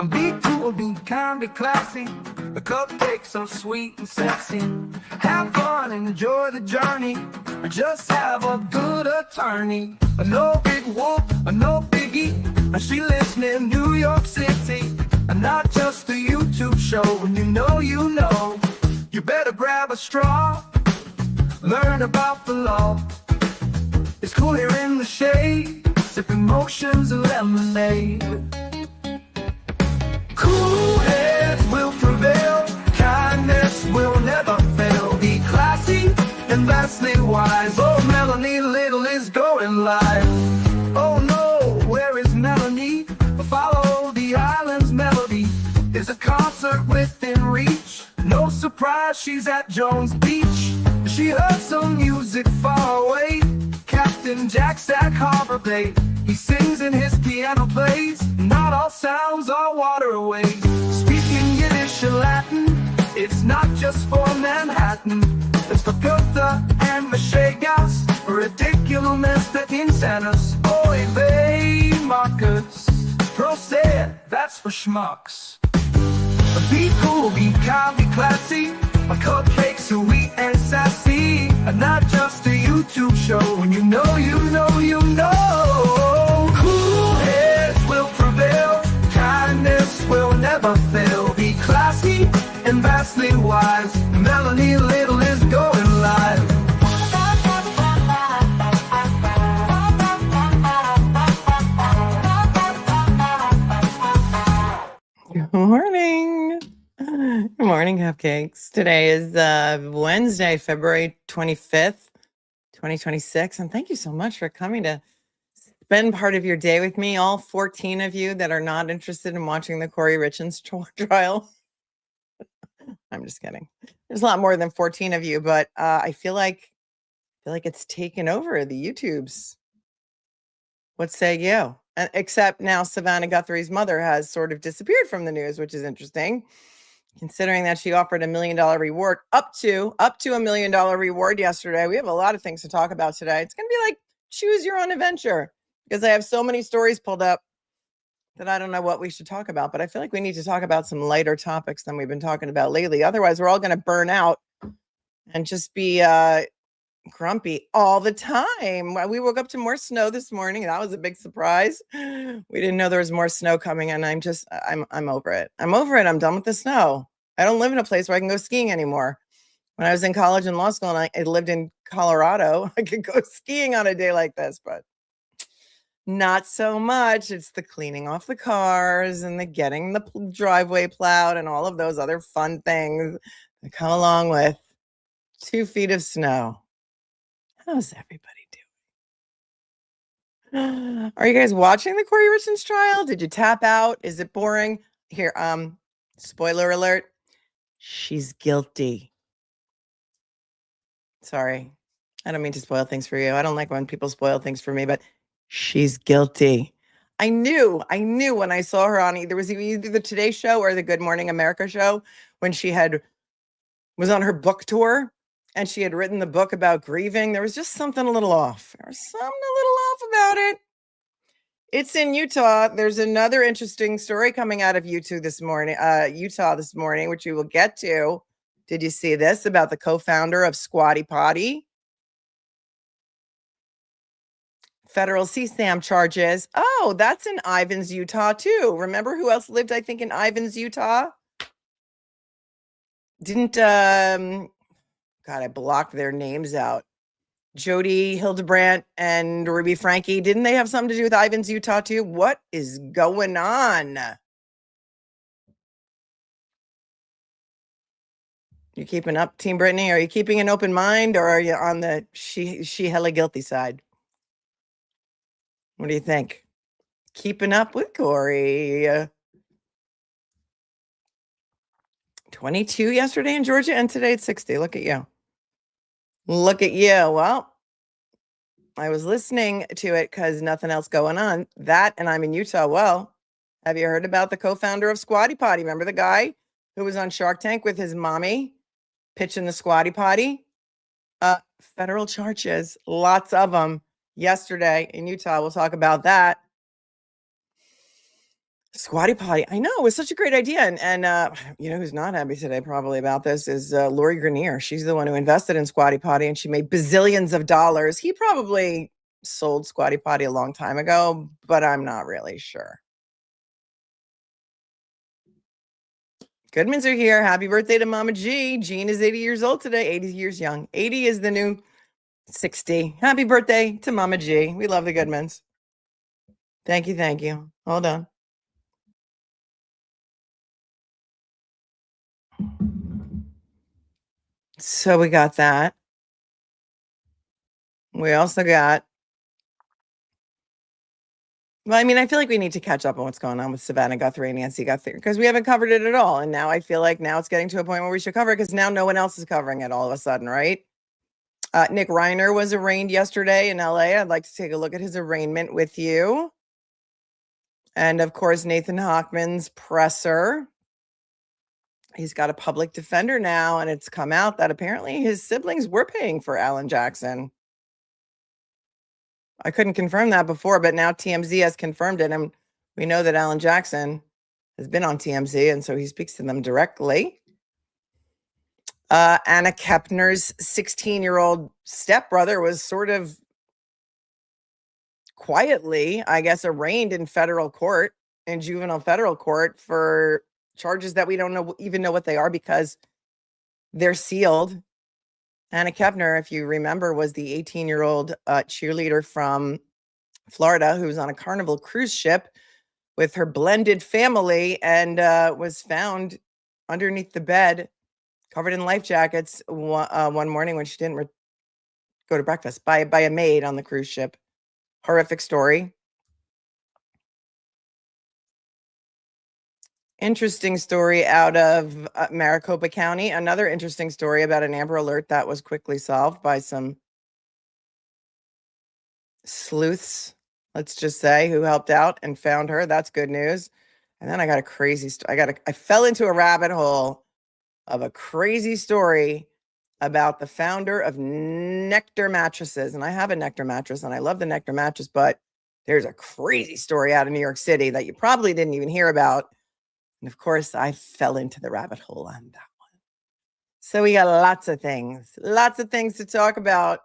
Be cool, be kind, be classy. The cupcakes are sweet and sexy. Have fun and enjoy the journey. Just have a good attorney. No big whoop, no biggie. She lives near New York City. Not just a YouTube show. When you know, you better grab a straw. Learn about the law. It's cool here in the shade, sipping motions of lemonade. Cool heads will prevail, kindness will never fail. Be classy and vastly wise. Oh, Melanie Little is going live. Oh no, where is Melanie? Follow the island's melody. There's a concert within reach. No surprise, she's at Jones Beach. She heard some music far away. Captain Jack's at Harbor Bay. He sings and his piano plays. Not all sounds are waterways. Speaking Yiddish and Latin, it's not just for Manhattan. It's for Goethe and Machegas. Ridiculous that insanus. Oy vey, Marcus. Proset, that's for schmucks. Be cool, be kind, be classy. My cupcakes are sweet and sassy. Not just a YouTube show. When you know. Cool heads will prevail. Kindness will never fail. Be classy and vastly wise. Melanie Little is going live. Good morning. Good morning, cupcakes. Today is Wednesday, February 25th, 2026. And thank you so much for coming to spend part of your day with me. All 14 of you that are not interested in watching the Corey Richins trial. I'm just kidding. There's a lot more than 14 of you, but I feel like it's taken over the YouTubes. What say you? Except now Savannah Guthrie's mother has sort of disappeared from the news, which is interesting, considering that she offered $1 million reward, up to $1 million reward yesterday. We have a lot of things to talk about today. It's going to be like choose your own adventure, because I have so many stories pulled up that I don't know what we should talk about, but I feel like we need to talk about some lighter topics than we've been talking about lately. Otherwise, we're all going to burn out and just be grumpy all the time. We woke up to more snow this morning. That was a big surprise. We didn't know there was more snow coming, and I'm over it. I'm over it. I'm done with the snow. I don't live in a place where I can go skiing anymore. When I was in college and law school and I lived in Colorado, I could go skiing on a day like this, but not so much. It's the cleaning off the cars and the getting the driveway plowed and all of those other fun things that come along with 2 feet of snow. How's everybody doing? Are you guys watching the Corey Richins trial? Did you tap out? Is it boring? Here, spoiler alert. She's guilty. Sorry. I don't mean to spoil things for you. I don't like when people spoil things for me, but she's guilty. I knew when I saw her on either the Today Show or the Good Morning America show, when she was on her book tour. And she had written the book about grieving. There was just something a little off. There was something a little off about it. It's in Utah. There's another interesting story coming out of Utah this morning, which we will get to. Did you see this about the co-founder of Squatty Potty? Federal CSAM charges. Oh, that's in Ivins, Utah, too. Remember who else lived, I think, in Ivins, Utah? God, I blocked their names out. Jody Hildebrandt and Ruby Frankie. Didn't they have something to do with Ivins, Utah, too? What is going on? You keeping up, Team Brittany? Are you keeping an open mind, or are you on the she hella guilty side? What do you think? Keeping up with Corey. 22 yesterday in Georgia, and today it's 60. Look at you. Look at you. Well, I was listening to it because nothing else going on. That, and I'm in Utah. Well, have you heard about the co-founder of Squatty Potty? Remember the guy who was on Shark Tank with his mommy pitching the Squatty Potty? Federal charges, lots of them yesterday in Utah. We'll talk about that. Squatty Potty. I know, it was such a great idea. And you know who's not happy today probably about this is Lori Grenier. She's the one who invested in Squatty Potty and she made bazillions of dollars. He probably sold Squatty Potty a long time ago, but I'm not really sure. Goodmans are here. Happy birthday to Mama G. Jean is 80 years old today, 80 years young. 80 is the new 60. Happy birthday to Mama G. We love the Goodmans. Thank you. Thank you. Hold on. So we got that. We also got, well, I mean, I feel like we need to catch up on what's going on with Savannah Guthrie and Nancy Guthrie because we haven't covered it at all. And now I feel like now it's getting to a point where we should cover it because now no one else is covering it all of a sudden, right? Nick Reiner was arraigned yesterday in LA. I'd like to take a look at his arraignment with you. And of course, Nathan Hochman's presser. He's got a public defender now, and it's come out that apparently his siblings were paying for Alan Jackson. I couldn't confirm that before, but now TMZ has confirmed it. And we know that Alan Jackson has been on TMZ, and so he speaks to them directly. Anna Kepner's 16-year-old stepbrother was sort of quietly, I guess, arraigned in federal court, in juvenile federal court, for charges that we don't even know what they are because they're sealed. Anna Kepner, if you remember, was the 18-year-old cheerleader from Florida who was on a Carnival cruise ship with her blended family and was found underneath the bed, covered in life jackets one morning when she didn't go to breakfast by a maid on the cruise ship. Horrific story. Interesting story out of Maricopa County. Another interesting story about an Amber Alert that was quickly solved by some sleuths, let's just say, who helped out and found her. That's good news. And then I got a crazy I fell into a rabbit hole of a crazy story about the founder of Nectar Mattresses. And I have a Nectar mattress and I love the Nectar mattress, but there's a crazy story out of New York City that you probably didn't even hear about. And of course, I fell into the rabbit hole on that one. So we got lots of things to talk about.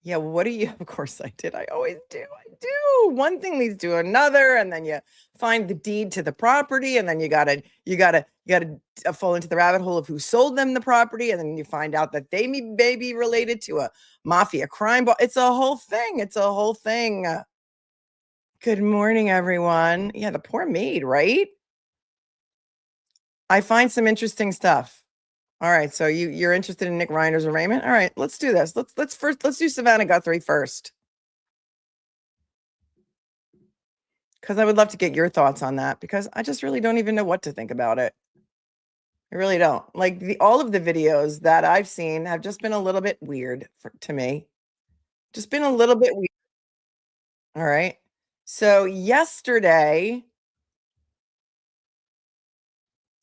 Yeah, what do you? Of course I did. I always do. I do. One thing leads to another, and then you find the deed to the property, and then you gotta fall into the rabbit hole of who sold them the property, and then you find out that they may be related to a mafia crime. But it's a whole thing. It's a whole thing. Good morning, everyone. Yeah, the poor maid, right? I find some interesting stuff. All right, so you're interested in Nick Reiner's arraignment? All right, let's do this. Let's do Savannah Guthrie first. Because I would love to get your thoughts on that because I just really don't even know what to think about it. I really don't. Like all of the videos that I've seen have just been a little bit weird to me. Just been a little bit weird. All right. So yesterday,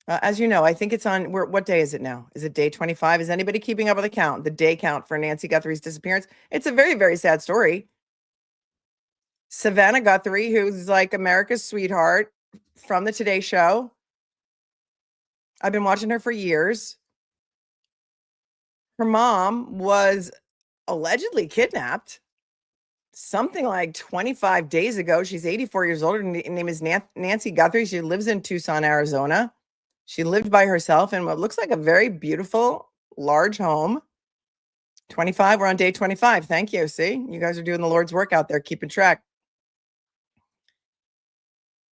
as you know, I think it's on, what day is it now? Is it day 25? Is anybody keeping up with the count, the day count for Nancy Guthrie's disappearance? It's a very, very sad story. Savannah Guthrie, who's like America's sweetheart from the Today Show. I've been watching her for years. Her mom was allegedly kidnapped something like 25 days ago. She's 84 years old. Her name is Nancy Guthrie. She lives in Tucson, Arizona. She lived by herself in what looks like a very beautiful, large home. 25, we're on day 25. Thank you. See, you guys are doing the Lord's work out there, keeping track.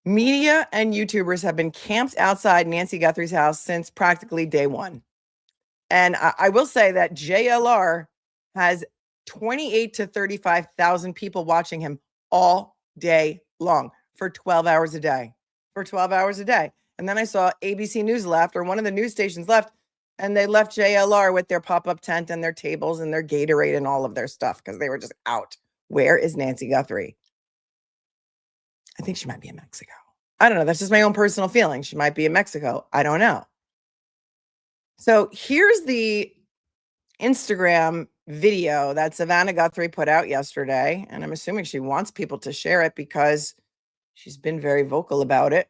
Media and YouTubers have been camped outside Nancy Guthrie's house since practically day one. And I will say that JLR has 28 to 35,000 people watching him all day long for 12 hours a day. And then I saw ABC News left, or one of the news stations left, and they left JLR with their pop-up tent and their tables and their Gatorade and all of their stuff because they were just out. Where is Nancy Guthrie? I think she might be in Mexico. I don't know. That's just my own personal feeling. She might be in Mexico. I don't know. So here's the Instagram video that Savannah Guthrie put out yesterday. And I'm assuming she wants people to share it because She's been very vocal about it.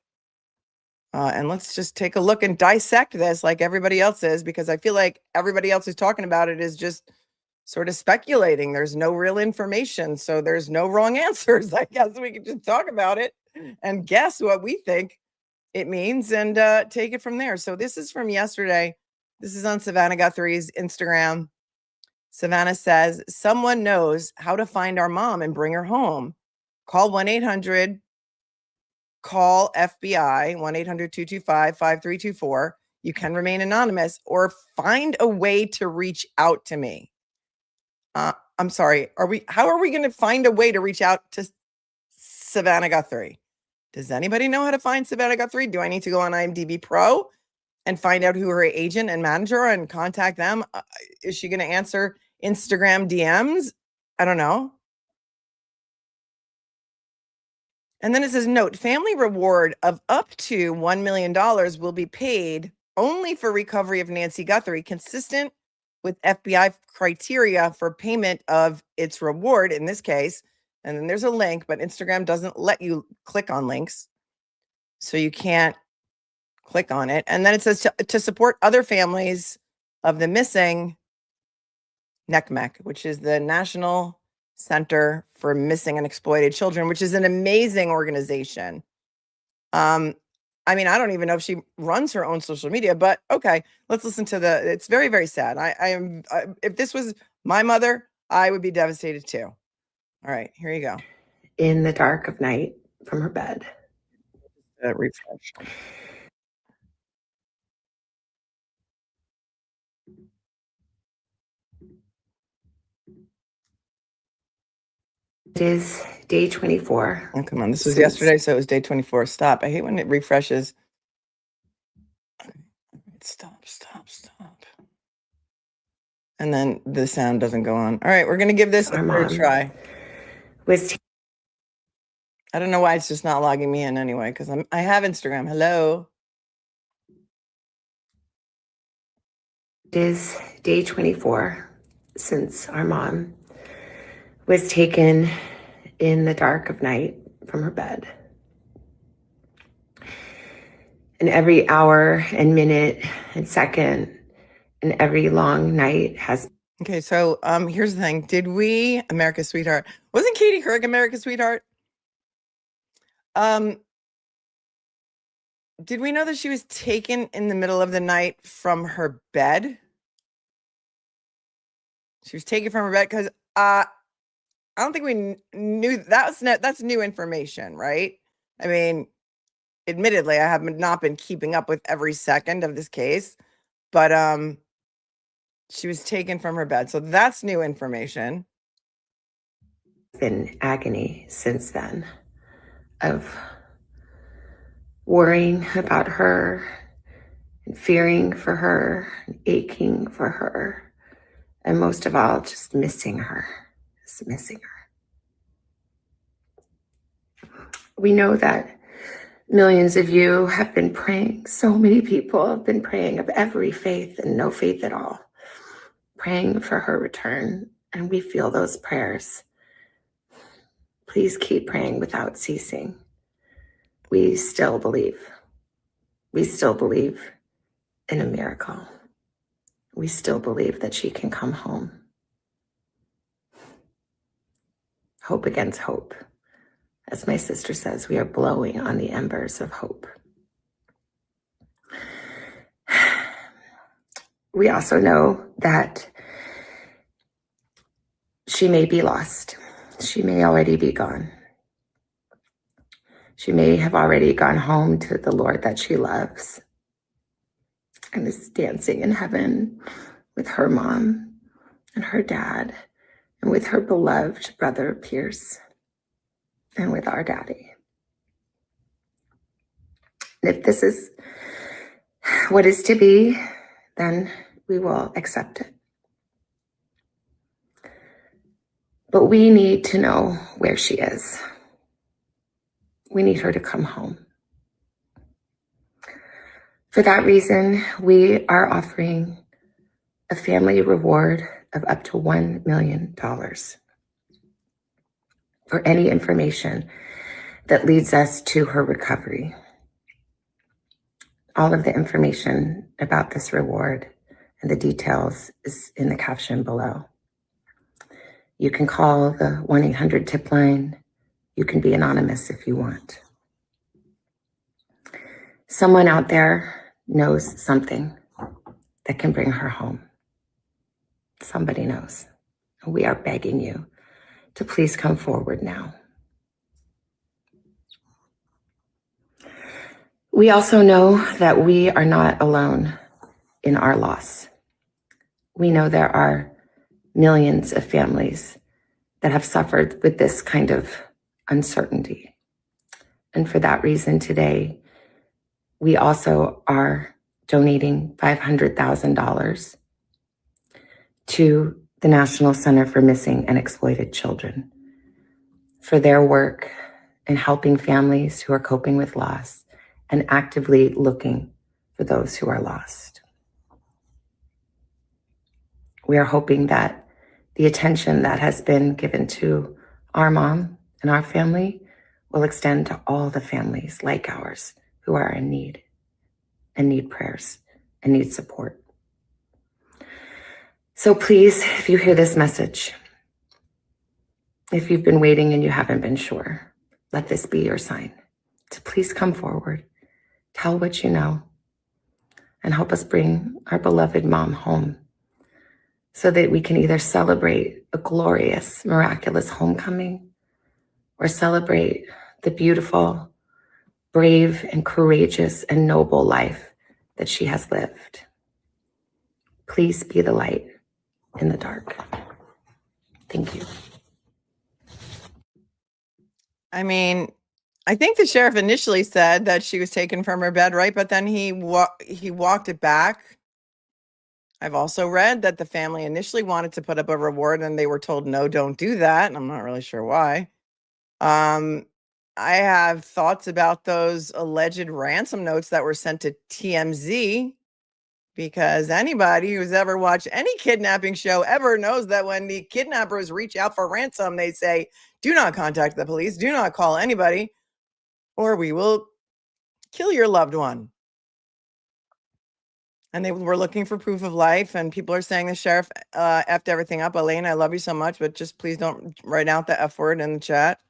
And let's just take a look and dissect this like everybody else is, because I feel like everybody else who's talking about it is just sort of speculating. There's no real information, so there's no wrong answers. I guess we could just talk about it and guess what we think it means and take it from there. So this is from yesterday. This is on Savannah Guthrie's Instagram. Savannah says, someone knows how to find our mom and bring her home. Call 1-800 call FBI 1-800-225-5324. You can remain anonymous or find a way to reach out to me. I'm sorry. How are we going to find a way to reach out to Savannah Guthrie? Does anybody know how to find Savannah Guthrie? Do I need to go on IMDb Pro and find out who her agent and manager are and contact them? Is she going to answer Instagram DMs? I don't know. And then it says, note, family reward of up to $1 million will be paid only for recovery of Nancy Guthrie, consistent with FBI criteria for payment of its reward in this case. And then there's a link, but Instagram doesn't let you click on links. So you can't click on it. And then it says to support other families of the missing NCMEC, which is the National Center for Missing and Exploited Children, which is an amazing organization. I mean, I don't even know if she runs her own social media, but okay, let's listen to it's very, very sad. If this was my mother, I would be devastated too. All right, here you go. In the dark of night from her bed. Refresh. It is day 24. Oh, come on. This was yesterday, so it was day 24. Stop. I hate when it refreshes. Stop. And then the sound doesn't go on. All right, we're going to give this a third try. I don't know why it's just not logging me in anyway, because I have Instagram. Hello. It is day 24 since our mom was taken in the dark of night from her bed. And every hour and minute and second and every long night has. Okay, so here's the thing. Did we, America's Sweetheart, wasn't Katie Couric America's Sweetheart? Did we know that she was taken in the middle of the night from her bed? She was taken from her bed because I don't think we knew that's new information, right? I mean, admittedly, I have not been keeping up with every second of this case, but she was taken from her bed. So that's new information. Been agony since then of worrying about her and fearing for her and aching for her. And most of all, just missing her. We know that millions of you have been praying. So many people have been praying of every faith and no faith at all, praying for her return. And we feel those prayers. Please keep praying without ceasing. We still believe. We still believe in a miracle. We still believe that she can come home. Hope against hope. As my sister says, we are blowing on the embers of hope. We also know that she may be lost. She may already be gone. She may have already gone home to the Lord that she loves and is dancing in heaven with her mom and her dad and with her beloved brother Pierce and with our daddy. And if this is what is to be, then we will accept it. But we need to know where she is. We need her to come home. For that reason, we are offering a family reward of up to $1 million for any information that leads us to her recovery. All of the information about this reward and the details is in the caption below. You can call the 1-800-TIP line. You can be anonymous if you want. Someone out there knows something that can bring her home. Somebody knows. And we are begging you to please come forward now. We also know that we are not alone in our loss. We know there are millions of families that have suffered with this kind of uncertainty. And for that reason today, we also are donating $500,000 to the National Center for Missing and Exploited Children for their work in helping families who are coping with loss and actively looking for those who are lost. We are hoping that the attention that has been given to our mom and our family will extend to all the families like ours who are in need and need prayers and need support. So please, if you hear this message, if you've been waiting and you haven't been sure, let this be your sign to please come forward, tell what you know, and help us bring our beloved mom home so that we can either celebrate a glorious, miraculous homecoming or celebrate the beautiful, brave, and courageous and noble life that she has lived. Please be the light in the dark. Thank you. I mean, I think the sheriff initially said that she was taken from her bed, right? But then he walked it back. I've also read that the family initially wanted to put up a reward and they were told, no, don't do that. And I'm not really sure why. I have thoughts about those alleged ransom notes that were sent to TMZ, because anybody who's ever watched any kidnapping show ever knows that when the kidnappers reach out for ransom, they say, do not contact the police, do not call anybody, or we will kill your loved one. And they were looking for proof of life, and people are saying the sheriff effed everything up. Elaine, I love you so much, but just please don't write out the F word in the chat.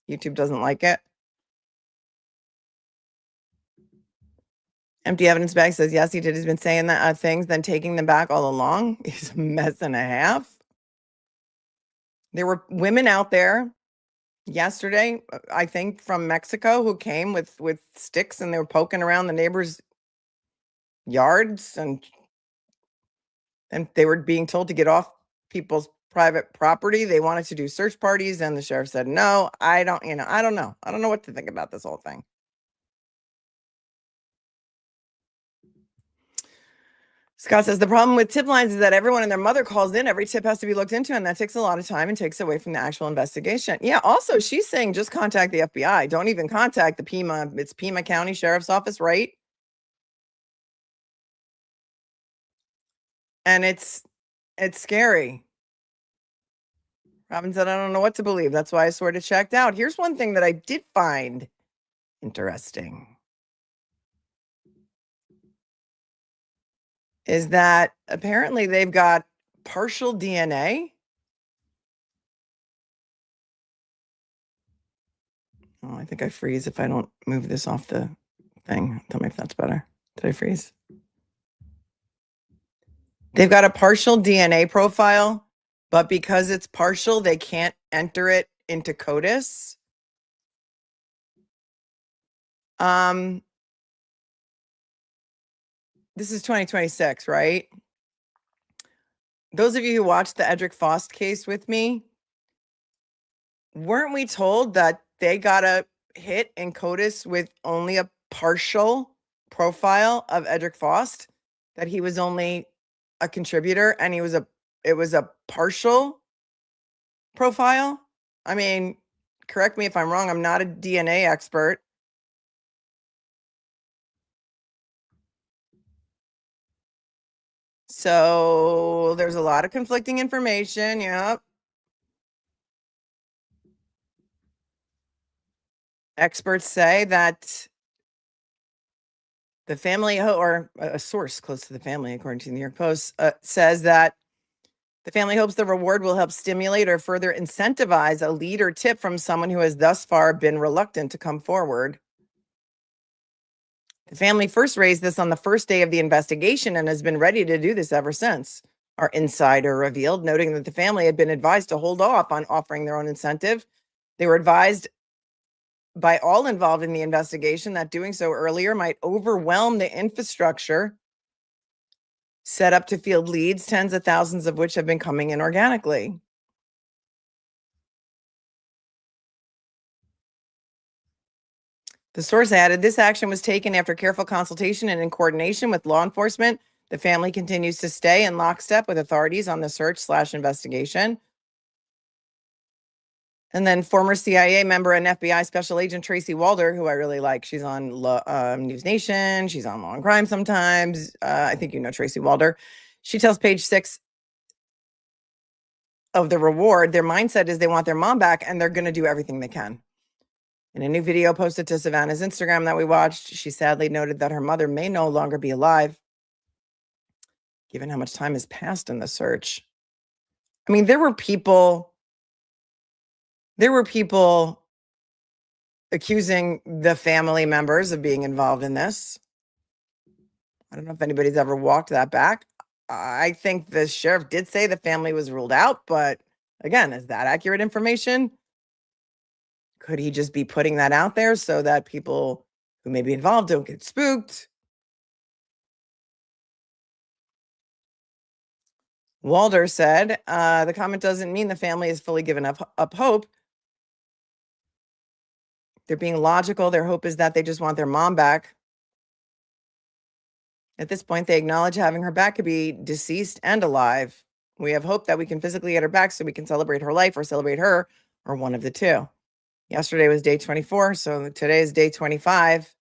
YouTube doesn't like it. Empty evidence bag says, yes, he did. He's been saying that things, then taking them back all along. He's a mess and a half. There were women out there yesterday, I think from Mexico, who came with sticks and they were poking around the neighbors' yards, and they were being told to get off people's private property. They wanted to do search parties, and the sheriff said, no, I don't know. I don't know what to think about this whole thing. Scott says, the problem with tip lines is that everyone and their mother calls in. Every tip has to be looked into, and that takes a lot of time and takes away from the actual investigation. Yeah, also, she's saying just contact the FBI. Don't even contact the Pima. It's Pima County Sheriff's Office, right? And it's scary. Robin said, I don't know what to believe. That's why I sort of checked out. Here's one thing that I did find interesting. Is that apparently they've got partial DNA. Oh, I think I freeze if I don't move this off the thing. Tell me if that's better. Did I freeze? They've got a partial DNA profile, but because it's partial, they can't enter it into CODIS. This is 2026, right? Those of you who watched the Edric Faust case with me, weren't we told that they got a hit in CODIS with only a partial profile of Edric Faust? That he was only a contributor and it was a partial profile? I mean, correct me if I'm wrong, I'm not a DNA expert. So there's a lot of conflicting information. Yep. Experts say that the family, or a source close to the family, according to the New York Post, says that the family hopes the reward will help stimulate or further incentivize a lead or tip from someone who has thus far been reluctant to come forward. The family first raised this on the first day of the investigation and has been ready to do this ever since, our insider revealed, noting that the family had been advised to hold off on offering their own incentive. They were advised by all involved in the investigation that doing so earlier might overwhelm the infrastructure set up to field leads, tens of thousands of which have been coming in organically. The source added, this action was taken after careful consultation and in coordination with law enforcement. The family continues to stay in lockstep with authorities on the search/investigation. And then former CIA member and FBI Special Agent Tracy Walder, who I really like. She's on News Nation. She's on Law and Crime sometimes. I think you know Tracy Walder. She tells Page 6 of the reward, their mindset is they want their mom back and they're going to do everything they can. In a new video posted to Savannah's Instagram that we watched, she sadly noted that her mother may no longer be alive, given how much time has passed in the search. I mean, there were people accusing the family members of being involved in this. I don't know if anybody's ever walked that back. I think the sheriff did say the family was ruled out, but again, is that accurate information? Could he just be putting that out there so that people who may be involved don't get spooked? Walder said, the comment doesn't mean the family has fully given up hope. They're being logical. Their hope is that they just want their mom back. At this point, they acknowledge having her back could be deceased and alive. We have hope that we can physically get her back so we can celebrate her life or celebrate her, or one of the two. Yesterday was day 24, so today is day 25.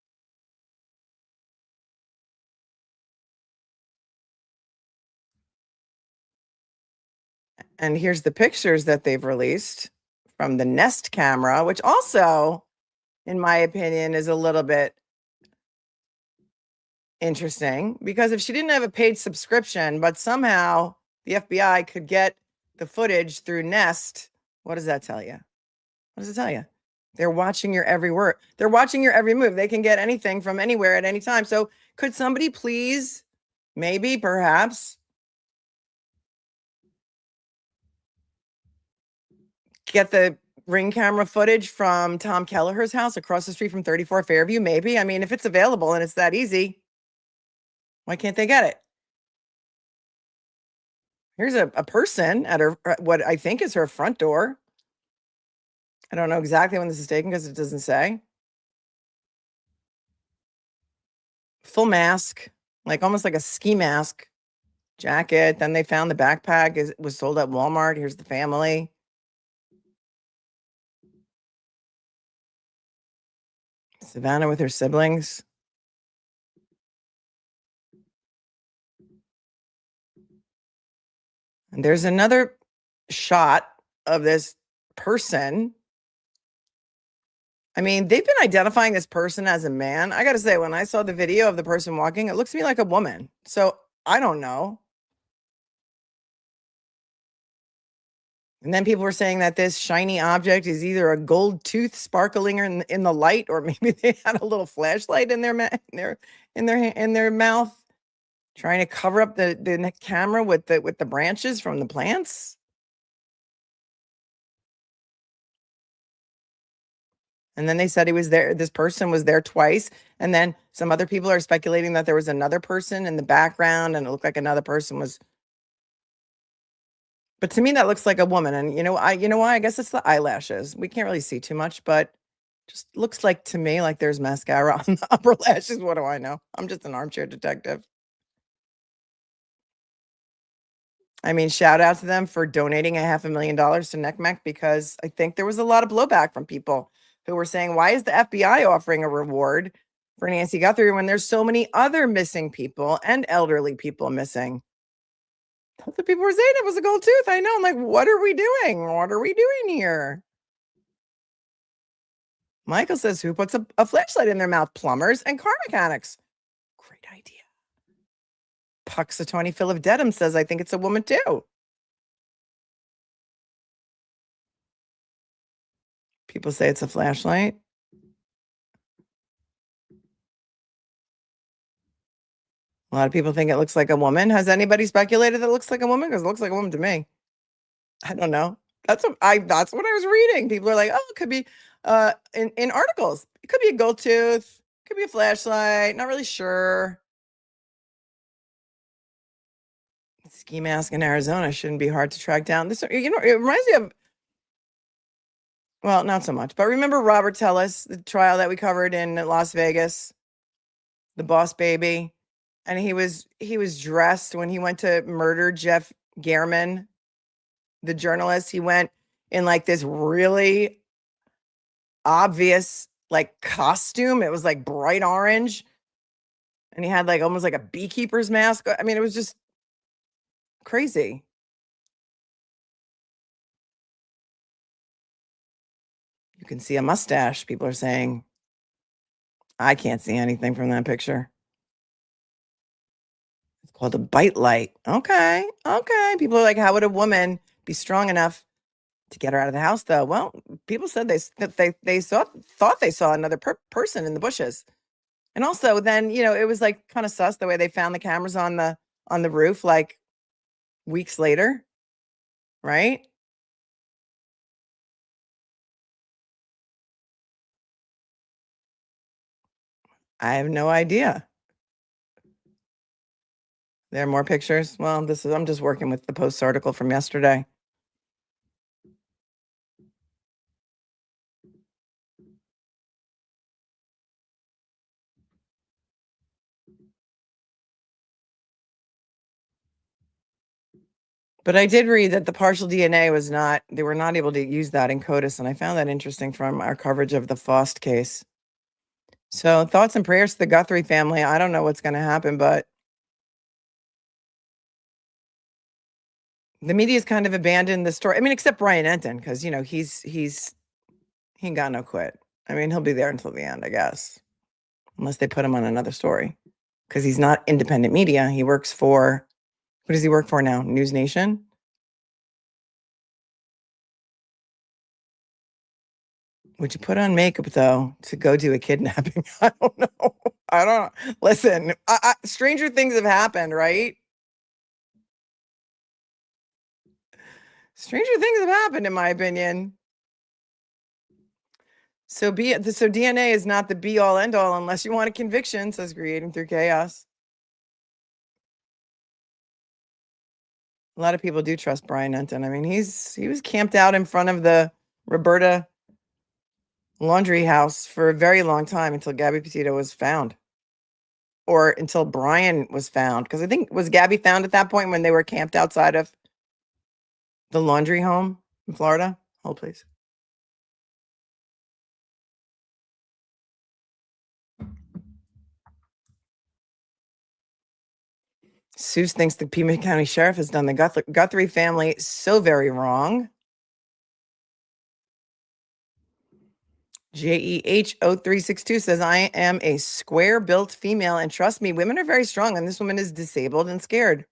And here's the pictures that they've released from the Nest camera, which also, in my opinion, is a little bit interesting, because if she didn't have a paid subscription, but somehow the FBI could get the footage through Nest, what does that tell you? What does it tell you? They're watching your every word. They're watching your every move. They can get anything from anywhere at any time. So could somebody please, maybe, perhaps, get the Ring camera footage from Tom Kelleher's house across the street from 34 Fairview? Maybe. I mean, if it's available and it's that easy, why can't they get it? Here's a person at her, what I think is her front door. I don't know exactly when this is taken because it doesn't say. Full mask, like almost like a ski mask jacket. Then they found the backpack. It was sold at Walmart. Here's the family. Savannah with her siblings. And there's another shot of this person. I mean, they've been identifying this person as a man. I got to say, when I saw the video of the person walking, it looks to me like a woman. So I don't know. And then people were saying that this shiny object is either a gold tooth sparkling in the light, or maybe they had a little flashlight in their mouth, trying to cover up the camera with the branches from the plants. And then they said he was there. This person was there twice. And then some other people are speculating that there was another person in the background and it looked like another person was. But to me, that looks like a woman. And you know why? I guess it's the eyelashes. We can't really see too much, but just looks like to me like there's mascara on the upper lashes. What do I know? I'm just an armchair detective. I mean, shout out to them for donating $500,000 to NCMEC, because I think there was a lot of blowback from people who were saying, why is the FBI offering a reward for Nancy Guthrie when there's so many other missing people and elderly people missing? That's what people were saying. It was a gold tooth. I know. I'm like, what are we doing? What are we doing here? Michael says, who puts a flashlight in their mouth? Plumbers and car mechanics. Great idea. Puxatawny Phil of Dedham says, I think it's a woman too. People say it's a flashlight. A lot of people think it looks like a woman. Has anybody speculated that it looks like a woman? Because it looks like a woman to me. I don't know. That's what I was reading. People are like, oh, it could be in articles. It could be a gold tooth, could be a flashlight, not really sure. Ski mask in Arizona shouldn't be hard to track down. This, it reminds me of, well, not so much, but remember Robert Tellis, the trial that we covered in Las Vegas, the boss baby, and he was dressed when he went to murder Jeff Gehrman, the journalist. He went in like this really obvious like costume. It was like bright orange, and he had like almost like a beekeeper's mask. I mean, it was just crazy. You can see a mustache. People are saying, I can't see anything from that picture. It's called a bite light. Okay. People are like, how would a woman be strong enough to get her out of the house, though? Well, people said they thought they saw another person in the bushes. And also then, it was like kind of sus the way they found the cameras on the roof like weeks later, right? I have no idea. There are more pictures. Well, I'm just working with the Post article from yesterday. But I did read that the partial DNA they were not able to use that in CODIS, and I found that interesting from our coverage of the Faust case. So thoughts and prayers to the Guthrie family. I don't know what's going to happen, but the media's kind of abandoned the story. I mean, except Brian Enton, because, he ain't got no quit. I mean, he'll be there until the end, I guess, unless they put him on another story, because he's not independent media. He works for, who does he work for now? News Nation? Would you put on makeup, though, to go do a kidnapping? I don't know. Listen, stranger things have happened, right? Stranger things have happened, in my opinion. So DNA is not the be-all, end-all unless you want a conviction, says Creating Through Chaos. A lot of people do trust Brian Enton. I mean, he was camped out in front of the Roberta laundry house for a very long time until Gabby Petito was found. Or until Brian was found. Because I think, was Gabby found at that point when they were camped outside of the laundry home in Florida? Hold, please. Seuss thinks the Pima County Sheriff has done the Guthrie family so very wrong. JEH0362 says, I am a square-built female, and trust me, women are very strong, and this woman is disabled and scared.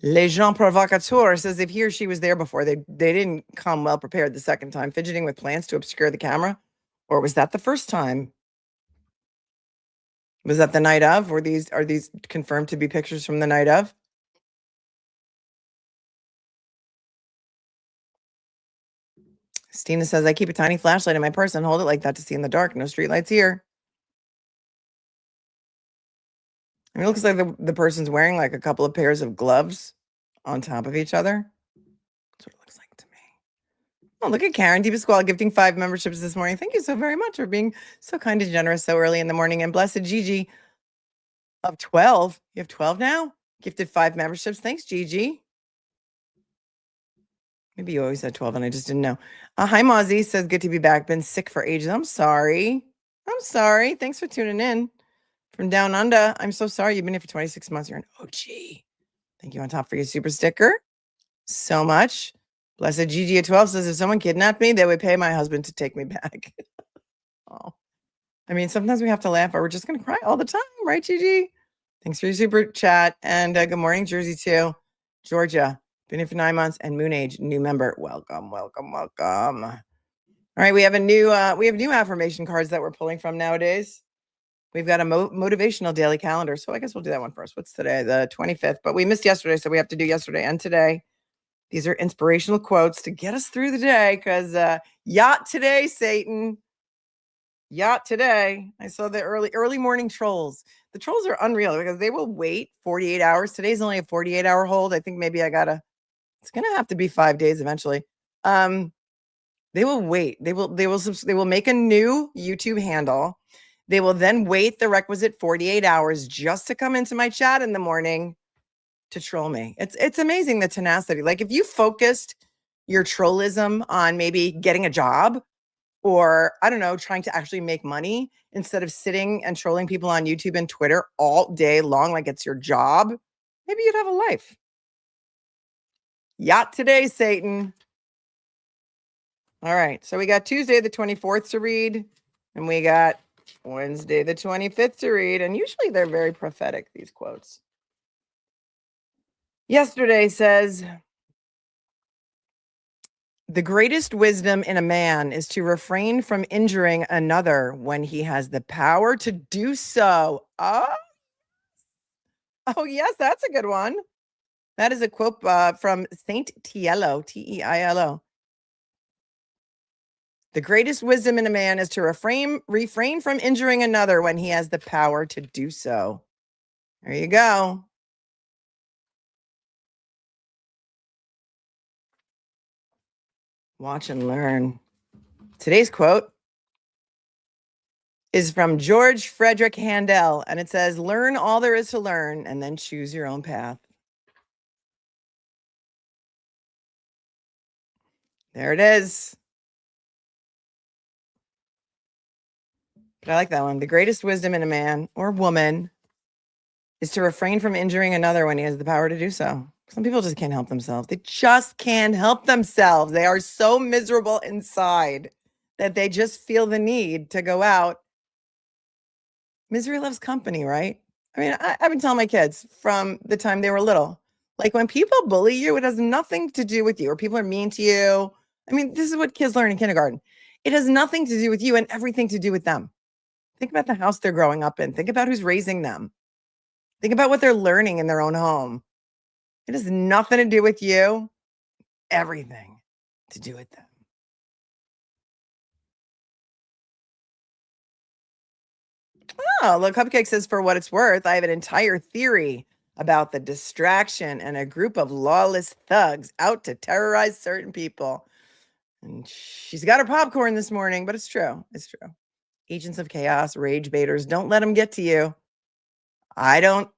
Les gens provocateurs says, if he or she was there before, they didn't come well prepared the second time, fidgeting with plans to obscure the camera, or was that the first time? Was that the night of? Are these confirmed to be pictures from the night of? Stina says, I keep a tiny flashlight in my purse and hold it like that to see in the dark. No streetlights here. I mean, it looks like the person's wearing like a couple of pairs of gloves on top of each other. That's what it looks like to me. Oh, look at Karen DePasquale gifting 5 memberships this morning. Thank you so very much for being so kind and generous so early in the morning. And blessed Gigi of 12. You have 12 now? Gifted 5 memberships. Thanks, Gigi. Maybe you always had 12 and I just didn't know. Hi, Mozzie says, good to be back. Been sick for ages. I'm sorry. Thanks for tuning in. From down under, I'm so sorry. You've been here for 26 months. You're an OG. Thank you on top for your super sticker. so much. Blessed Gigi at 12 says, if someone kidnapped me, they would pay my husband to take me back. Oh, I mean, sometimes we have to laugh or we're just going to cry all the time. Right, Gigi? Thanks for your super chat. And good morning, Jersey, too. Georgia, been here for 9 months and Moon Age, new member. Welcome, welcome, welcome. All right, we have new affirmation cards that we're pulling from nowadays. We've got a motivational daily calendar. So I guess we'll do that one first. What's today? The 25th. But we missed yesterday, so we have to do yesterday and today. These are inspirational quotes to get us through the day because yacht today, Satan. Yacht today. I saw the early morning trolls. The trolls are unreal because they will wait 48 hours. Today's only a 48-hour hold. I think maybe it's going to have to be 5 days eventually. They will wait. They will make a new YouTube handle. They will then wait the requisite 48 hours just to come into my chat in the morning to troll me. It's amazing, the tenacity. Like if you focused your trollism on maybe getting a job or I don't know, trying to actually make money instead of sitting and trolling people on YouTube and Twitter all day long like it's your job, maybe you'd have a life. Yacht today, Satan. All right, so we got Tuesday the 24th to read, and we got Wednesday the 25th to read, and usually they're very prophetic, these quotes. Yesterday says, the greatest wisdom in a man is to refrain from injuring another when he has the power to do so. Oh, yes, that's a good one. That is a quote from Saint Tielo, T-E-I-L-O. The greatest wisdom in a man is to refrain from injuring another when he has the power to do so. There you go. Watch and learn. Today's quote is from George Frederick Handel, and it says, learn all there is to learn and then choose your own path. There it is. But I like that one. The greatest wisdom in a man or woman is to refrain from injuring another when he has the power to do so. Some people just can't help themselves. They just can't help themselves. They are so miserable inside that they just feel the need to go out. Misery loves company, right? I mean, I've been telling my kids from the time they were little, like when people bully you, it has nothing to do with you, or people are mean to you. I mean, this is what kids learn in kindergarten. It has nothing to do with you and everything to do with them. Think about the house they're growing up in. Think about who's raising them. Think about what they're learning in their own home. It has nothing to do with you, everything to do with them. Oh, look, Cupcake says, for what it's worth, I have an entire theory about the distraction and a group of lawless thugs out to terrorize certain people. And she's got her popcorn this morning, but it's true. It's true. Agents of chaos, rage baiters, don't let them get to you. I don't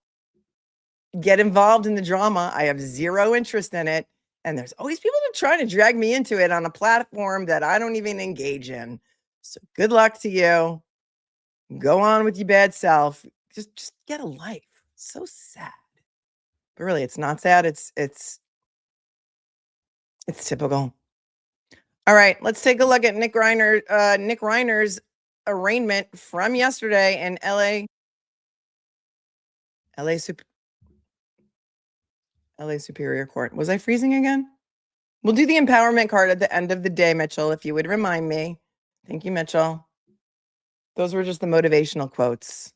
get involved in the drama. I have zero interest in it. And there's always people that are trying to drag me into it on a platform that I don't even engage in. So good luck to you. Go on with your bad self. Just get a life. It's so sad. But really, it's not sad. It's typical. All right, let's take a look at Nick Reiner's arraignment from yesterday in LA Superior Court. Was I freezing again? We'll do the empowerment card at the end of the day, Mitchell, if you would remind me. Thank you, Mitchell. Those were just the motivational quotes.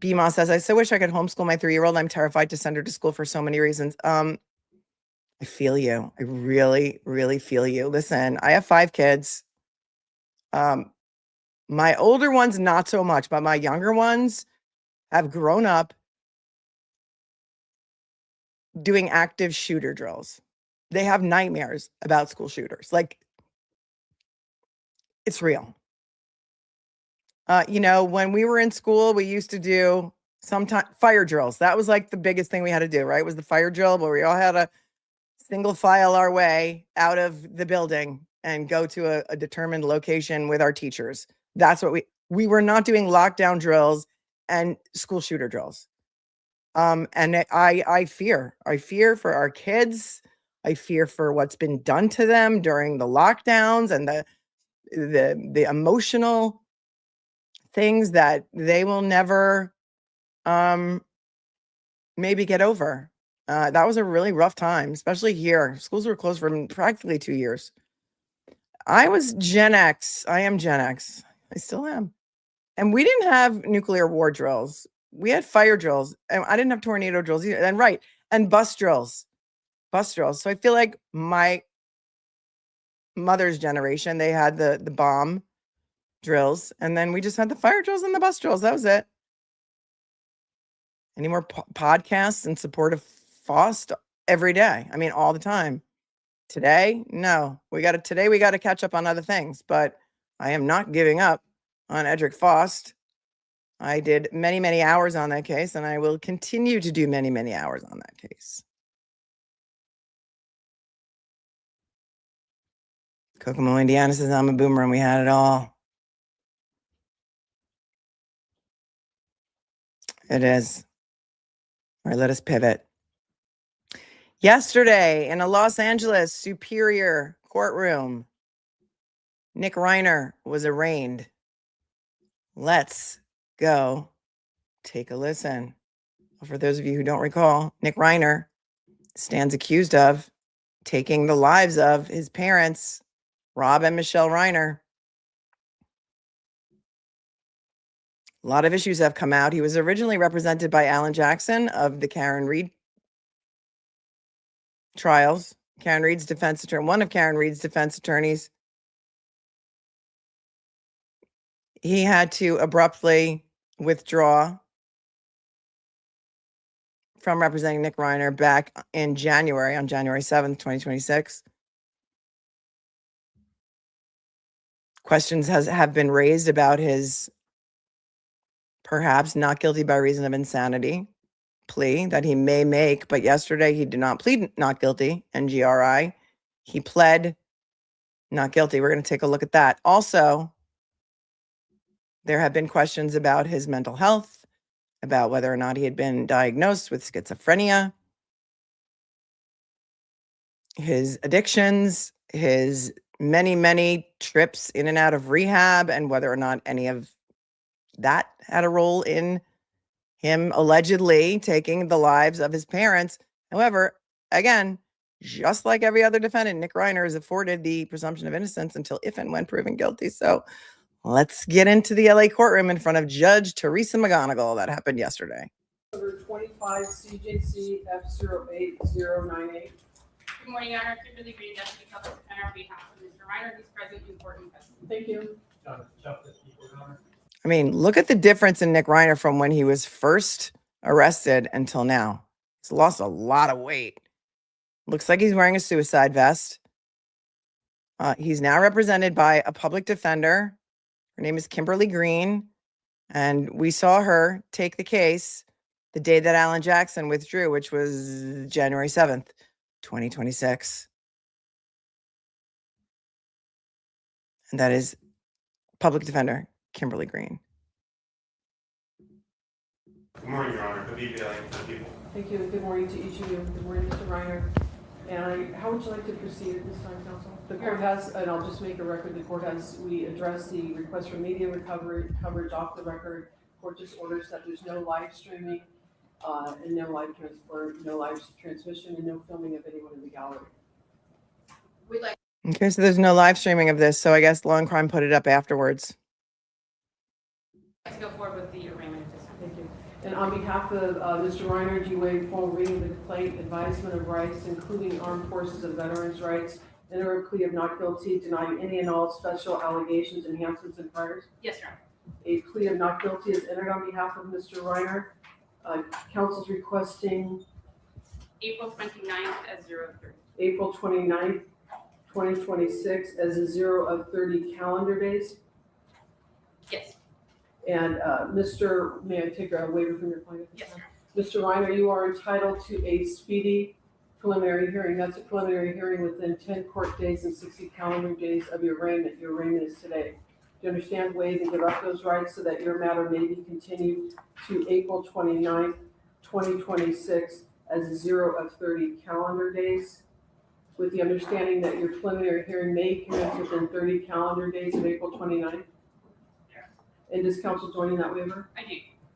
BMA says, I so wish I could homeschool my 3-year-old. I'm terrified to send her to school for so many reasons. I feel you. I really, really feel you. Listen, I have 5 kids. My older ones, not so much, but my younger ones have grown up doing active shooter drills. They have nightmares about school shooters. Like, it's real. When we were in school, we used to do sometimes fire drills. That was like the biggest thing we had to do, right? Was the fire drill where we all had to single file our way out of the building and go to a determined location with our teachers. That's what we were not doing lockdown drills and school shooter drills. And I fear for our kids. I fear for what's been done to them during the lockdowns and the emotional things that they will never maybe get over. That was a really rough time, especially here. Schools were closed for practically 2 years. I was Gen X. I am Gen X. I still am. And we didn't have nuclear war drills. We had fire drills. And I didn't have tornado drills either. And right. And bus drills. So I feel like my mother's generation, they had the bomb drills. And then we just had the fire drills and the bus drills. That was it. Any more podcasts in support of FOST every day? I mean, all the time. Today, no. Today we got to catch up on other things, but I am not giving up on Edric Faust. I did many, many hours on that case, and I will continue to do many, many hours on that case. Kokomo, Indiana says, I'm a boomer and we had it all. It is. All right, let us pivot. Yesterday in a Los Angeles Superior Courtroom, Nick Reiner was arraigned. Let's go take a listen. For those of you who don't recall, Nick Reiner stands accused of taking the lives of his parents, Rob and Michelle Reiner. A lot of issues have come out. He was originally represented by Alan Jackson of the Karen Reed trials. Karen Reed's defense attorney, one of Karen Reed's defense attorneys. He had to abruptly withdraw from representing Nick Reiner back in January, on January 7th, 2026. Questions have been raised about his perhaps not guilty by reason of insanity plea that he may make, but yesterday he did not plead not guilty, NGRI. He pled not guilty. We're going to take a look at that. Also, there have been questions about his mental health, about whether or not he had been diagnosed with schizophrenia, his addictions, his many, many trips in and out of rehab, and whether or not any of that had a role in him allegedly taking the lives of his parents. However, again, just like every other defendant, Nick Reiner is afforded the presumption of innocence until if and when proven guilty. So let's get into the LA courtroom in front of Judge Teresa McGonigal. That happened yesterday. Number 25 CJC F08098. Good morning, Your Honor. Kimberly Green, Deputy Public Defender, on behalf of Mr. Reiner, who's present in court in custody. Thank you. I mean, look at the difference in Nick Reiner from when he was first arrested until now. He's lost a lot of weight. Looks like he's wearing a suicide vest. He's now represented by a public defender. Her name is Kimberly Green. And we saw her take the case the day that Alan Jackson withdrew, which was January 7th, 2026. And that is public defender Kimberly Green. Good morning, Your Honor. Habib Yelling for the people. Thank you. Good morning to each of you. Good morning, Mr. Reiner. And how would you like to proceed at this time, counsel? The court has, and I'll just make a record, the court has, we addressed the request for media coverage off the record. Court just orders that there's no live streaming and no live transmission and no filming of anyone in the gallery. We'd like Okay, so there's no live streaming of this. So I guess Law and Crime put it up afterwards. to go forward with the arraignment at this time. Thank you. And on behalf of Mr. Reiner, do you waive full reading of the complaint, advisement of rights, including armed forces and veterans' rights, enter a plea of not guilty, denying any and all special allegations, enhancements, and priors? Yes, Your Honor. A plea of not guilty is entered on behalf of Mr. Reiner. Counsel's requesting April 29th at 0:30. April 29th, 2026 as a 0 of 30 calendar days. Yes. And may I take a waiver from your client? Yes, Your Honor. Mr. Reiner, you are entitled to a speedy preliminary hearing. That's a preliminary hearing within 10 court days and 60 calendar days of your arraignment. Your arraignment is today. Do you understand, waive and give up those rights so that your matter may be continued to April 29th, 2026 as a 0 of 30 calendar days, with the understanding that your preliminary hearing may commence within 30 calendar days of April 29th? Yes. And does counsel join in that waiver? I do.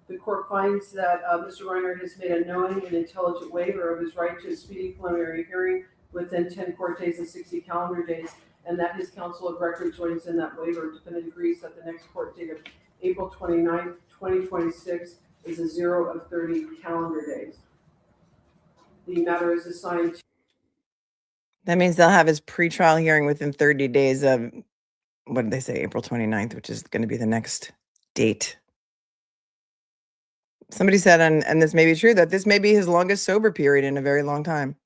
The court finds that Mr. Reiner has made a knowing and intelligent waiver of his right to a speedy preliminary hearing within 10 court days and 60 calendar days, and that his counsel of record joins in that waiver. Defendant agrees that the next court date of April 29th, 2026 is a 0 of 30 calendar days. The matter is assigned to That means they'll have his pretrial hearing within 30 days of, what did they say, April 29th, which is going to be the next date. Somebody said, and this may be true, that this may be his longest sober period in a very long time.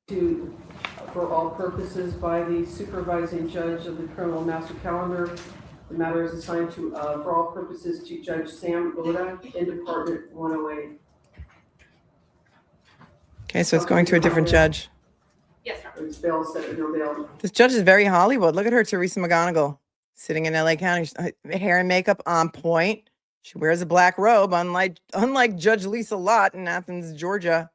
For all purposes by the supervising judge of the criminal master calendar. The matter is assigned to, for all purposes, to Judge Sam Oda in Department 108. Okay, so it's going to a different judge. Yes, Your Honor. It's bail set, no bail. This judge is very Hollywood. Look at her, Teresa McGonigal, sitting in LA County. Hair and makeup on point. She wears a black robe, unlike Judge Lisa Lott in Athens, Georgia.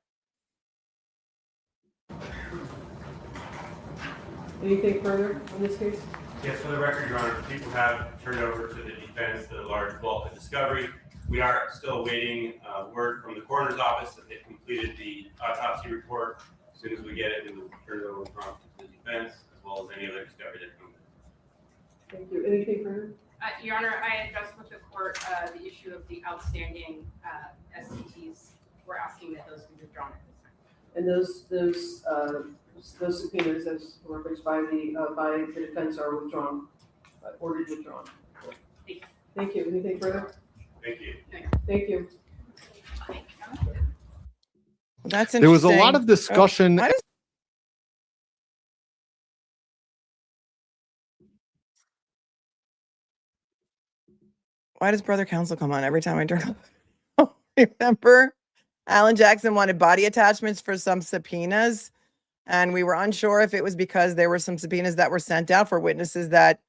Anything further on this case? Yes, for the record, Your Honor, people have turned over to the defense the large bulk of discovery. We are still awaiting word from the coroner's office that they've completed the autopsy report. As soon as we get it, we will turn it over to the defense, as well as any other discovery that comes in. Thank you. Anything further? Your Honor, I addressed with the court the issue of the outstanding SCTs. We're asking that those be withdrawn at this time. And those subpoenas, as referenced by the defense, are withdrawn, ordered withdrawn. Thank you. Thank you. Anything further? Thank you. Thank you. Well, that's interesting. There was a lot of discussion. Why does brother counsel come on every time I turn up? Remember, Alan Jackson wanted body attachments for some subpoenas, and we were unsure if it was because there were some subpoenas that were sent out for witnesses that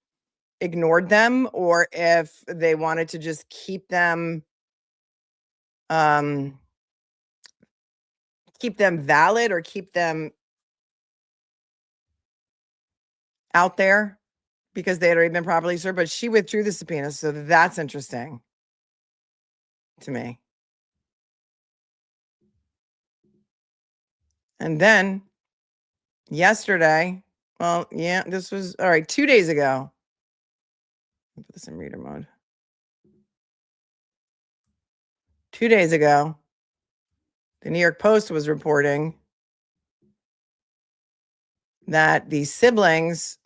ignored them, or if they wanted to just keep them valid or keep them out there because they had already been properly served. But she withdrew the subpoenas, so that's interesting to me. And then yesterday, well, yeah, this was all right, 2 days ago. I'll put this in reader mode. 2 days ago, the New York Post was reporting that the siblings,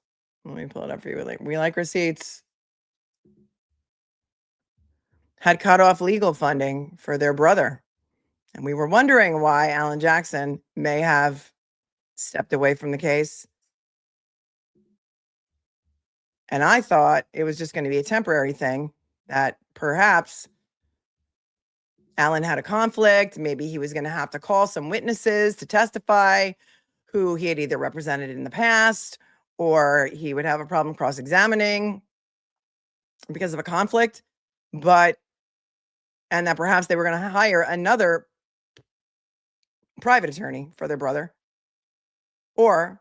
let me pull it up for you. We like receipts, had cut off legal funding for their brother. And we were wondering why Alan Jackson may have stepped away from the case. And I thought it was just going to be a temporary thing, that perhaps Alan had a conflict. Maybe he was going to have to call some witnesses to testify who he had either represented in the past, or he would have a problem cross-examining because of a conflict. And that perhaps they were going to hire another private attorney for their brother, or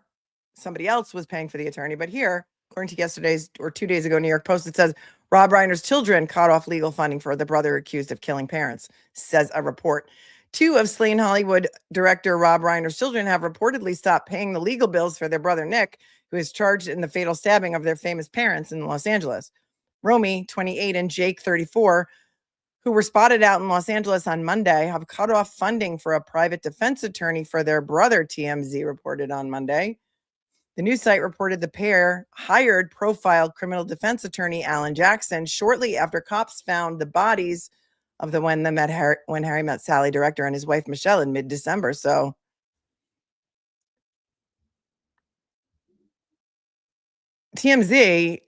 somebody else was paying for the attorney. But here, according to yesterday's or 2 days ago New York Post, it says Rob Reiner's children cut off legal funding for the brother accused of killing parents, says a report. 2 of Slain Hollywood director Rob Reiner's children have reportedly stopped paying the legal bills for their brother Nick, who is charged in the fatal stabbing of their famous parents in Los Angeles. Romy, 28, and Jake, 34, who were spotted out in Los Angeles on Monday, have cut off funding for a private defense attorney for their brother, TMZ reported on Monday. The news site reported the pair hired profiled criminal defense attorney Alan Jackson shortly after cops found the bodies of the When Harry Met Sally director and his wife Michelle in mid-December. So TMZ,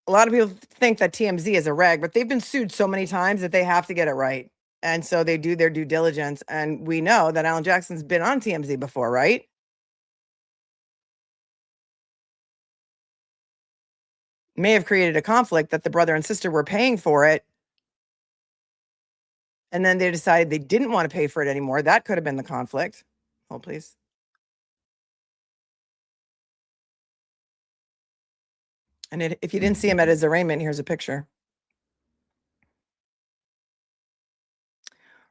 a lot of people think that TMZ is a rag, but they've been sued so many times that they have to get it right. And so they do their due diligence. And we know that Alan Jackson's been on TMZ before, right? May have created a conflict that the brother and sister were paying for it And then they decided they didn't want to pay for it anymore. That could have been the conflict. Hold, please. And if you didn't see him at his arraignment, here's a picture.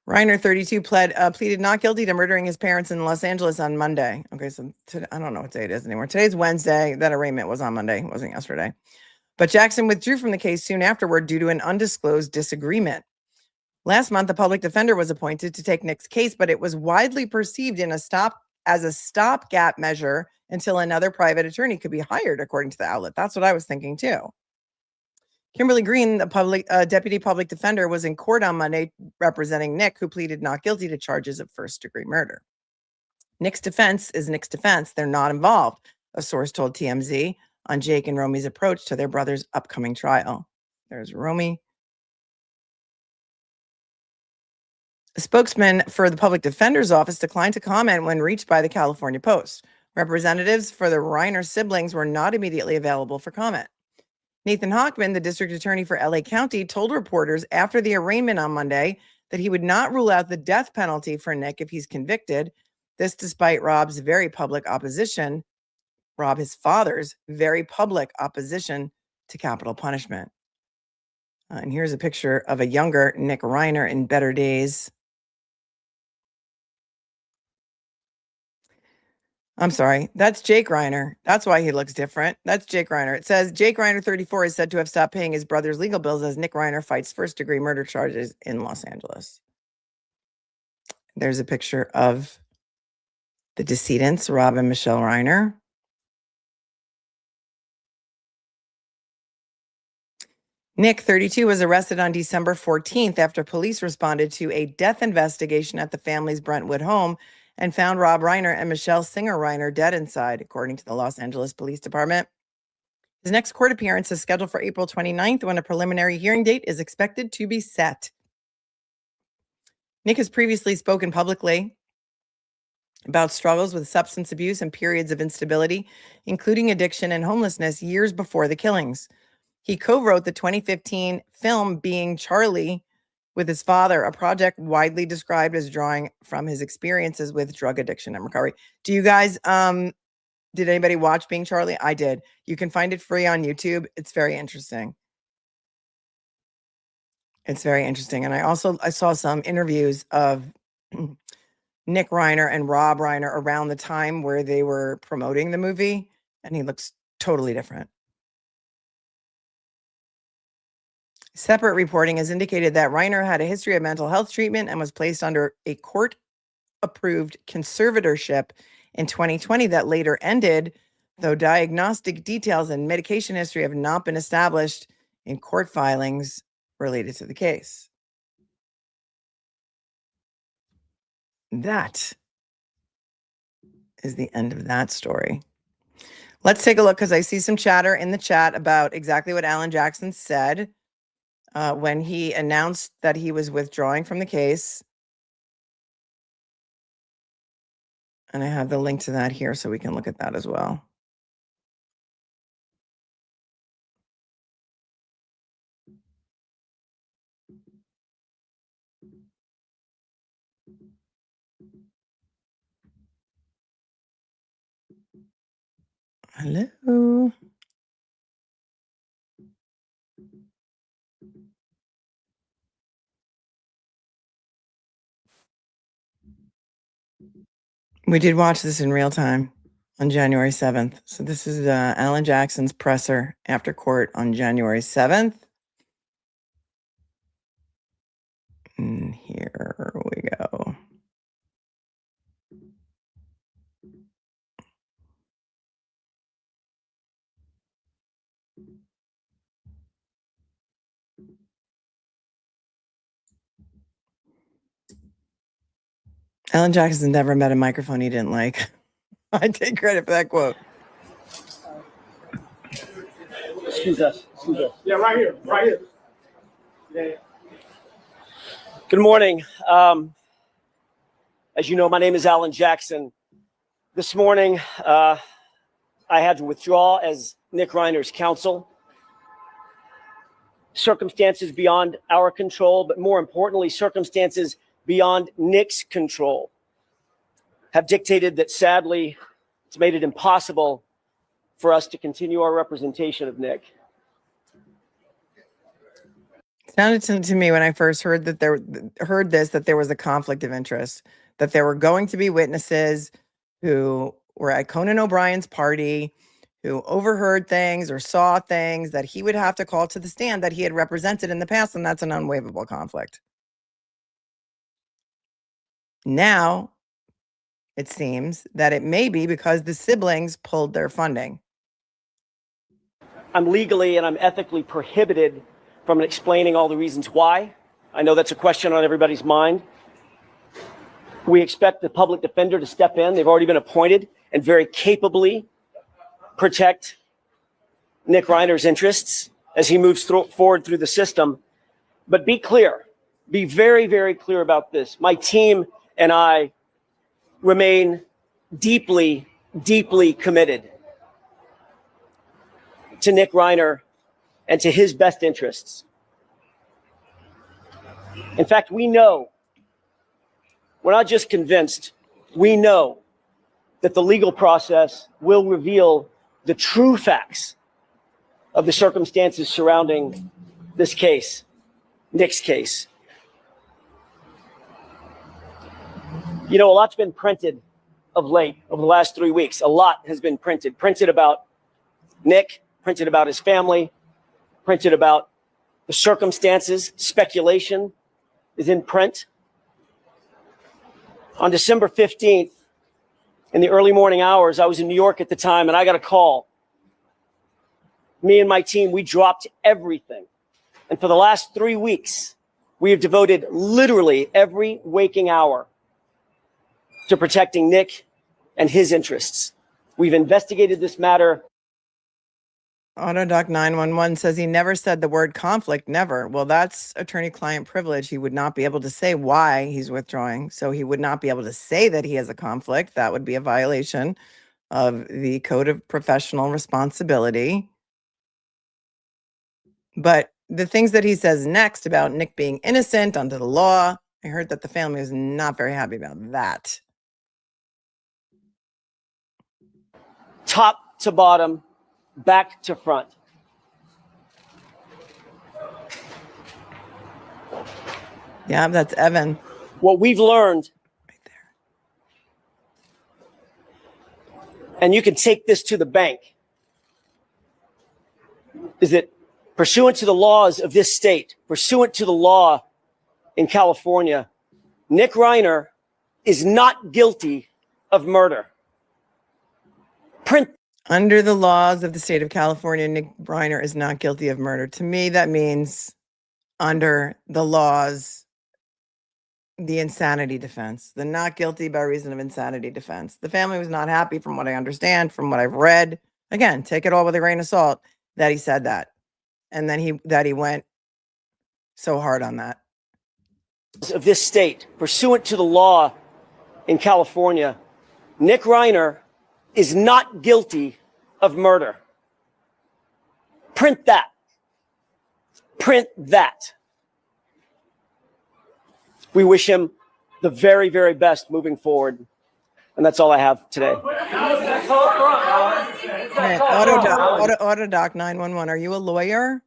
Reiner, 32, pleaded not guilty to murdering his parents in Los Angeles on Monday. Okay, so I don't know what day it is anymore. Today's Wednesday. That arraignment was on Monday. It wasn't yesterday. But Jackson withdrew from the case soon afterward due to an undisclosed disagreement. Last month, a public defender was appointed to take Nick's case, but it was widely perceived as a stopgap measure until another private attorney could be hired, according to the outlet. That's what I was thinking too. Kimberly Green, the deputy public defender, was in court on Monday representing Nick, who pleaded not guilty to charges of first-degree murder. Nick's defense is Nick's defense. They're not involved, a source told TMZ on Jake and Romy's approach to their brother's upcoming trial. There's Romy. A spokesman for the public defender's office declined to comment when reached by the California Post. Representatives for the Reiner siblings were not immediately available for comment. Nathan Hochman, the district attorney for LA County, told reporters after the arraignment on Monday that he would not rule out the death penalty for Nick if he's convicted. This despite Rob, his father's very public opposition to capital punishment. And here's a picture of a younger Nick Reiner in better days. I'm sorry, that's Jake Reiner. That's why he looks different. That's Jake Reiner. It says Jake Reiner, 34, is said to have stopped paying his brother's legal bills as Nick Reiner fights first-degree murder charges in Los Angeles. There's a picture of the decedents, Rob and Michelle Reiner. Nick, 32, was arrested on December 14th after police responded to a death investigation at the family's Brentwood home and found Rob Reiner and Michelle Singer Reiner dead inside, according to the Los Angeles Police Department. His next court appearance is scheduled for April 29th, when a preliminary hearing date is expected to be set. Nick has previously spoken publicly about struggles with substance abuse and periods of instability, including addiction and homelessness, years before the killings. He co-wrote the 2015 film Being Charlie with his father, a project widely described as drawing from his experiences with drug addiction and recovery. Do you guys, did anybody watch Being Charlie? I did. You can find it free on YouTube. It's very interesting. It's very interesting. And I saw some interviews of Nick Reiner and Rob Reiner around the time where they were promoting the movie, and he looks totally different. Separate reporting has indicated that Reiner had a history of mental health treatment and was placed under a court-approved conservatorship in 2020 that later ended, though diagnostic details and medication history have not been established in court filings related to the case. That is the end of that story. Let's take a look, because I see some chatter in the chat about exactly what Alan Jackson said when he announced that he was withdrawing from the case. And I have the link to that here so we can look at that as well. Hello. We did watch this in real time on January 7th. So this is Alan Jackson's presser after court on January 7th. And here we go. Alan Jackson never met a microphone he didn't like. I take credit for that quote. Excuse us. Yeah, right here. Yeah. Good morning. As you know, my name is Alan Jackson. This morning, I had to withdraw as Nick Reiner's counsel circumstances beyond our control, but more importantly, circumstances beyond Nick's control have dictated that, sadly, it's made it impossible for us to continue our representation of Nick. Sounded to me when I first heard that that there was a conflict of interest, that there were going to be witnesses who were at Conan O'Brien's party, who overheard things or saw things that he would have to call to the stand that he had represented in the past, and that's an unwaivable conflict. Now, it seems that it may be because the siblings pulled their funding. I'm legally and I'm ethically prohibited from explaining all the reasons why. I know that's a question on everybody's mind. We expect the public defender to step in. They've already been appointed and very capably protect Nick Reiner's interests as he moves forward through the system. But be clear, be very, very clear about this. My team and I remain deeply, deeply committed to Nick Reiner and to his best interests. In fact, we know, we're not just convinced, we know that the legal process will reveal the true facts of the circumstances surrounding this case, Nick's case. You know, a lot's been printed of late, over the last 3 weeks. A lot has been printed about Nick, printed about his family, printed about the circumstances. Speculation is in print. On December 15th, in the early morning hours, I was in New York at the time, and I got a call. Me and my team, we dropped everything. And for the last 3 weeks, we have devoted literally every waking hour to protecting Nick and his interests. We've investigated this matter. Autodoc 911 says he never said the word conflict, never. Well, that's attorney-client privilege. He would not be able to say why he's withdrawing. So he would not be able to say that he has a conflict. That would be a violation of the Code of Professional Responsibility. But the things that he says next about Nick being innocent under the law, I heard that the family is not very happy about that. Top to bottom, back to front. Yeah, that's Evan. What we've learned, Right there. and you can take this to the bank, is that pursuant to the laws of this state, pursuant to the law in California, Nick Reiner is not guilty of murder. Print. Under the laws of the state of California, Nick Reiner is not guilty of murder. To me, that means under the laws, the insanity defense, the not guilty by reason of insanity defense. The family was not happy, from what I understand, from what I've read. Again, take it all with a grain of salt that he said that. And then he went so hard on that. Of this state, pursuant to the law in California, Nick Reiner is not guilty of murder. Print that. Print that. We wish him the very, very best moving forward. And that's all I have today. Hey, Autodoc 911, are you a lawyer?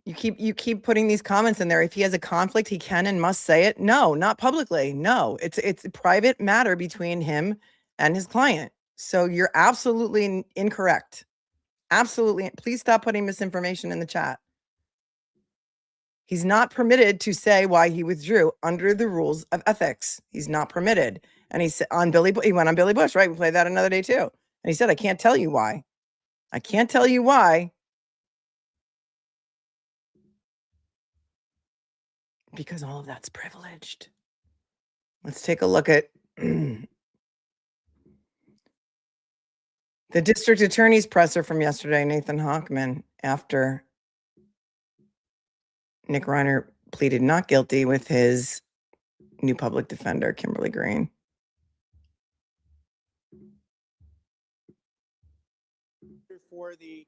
You keep putting these comments in there. If he has a conflict, he can and must say it. No, not publicly. No, it's a private matter between him and his client. So you're absolutely incorrect. Absolutely. Please stop putting misinformation in the chat. He's not permitted to say why he withdrew under the rules of ethics. He's not permitted. And he said he went on Billy Bush, right? We played that another day too. And he said, I can't tell you why. I can't tell you why. Because all of that's privileged. Let's take a look at the district attorney's presser from yesterday, Nathan Hochman, after Nick Reiner pleaded not guilty with his new public defender, Kimberly Green. For the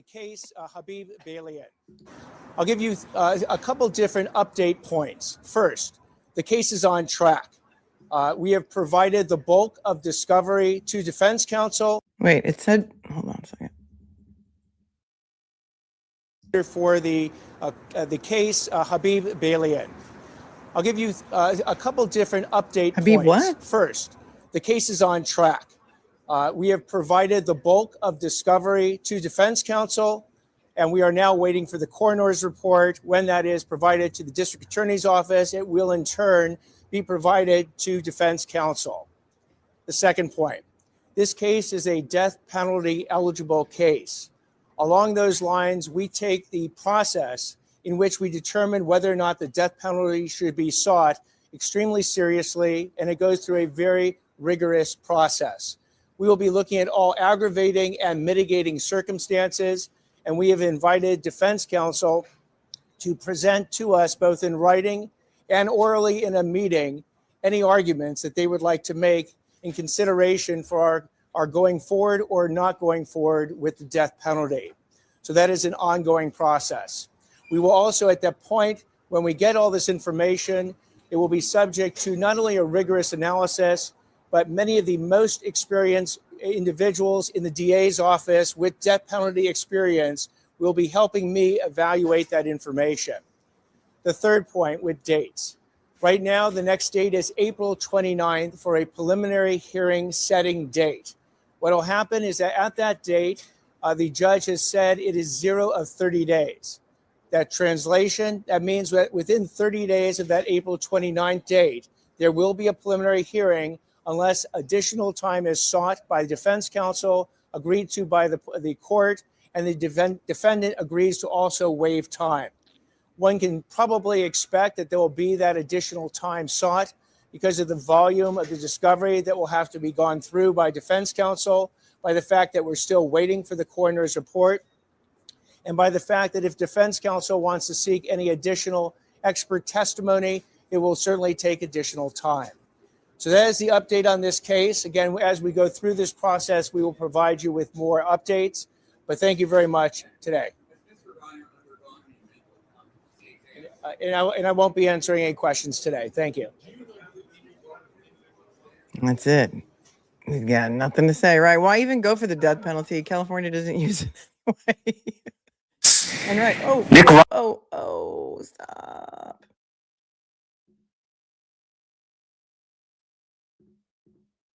case Habib Balian. I'll give you a couple different update points. First, the case is on track. We have provided the bulk of discovery to defense counsel. Wait, it said, hold on a second. For the case Habib Balian. I'll give you a couple different update Habib points. what? First, the case is on track. We have provided the bulk of discovery to defense counsel, and we are now waiting for the coroner's report. When that is provided to the district attorney's office, it will in turn be provided to defense counsel. The second point, this case is a death penalty eligible case. Along those lines, we take the process in which we determine whether or not the death penalty should be sought extremely seriously, and it goes through a very rigorous process. We will be looking at all aggravating and mitigating circumstances, and we have invited defense counsel to present to us both in writing and orally in a meeting any arguments that they would like to make in consideration for our going forward or not going forward with the death penalty. So that is an ongoing process. We will also, at that point, when we get all this information, it will be subject to not only a rigorous analysis, but many of the most experienced individuals in the DA's office with death penalty experience will be helping me evaluate that information. The third point with dates. Right now, the next date is April 29th for a preliminary hearing setting date. What will happen is that at that date, the judge has said it is 0 of 30 days. That translation, that means that within 30 days of that April 29th date, there will be a preliminary hearing unless additional time is sought by the defense counsel, agreed to by the court, and the defendant agrees to also waive time. One can probably expect that there will be that additional time sought because of the volume of the discovery that will have to be gone through by defense counsel, by the fact that we're still waiting for the coroner's report, and by the fact that if defense counsel wants to seek any additional expert testimony, it will certainly take additional time. So that is the update on this case. Again, as we go through this process, we will provide you with more updates. But thank you very much today. And I won't be answering any questions today. Thank you. That's it. We've got nothing to say, right? Why even go for the death penalty? California doesn't use it anyway. And right. Oh, stop.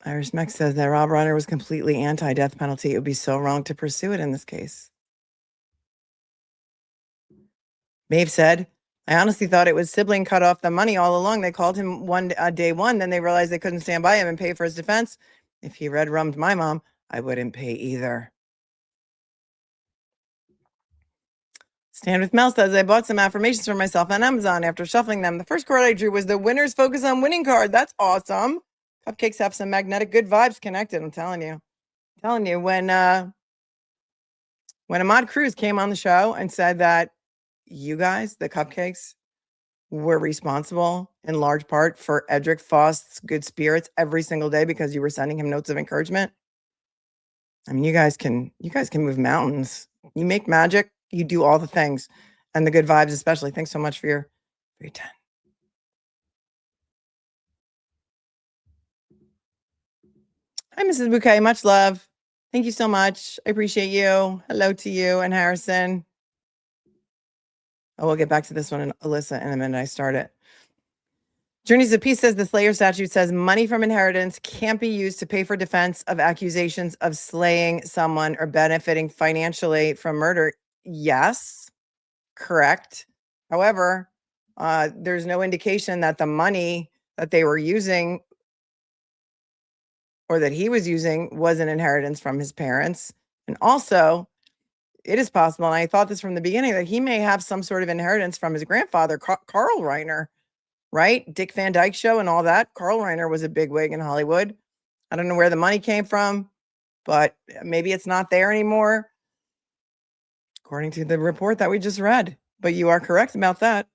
Irish Mex says that Rob Reiner was completely anti-death penalty. It would be so wrong to pursue it in this case. Maeve said, I honestly thought it was sibling cut off the money all along. They called him day one. Then they realized they couldn't stand by him and pay for his defense. If he red rummed my mom, I wouldn't pay either. Stand with Mel says, I bought some affirmations for myself on Amazon after shuffling them. The first card I drew was the winner's focus on winning card. That's awesome. Cupcakes have some magnetic good vibes connected. I'm telling you. When Ahmad Cruz came on the show and said that you guys, the Cupcakes, were responsible in large part for Edric Faust's good spirits every single day because you were sending him notes of encouragement. I mean, you guys can move mountains. You make magic. You do all the things, and the good vibes especially. Thanks so much for your 10. Hi, Mrs. Bouquet. Much love. Thank you so much. I appreciate you. Hello to you and Harrison. Oh, we'll get back to this one and Alyssa in a minute. I start it. Journeys of Peace says the Slayer statute says money from inheritance can't be used to pay for defense of accusations of slaying someone or benefiting financially from murder. Yes, correct. However, there's no indication that the money that they were using or that he was using was an inheritance from his parents. And also, it is possible, and I thought this from the beginning, that he may have some sort of inheritance from his grandfather, Carl Reiner, right? Dick Van Dyke Show and all that. Carl Reiner was a bigwig in Hollywood. I don't know where the money came from, but maybe it's not there anymore, according to the report that we just read. But you are correct about that.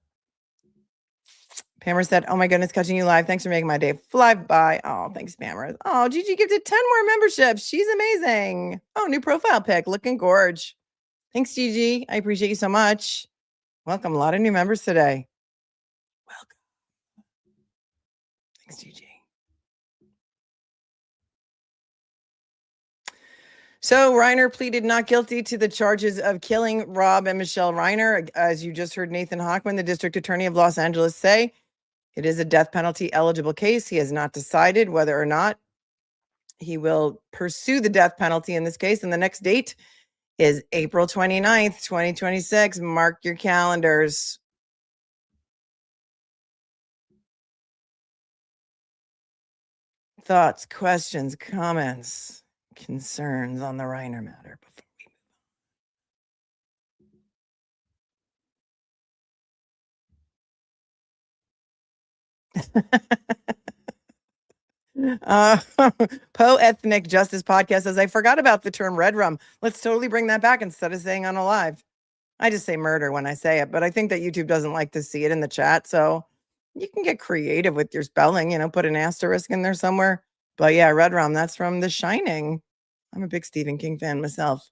Pamela said, oh my goodness, catching you live. Thanks for making my day fly by. Oh, thanks, Pamela. Oh, Gigi gifted 10 more memberships. She's amazing. Oh, new profile pic. Looking gorge. Thanks, Gigi. I appreciate you so much. Welcome. A lot of new members today. Welcome. Thanks, Gigi. So Reiner pleaded not guilty to the charges of killing Rob and Michelle Reiner. As you just heard Nathan Hochman, the district attorney of Los Angeles, say it is a death penalty eligible case. He has not decided whether or not he will pursue the death penalty in this case. And the next date is April 29th, 2026. Mark your calendars. Thoughts, questions, comments, concerns on the Reiner matter before we Poe Ethnic Justice Podcast says, I forgot about the term red rum. Let's totally bring that back instead of saying unalive. I just say murder when I say it, but I think that YouTube doesn't like to see it in the chat. So you can get creative with your spelling, put an asterisk in there somewhere. But yeah, red rum, that's from The Shining. I'm a big Stephen King fan myself.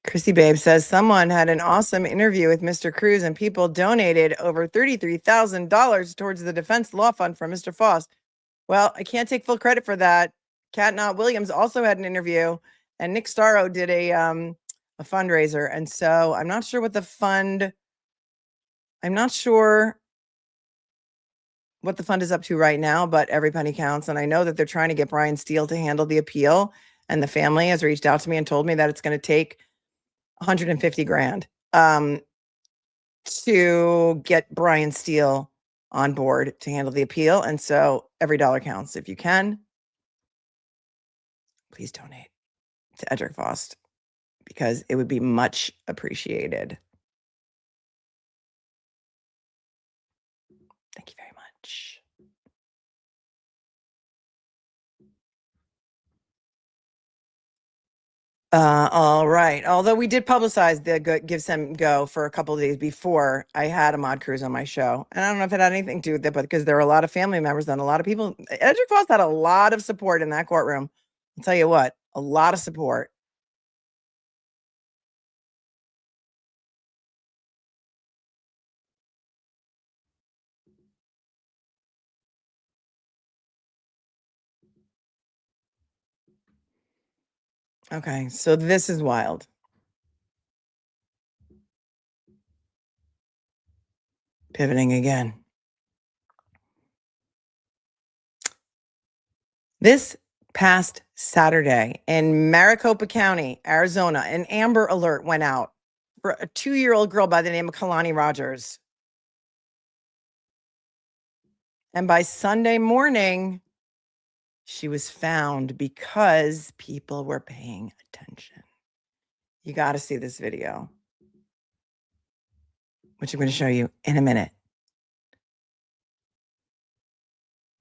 Chrissy Babe says someone had an awesome interview with Mr. Cruz and people donated over $33,000 towards the defense law fund for Mr. Foss. Well, I can't take full credit for that. Kat Knott Williams also had an interview, and Nick Starro did a fundraiser. And so I'm not sure what the fund is up to right now, but every penny counts. And I know that they're trying to get Brian Steele to handle the appeal, and the family has reached out to me and told me that it's going to take $150,000 to get Brian Steele on board to handle the appeal. And so every dollar counts. If you can, please donate to Edric Faust because it would be much appreciated. Thank you very much. All right. Although we did publicize the Give Some Go for a couple of days before I had Ahmad Cruz on my show. And I don't know if it had anything to do with it, but because there are a lot of family members and a lot of people, Edric Foss had a lot of support in that courtroom. I'll tell you what, a lot of support. Okay, so this is wild. Pivoting again. This past Saturday in Maricopa County, Arizona, an Amber Alert went out for a 2-year-old girl by the name of Kalani Rogers. And by Sunday morning, she was found because people were paying attention. You got to see this video, which I'm going to show you in a minute.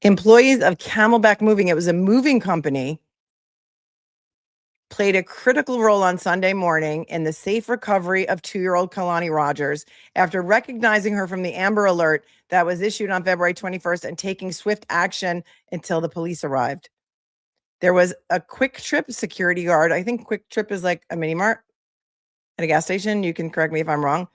Employees of Camelback Moving, it was a moving company, played a critical role on Sunday morning in the safe recovery of 2-year-old Kalani Rogers after recognizing her from the Amber Alert that was issued on February 21st and taking swift action until the police arrived. There was a Quik Trip security guard. I think Quik Trip is like a mini mart at a gas station. You can correct me if I'm wrong.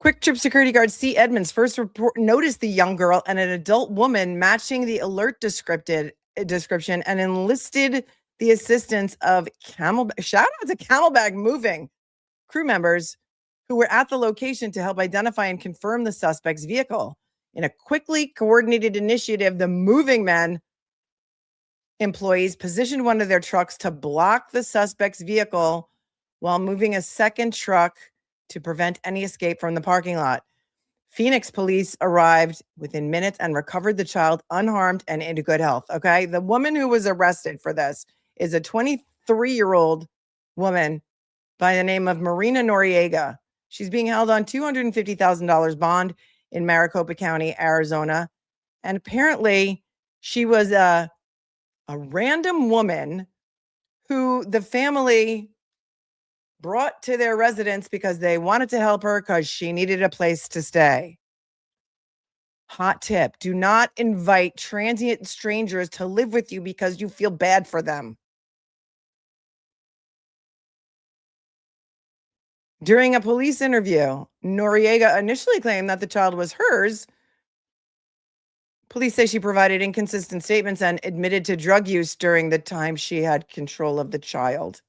Quik Trip security guard C. Edmonds first noticed the young girl and an adult woman matching the alert description and enlisted the assistance of shout out to Camelback Moving crew members who were at the location to help identify and confirm the suspect's vehicle. In a quickly coordinated initiative, the moving men employees positioned one of their trucks to block the suspect's vehicle while moving a second truck to prevent any escape from the parking lot. Phoenix police arrived within minutes and recovered the child unharmed and in good health. Okay. The woman who was arrested for this is a 23-year-old woman by the name of Marina Noriega. She's being held on $250,000 bond in Maricopa County, Arizona. And apparently she was a random woman who the family brought to their residence because they wanted to help her because she needed a place to stay. Hot tip, do not invite transient strangers to live with you because you feel bad for them. During a police interview, Noriega initially claimed that the child was hers. Police say she provided inconsistent statements and admitted to drug use during the time she had control of the child.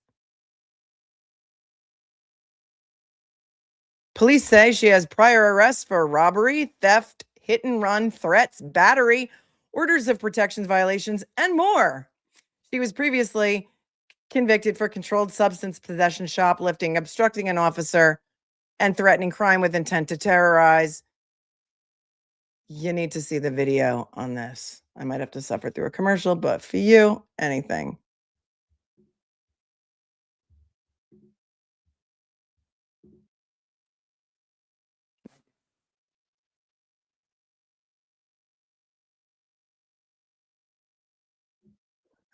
Police say she has prior arrests for robbery, theft, hit and run, threats, battery, orders of protection violations, and more. She was previously convicted for controlled substance possession, shoplifting, obstructing an officer, and threatening crime with intent to terrorize. You need to see the video on this. I might have to suffer through a commercial, but for you, anything.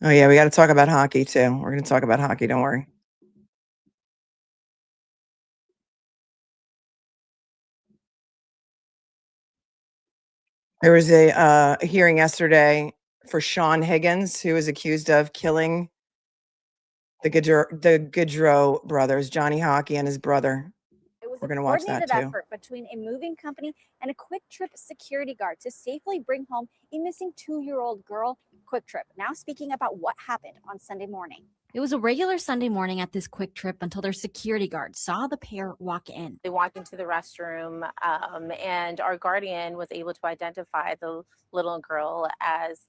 Oh, yeah, we got to talk about hockey, too. We're going to talk about hockey. Don't worry. There was a hearing yesterday for Sean Higgins, who was accused of killing the Gaudreau brothers, Johnny Hockey and his brother. It was We're a gonna watch that, coordinated too. effort between a moving company and a Quik Trip security guard to safely bring home a missing 2-year-old girl. Quik Trip now speaking about what happened on Sunday morning. It was a regular Sunday morning at this Quik Trip until their security guard saw the pair walk in. They walked into the restroom, and our guardian was able to identify the little girl as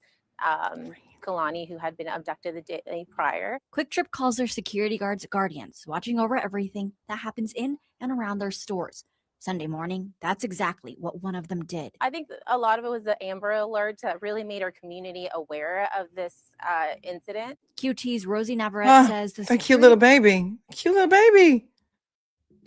Kalani, who had been abducted the day prior. Quik Trip calls their security guards guardians, watching over everything that happens in and around their stores. Sunday morning, that's exactly what one of them did. I think a lot of it was the Amber Alert that really made our community aware of this incident. QT's Rosie Navarrete says the A cute little baby. Cute little baby.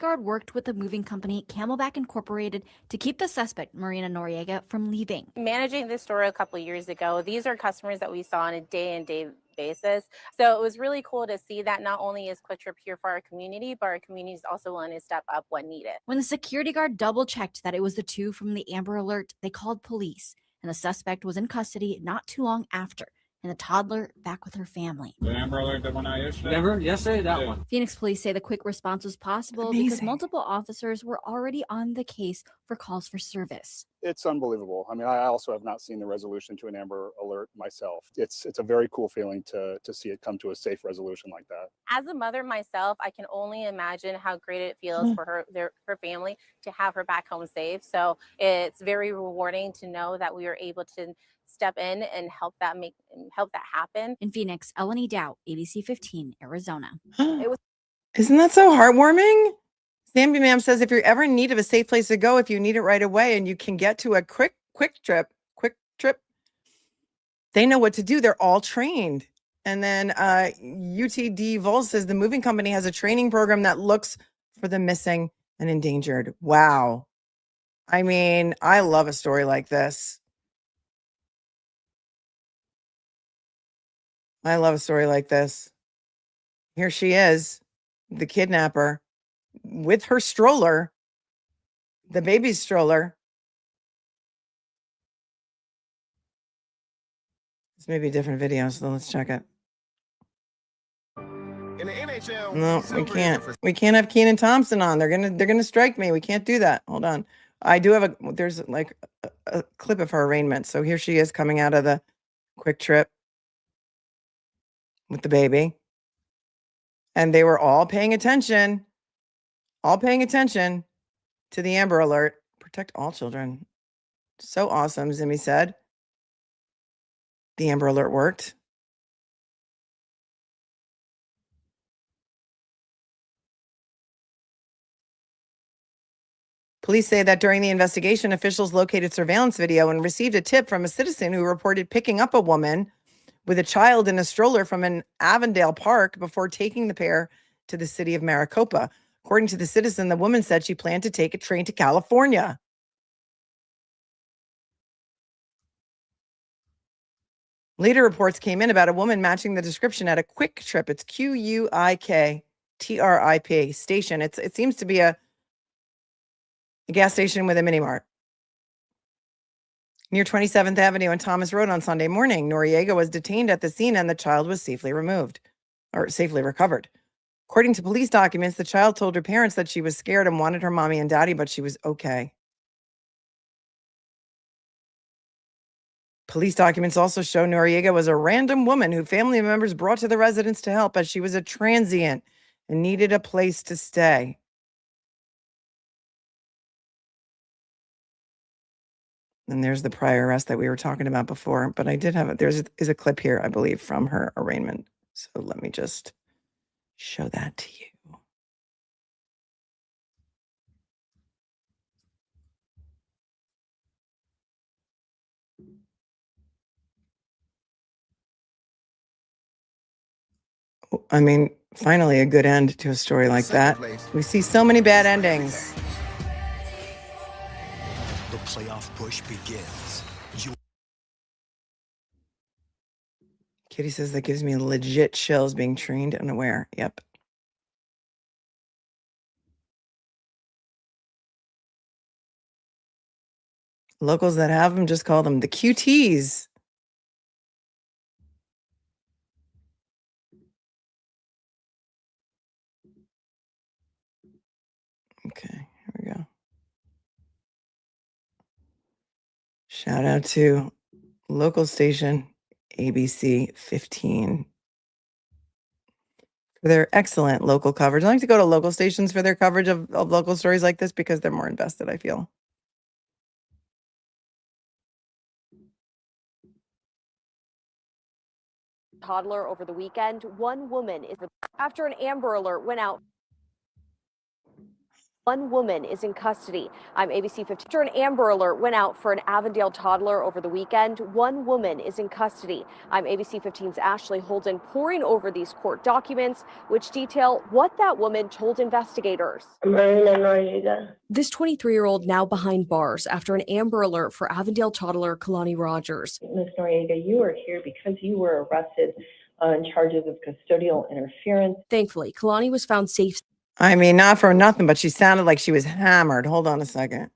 guard worked with the moving company Camelback Incorporated to keep the suspect, Marina Noriega, from leaving. Managing this store a couple of years ago, these are customers that we saw on a day-in-day basis. So it was really cool to see that not only is Quik Trip here for our community, but our community is also willing to step up when needed. When the security guard double-checked that it was the two from the Amber Alert, they called police, and the suspect was in custody not too long after, and the toddler back with her family. The Amber Alert, the one I issued? Amber? Yesterday, that one. Phoenix police say the quick response was possible because multiple officers were already on the case for calls for service. It's unbelievable. I mean, I also have not seen the resolution to an Amber Alert myself. It's a very cool feeling to see it come to a safe resolution like that. As a mother myself, I can only imagine how great it feels for her family to have her back home safe. So it's very rewarding to know that we were able to step in and help that happen. In Phoenix, Eleni Dow, ABC 15, Arizona. Isn't that so heartwarming? Sammy Ma'am says if you're ever in need of a safe place to go, if you need it right away and you can get to a quick trip, they know what to do. They're all trained. And then UTD Vol says the moving company has a training program that looks for the missing and endangered. Wow. I mean, I love a story like this. I love a story like this. Here she is, the kidnapper, with her stroller, the baby's stroller. This may be a different video, so let's check it. In the NHL, No, we can't. We can't have Keenan Thompson on. They're gonna strike me. We can't do that. Hold on. I do have there's like a clip of her arraignment. So here she is coming out of the Quik Trip with the baby. And they were all paying attention to the Amber Alert. Protect all children. So awesome, Zimmy said. The Amber Alert worked. Police say that during the investigation, officials located surveillance video and received a tip from a citizen who reported picking up a woman with a child in a stroller from an Avondale park before taking the pair to the city of Maricopa. According to the citizen, the woman said she planned to take a train to California. Later reports came in about a woman matching the description at a Quik Trip. It's Quik TRIP station. It seems to be a gas station with a mini mart. Near 27th Avenue and Thomas Road on Sunday morning, Noriega was detained at the scene and the child was safely recovered. According to police documents, the child told her parents that she was scared and wanted her mommy and daddy, but she was okay. Police documents also show Noriega was a random woman who family members brought to the residence to help as she was a transient and needed a place to stay. And there's the prior arrest that we were talking about before, but I did have it. There's a clip here, I believe, from her arraignment. So let me just show that to you. I mean, finally a good end to a story like that. We see so many bad endings. The playoff push begins. Kitty says that gives me legit chills being trained unaware. Yep. Locals that have them just call them the QTs. Okay, here we go. Shout out to local station ABC 15 for their excellent local coverage. I like to go to local stations for their coverage of local stories like this because they're more invested, I feel. Toddler over the weekend. One woman is after an Amber Alert went out. One woman is in custody. I'm ABC 15. After an Amber Alert went out for an Avondale toddler over the weekend, one woman is in custody. I'm ABC 15's Ashley Holden poring over these court documents, which detail what that woman told investigators. Marina Noriega. This 23-year-old now behind bars after an Amber Alert for Avondale toddler Kalani Rogers. Ms. Noriega, you are here because you were arrested on charges of custodial interference. Thankfully, Kalani was found safe. I mean, not for nothing, but she sounded like she was hammered. Hold on a second.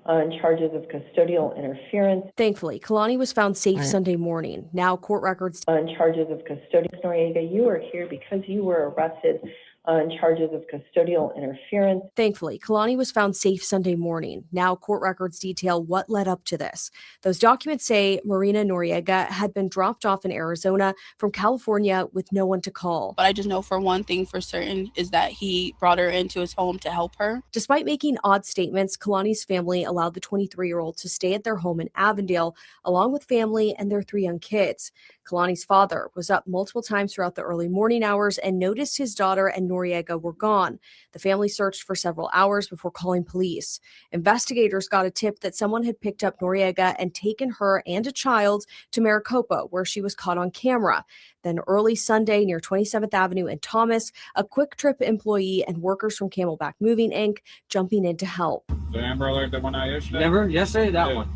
On charges of custodial interference. Thankfully, Kalani was found safe Sunday morning. Now court records. On charges of custodial. Noriega, you are here because you were arrested on charges of custodial interference. Thankfully, Kalani was found safe Sunday morning. Now court records detail what led up to this. Those documents say Marina Noriega had been dropped off in Arizona from California with no one to call. But I just know for one thing for certain is that he brought her into his home to help her. Despite making odd statements, Kalani's family allowed the 23-year-old to stay at their home in Avondale, along with family and their 3 young kids. Kalani's father was up multiple times throughout the early morning hours and noticed his daughter and Noriega were gone. The family searched for several hours before calling police. Investigators got a tip that someone had picked up Noriega and taken her and a child to Maricopa, where she was caught on camera. Then early Sunday near 27th Avenue and Thomas, a Quik Trip employee and workers from Camelback Moving Inc. jumping in to help. The Amber Alert, the one I issued? Never? Yesterday? That Yeah. one.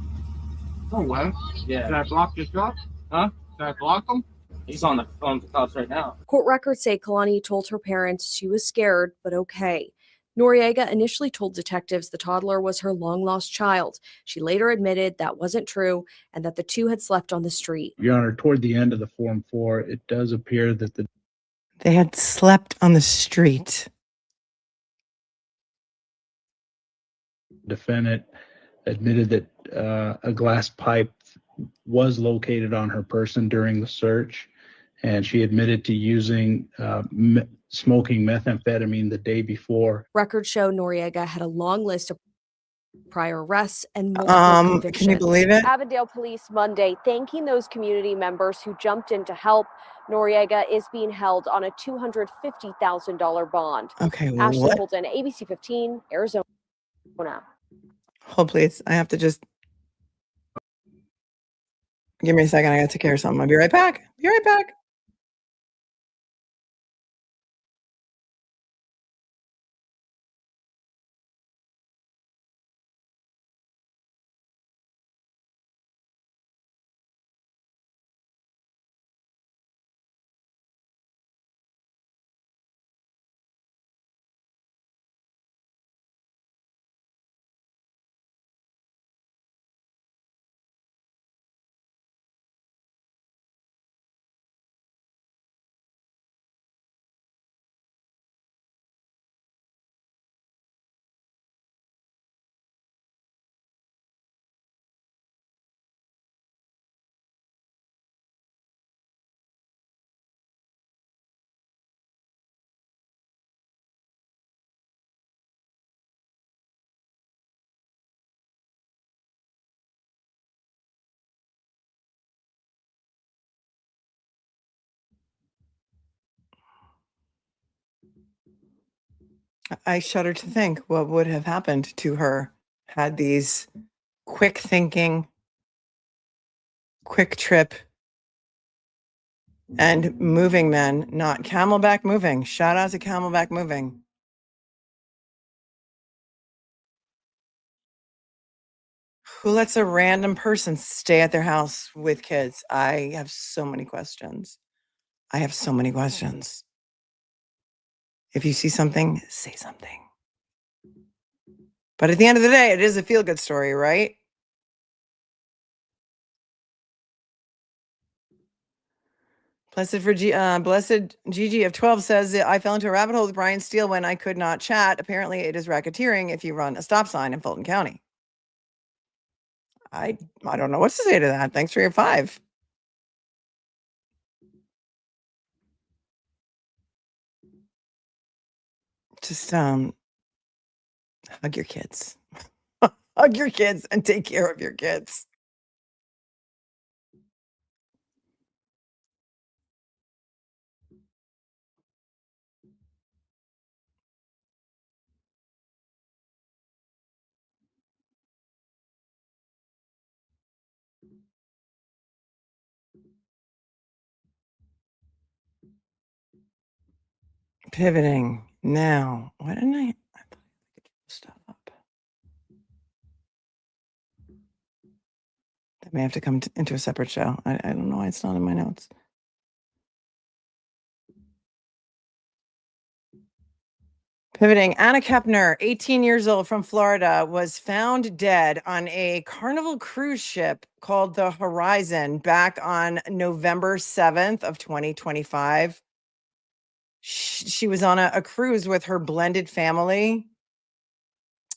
Oh, what? Yeah. Did I block this job? Huh? Did I block them? He's on the phone with the cops right now. Court records say Kalani told her parents she was scared, but okay. Noriega initially told detectives the toddler was her long-lost child. She later admitted that wasn't true and that the two had slept on the street. Your Honor, toward the end of the Form 4, it does appear that They had slept on the street. defendant admitted that a glass pipe was located on her person during the search, and she admitted to using smoking methamphetamine the day before. Records show Noriega had a long list of prior arrests and multiple convictions. Can you believe it? Avondale police Monday thanking those community members who jumped in to help. Noriega is being held on a $250,000 bond. Okay, Ashley what? Holden, ABC 15, Arizona. Hold, please. I have to just... Give me a second. I got to take care of something. I'll be right back. Be right back. I shudder to think what would have happened to her had these quick thinking, Quik Trip, and moving men, not Camelback Moving. Shout out to Camelback Moving. Who lets a random person stay at their house with kids? I have so many questions. I have so many questions. If you see something, say something. But at the end of the day, it is a feel-good story, right? Blessed Gigi of 12 says, I fell into a rabbit hole with Brian Steele when I could not chat. Apparently, it is racketeering if you run a stop sign in Fulton County. I don't know what to say to that. Thanks for your 5. Just hug your kids. Hug your kids and take care of your kids. Pivoting now. Why didn't I thought I could pull stuff up. That may have to come into a separate show. I don't know why it's not in my notes. Pivoting. Anna Kepner, 18 years old from Florida, was found dead on a Carnival Cruise ship called the Horizon back on November 7th of 2025. She was on a cruise with her blended family.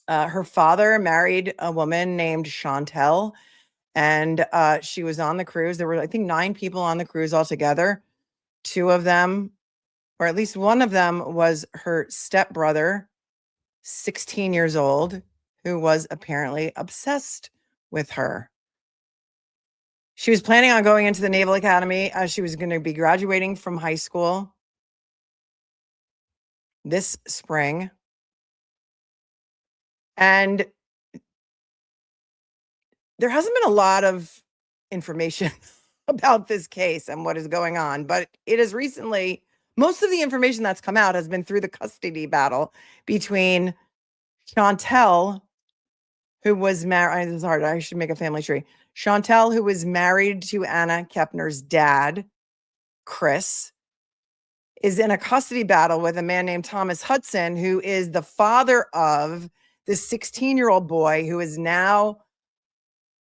Her father married a woman named Chantel, and she was on the cruise. There were, I think, 9 people on the cruise altogether. 2 of them, or at least one of them, was her stepbrother, 16 years old, who was apparently obsessed with her. She was planning on going into the Naval Academy as she was going to be graduating from high school this spring. And there hasn't been a lot of information about this case and what is going on, but it is recently, most of the information that's come out has been through the custody battle between Chantel, who was married. This is hard. I should make a family tree. Chantel, who was married to Anna Kepner's dad, Chris, is in a custody battle with a man named Thomas Hudson, who is the father of this 16-year-old boy who has now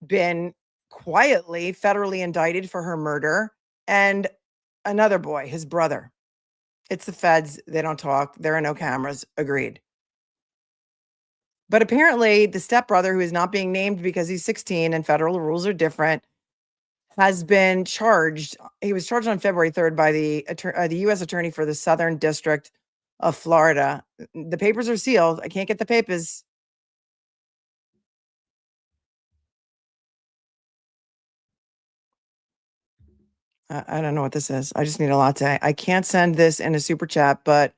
been quietly federally indicted for her murder, and another boy, his brother. It's the feds. They don't talk. There are no cameras. Agreed. But apparently the stepbrother, who is not being named because he's 16 and federal rules are different, has been charged. He was charged on February 3rd by the U.S. attorney for the Southern District of Florida. The papers are sealed. I can't get the papers. I don't know what this is. I just need a latte. I can't send this in a super chat, but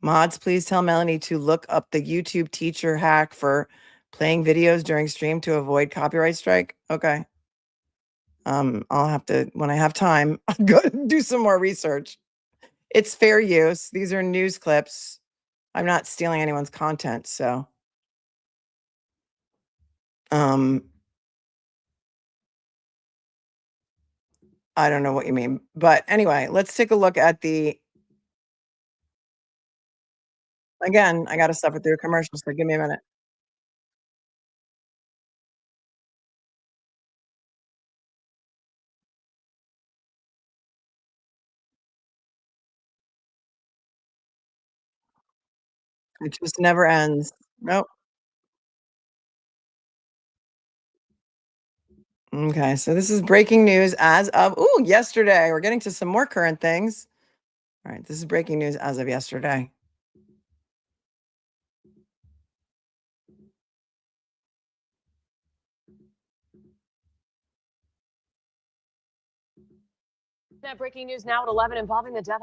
mods, please tell Melanie to look up the YouTube teacher hack for playing videos during stream to avoid copyright strike. Okay. I'll have to, when I have time, I'll go do some more research. It's fair use. These are news clips. I'm not stealing anyone's content, so. I don't know what you mean, but anyway, let's take a look at again, I got to suffer through a commercial, so give me a minute. It just never ends. Nope. Okay, so this is breaking news as of yesterday. We're getting to some more current things. All right, this is breaking news as of yesterday. Breaking news now at 11 involving the death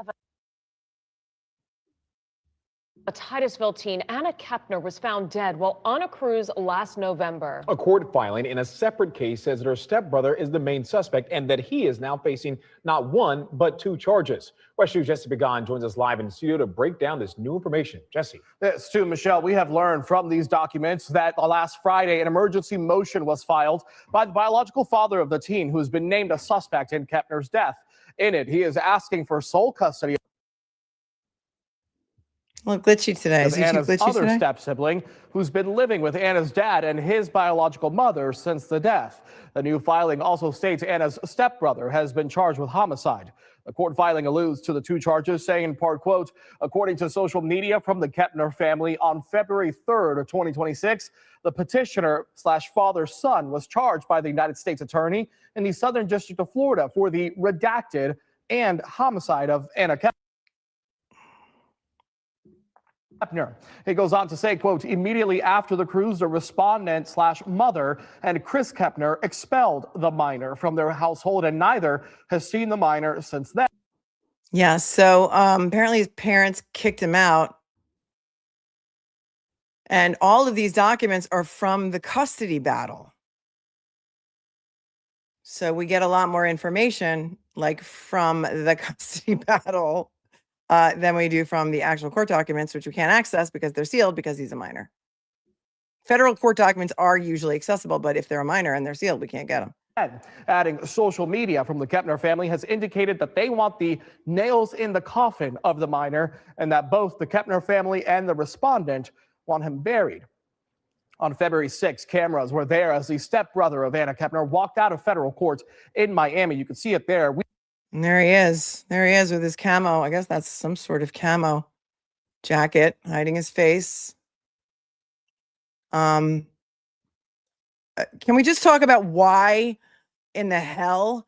of A Titusville teen, Anna Kepner, was found dead while on a cruise last November. A court filing in a separate case says that her stepbrother is the main suspect and that he is now facing not one, but 2 charges. West News' Jesse Began joins us live in the studio to break down this new information. Jesse. Yes, too, Michelle. We have learned from these documents that last Friday, an emergency motion was filed by the biological father of the teen who's been named a suspect in Kepner's death. In it, he is asking for sole custody Look glitchy today. of Is he too Anna's glitchy other today? step-sibling, who's been living with Anna's dad and his biological mother since the death. The new filing also states Anna's stepbrother has been charged with homicide. The court filing alludes to the 2 charges, saying in part, quote, according to social media from the Kepner family, on February 3rd of 2026, the petitioner/father's son was charged by the United States Attorney in the Southern District of Florida for the redacted and homicide of Anna Kepner. He goes on to say, quote, immediately after the cruise, the respondent/mother and Chris Kepner expelled the minor from their household, and neither has seen the minor since then. Yeah, so apparently his parents kicked him out. And all of these documents are from the custody battle. So we get a lot more information, like from the custody battle, than we do from the actual court documents, which we can't access because they're sealed because he's a minor. Federal court documents are usually accessible, but if they're a minor and they're sealed, we can't get them. Adding, social media from the Kepner family has indicated that they want the nails in the coffin of the minor and that both the Kepner family and the respondent want him buried. On February 6th, cameras were there as the stepbrother of Anna Kepner walked out of federal court in Miami. You can see it there. And there he is. There he is with his camo. I guess that's some sort of camo jacket hiding his face. Can we just talk about why in the hell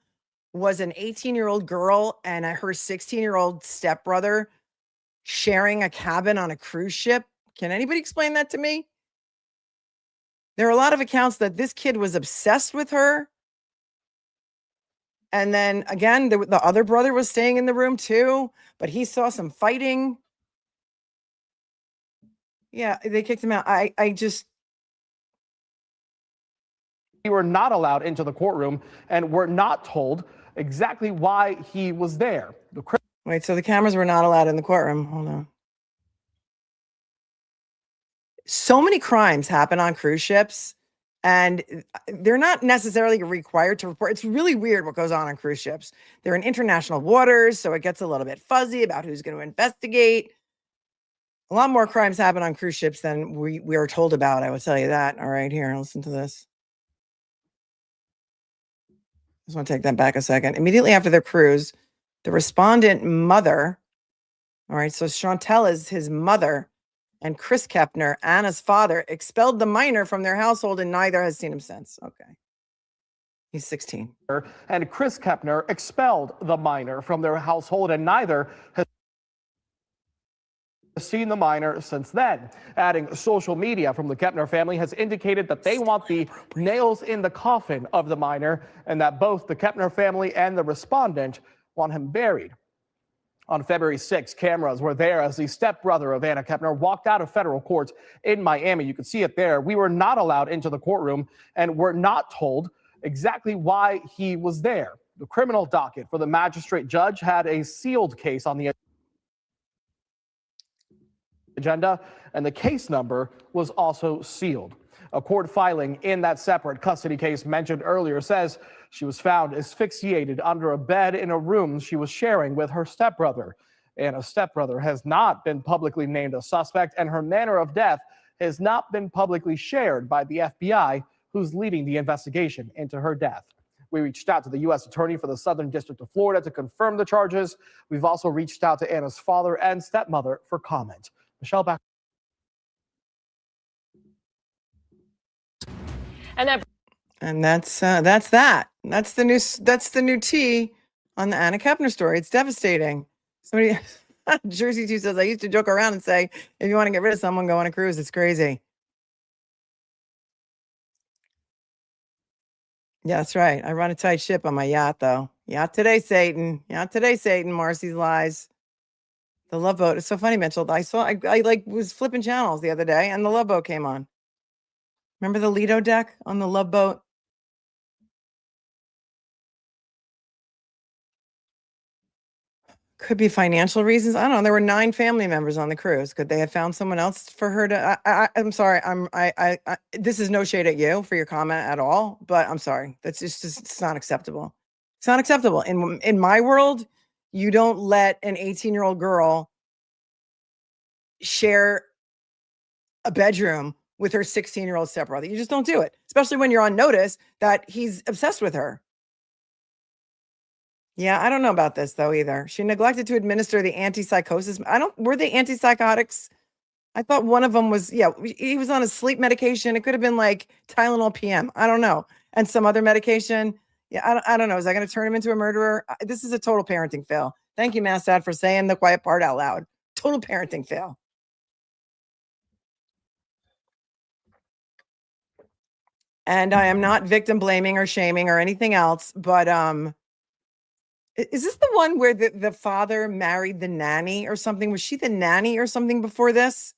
was an 18-year-old girl and her 16-year-old stepbrother sharing a cabin on a cruise ship? Can anybody explain that to me? There are a lot of accounts that this kid was obsessed with her. And then again, the other brother was staying in the room too, but he saw some fighting. Yeah, they kicked him out. We were not allowed into the courtroom and were not told exactly why he was there. Wait, so the cameras were not allowed in the courtroom. Hold on. So many crimes happen on cruise ships, and they're not necessarily required to report. It's really weird what goes on cruise ships. They're in international waters, so it gets a little bit fuzzy about who's going to investigate. A lot more crimes happen on cruise ships than we are told about, I will tell you that. All right, here, listen to this. Just want to take that back a second. Immediately after their cruise, the respondent mother, all right, so Chantel is his mother, and Chris Kepner, Anna's father, expelled the minor from their household, and neither has seen him since. Okay. He's 16. And Chris Kepner expelled the minor from their household, and neither has seen the minor since then. Adding, social media from the Kepner family has indicated that they want the nails in the coffin of the minor and that both the Kepner family and the respondent want him buried. On February 6th, cameras were there as the stepbrother of Anna Kepner walked out of federal court in Miami. You can see it there. We were not allowed into the courtroom and were not told exactly why he was there. The criminal docket for the magistrate judge had a sealed case on the agenda, and the case number was also sealed. A court filing in that separate custody case mentioned earlier says she was found asphyxiated under a bed in a room she was sharing with her stepbrother. Anna's stepbrother has not been publicly named a suspect, and her manner of death has not been publicly shared by the FBI, who's leading the investigation into her death. We reached out to the U.S. Attorney for the Southern District of Florida to confirm the charges. We've also reached out to Anna's father and stepmother for comment. Michelle, back. And that's that. That's the new tea on the Anna Kepner story. It's devastating. Somebody, Jersey 2 says, I used to joke around and say, if you want to get rid of someone, go on a cruise. It's crazy. Yeah, that's right. I run a tight ship on my yacht, though. Yacht today, Satan. Yacht today, Satan. Marcy's lies. The Love Boat. It's so funny, Mitchell. I like was flipping channels the other day and the Love Boat came on. Remember the Lido deck on the Love Boat? Could be financial reasons. I don't know. There were 9 family members on the cruise. Could they have found someone else for her to? I'm sorry. This is no shade at you for your comment at all, but I'm sorry. That's just it's not acceptable. It's not acceptable. In my world, you don't let an 18-year-old girl share a bedroom with her 16-year-old stepbrother. You just don't do it, especially when you're on notice that he's obsessed with her. Yeah, I don't know about this though either. She neglected to administer the antipsychosis. Were they antipsychotics? I thought one of them was, yeah, he was on a sleep medication. It could have been like Tylenol PM. I don't know. And some other medication. Yeah, I don't know. Is that going to turn him into a murderer? This is a total parenting fail. Thank you, Mass Dad, for saying the quiet part out loud. Total parenting fail. And I am not victim blaming or shaming or anything else, but is this the one where the father married the nanny or something? Was she the nanny or something before this?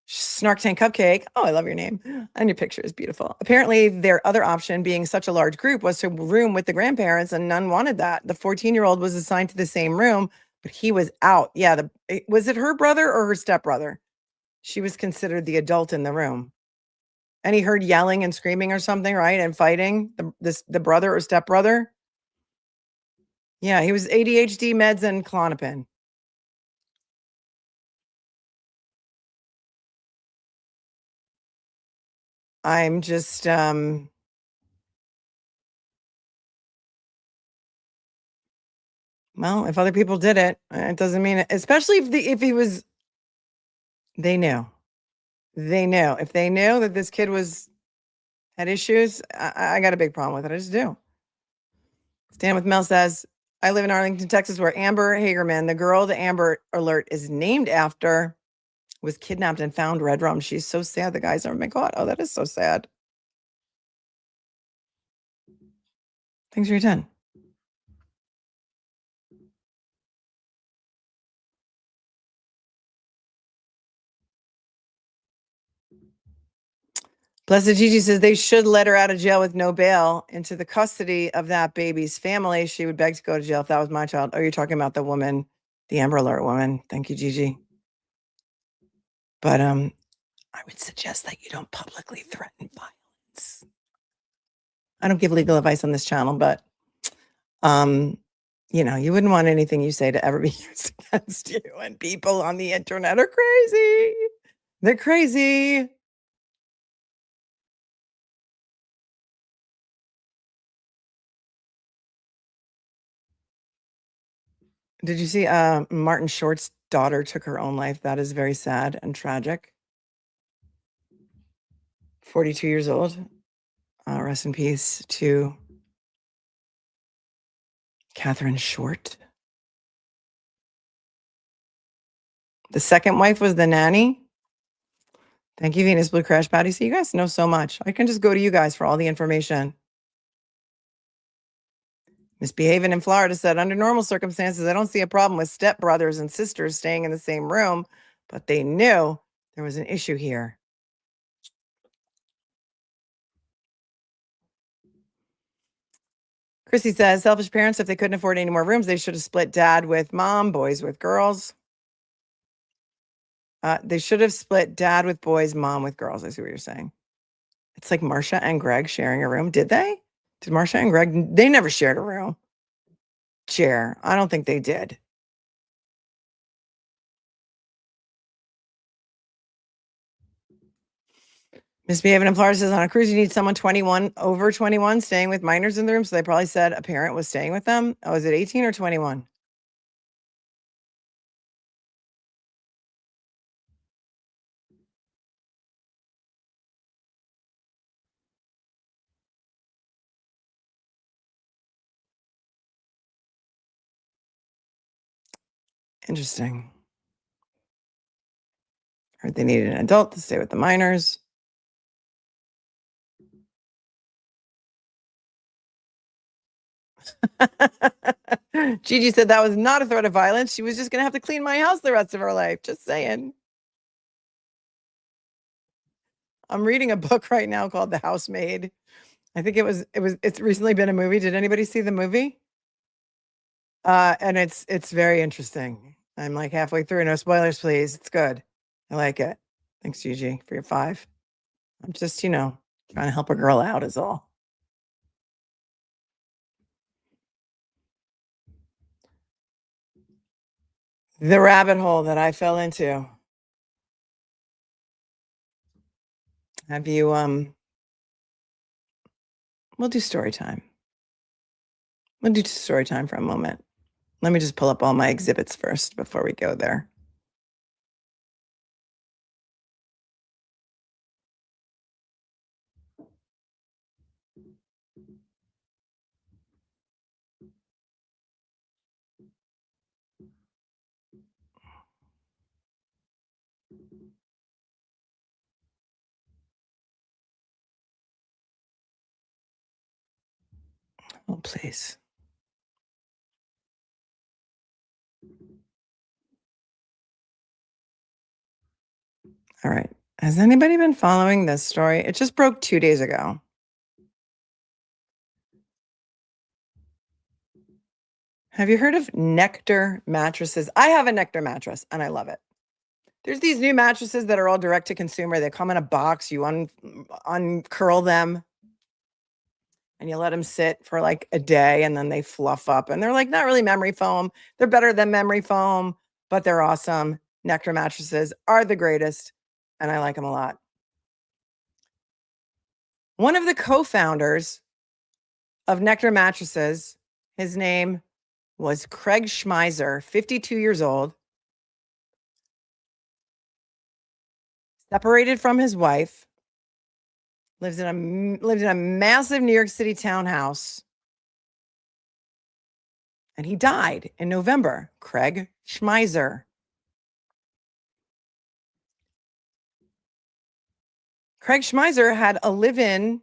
Snark Tank Cupcake. Oh, I love your name. And your picture is beautiful. Apparently, their other option, being such a large group, was to room with the grandparents, and none wanted that. The 14-year-old was assigned to the same room, but he was out. Yeah, was it her brother or her stepbrother? She was considered the adult in the room. And he heard yelling and screaming or something, right? And fighting, the brother or stepbrother. Yeah, he was ADHD meds and Klonopin. I'm just well, if other people did it, it doesn't mean it, especially if he was, they knew. They knew. If they knew that this kid had issues, I got a big problem with it. I just do. Stand with Mel says, I live in Arlington, Texas, where Amber Hagerman, the girl the Amber Alert is named after, was kidnapped and found red rum. She's so sad. The guys are, oh my God. Oh, that is so sad. Thanks for your 10. Blessed Gigi says they should let her out of jail with no bail into the custody of that baby's family. She would beg to go to jail if that was my child. Oh, you're talking about the woman, the Amber Alert woman. Thank you, Gigi. But I would suggest that you don't publicly threaten violence. I don't give legal advice on this channel, but you know, you wouldn't want anything you say to ever be used against you. And people on the internet are crazy. They're crazy. Did you see Martin Short's daughter took her own life? That is very sad and tragic. 42 years old. Rest in peace to Catherine Short. The second wife was the nanny. Thank you, Venus Blue Crash Patty. So you guys know so much. I can just go to you guys for all the information. Misbehaving in Florida said, under normal circumstances, I don't see a problem with stepbrothers and sisters staying in the same room, but they knew there was an issue here. Chrissy says, selfish parents, if they couldn't afford any more rooms, they should have split dad with mom, boys with girls. They should have split dad with boys, mom with girls. I see what you're saying. It's like Marsha and Greg sharing a room. Did they? Did Marsha and Greg? They never shared a room. Chair. I don't think they did. Misbehaving in Florida says, on a cruise, you need someone 21, over 21, staying with minors in the room. So they probably said a parent was staying with them. Oh, is it 18 or 21? Interesting. Heard they needed an adult to stay with the minors. Gigi said that was not a threat of violence. She was just going to have to clean my house the rest of her life. Just saying. I'm reading a book right now called The Housemaid. I think it's recently been a movie. Did anybody see the movie? And it's very interesting. I'm like halfway through. No spoilers, please. It's good. I like it. Thanks, Gigi, for your 5. I'm just, trying to help a girl out is all. The rabbit hole that I fell into. Have you, we'll do story time. We'll do story time for a moment. Let me just pull up all my exhibits first before we go there. Oh, please. All right. Has anybody been following this story? It just broke 2 days ago. Have you heard of Nectar mattresses? I have a Nectar mattress and I love it. There's these new mattresses that are all direct to consumer. They come in a box. You uncurl them and you let them sit for like a day and then they fluff up. And they're like not really memory foam. They're better than memory foam, but they're awesome. Nectar mattresses are the greatest and I like them a lot. One of the co-founders of Nectar Mattresses, his name was CRAIG SCHMEIZER, 52 years old, separated from his wife, lives in a massive New York City townhouse, and he died in November. CRAIG SCHMEIZER. CRAIG SCHMEIZER had a live-in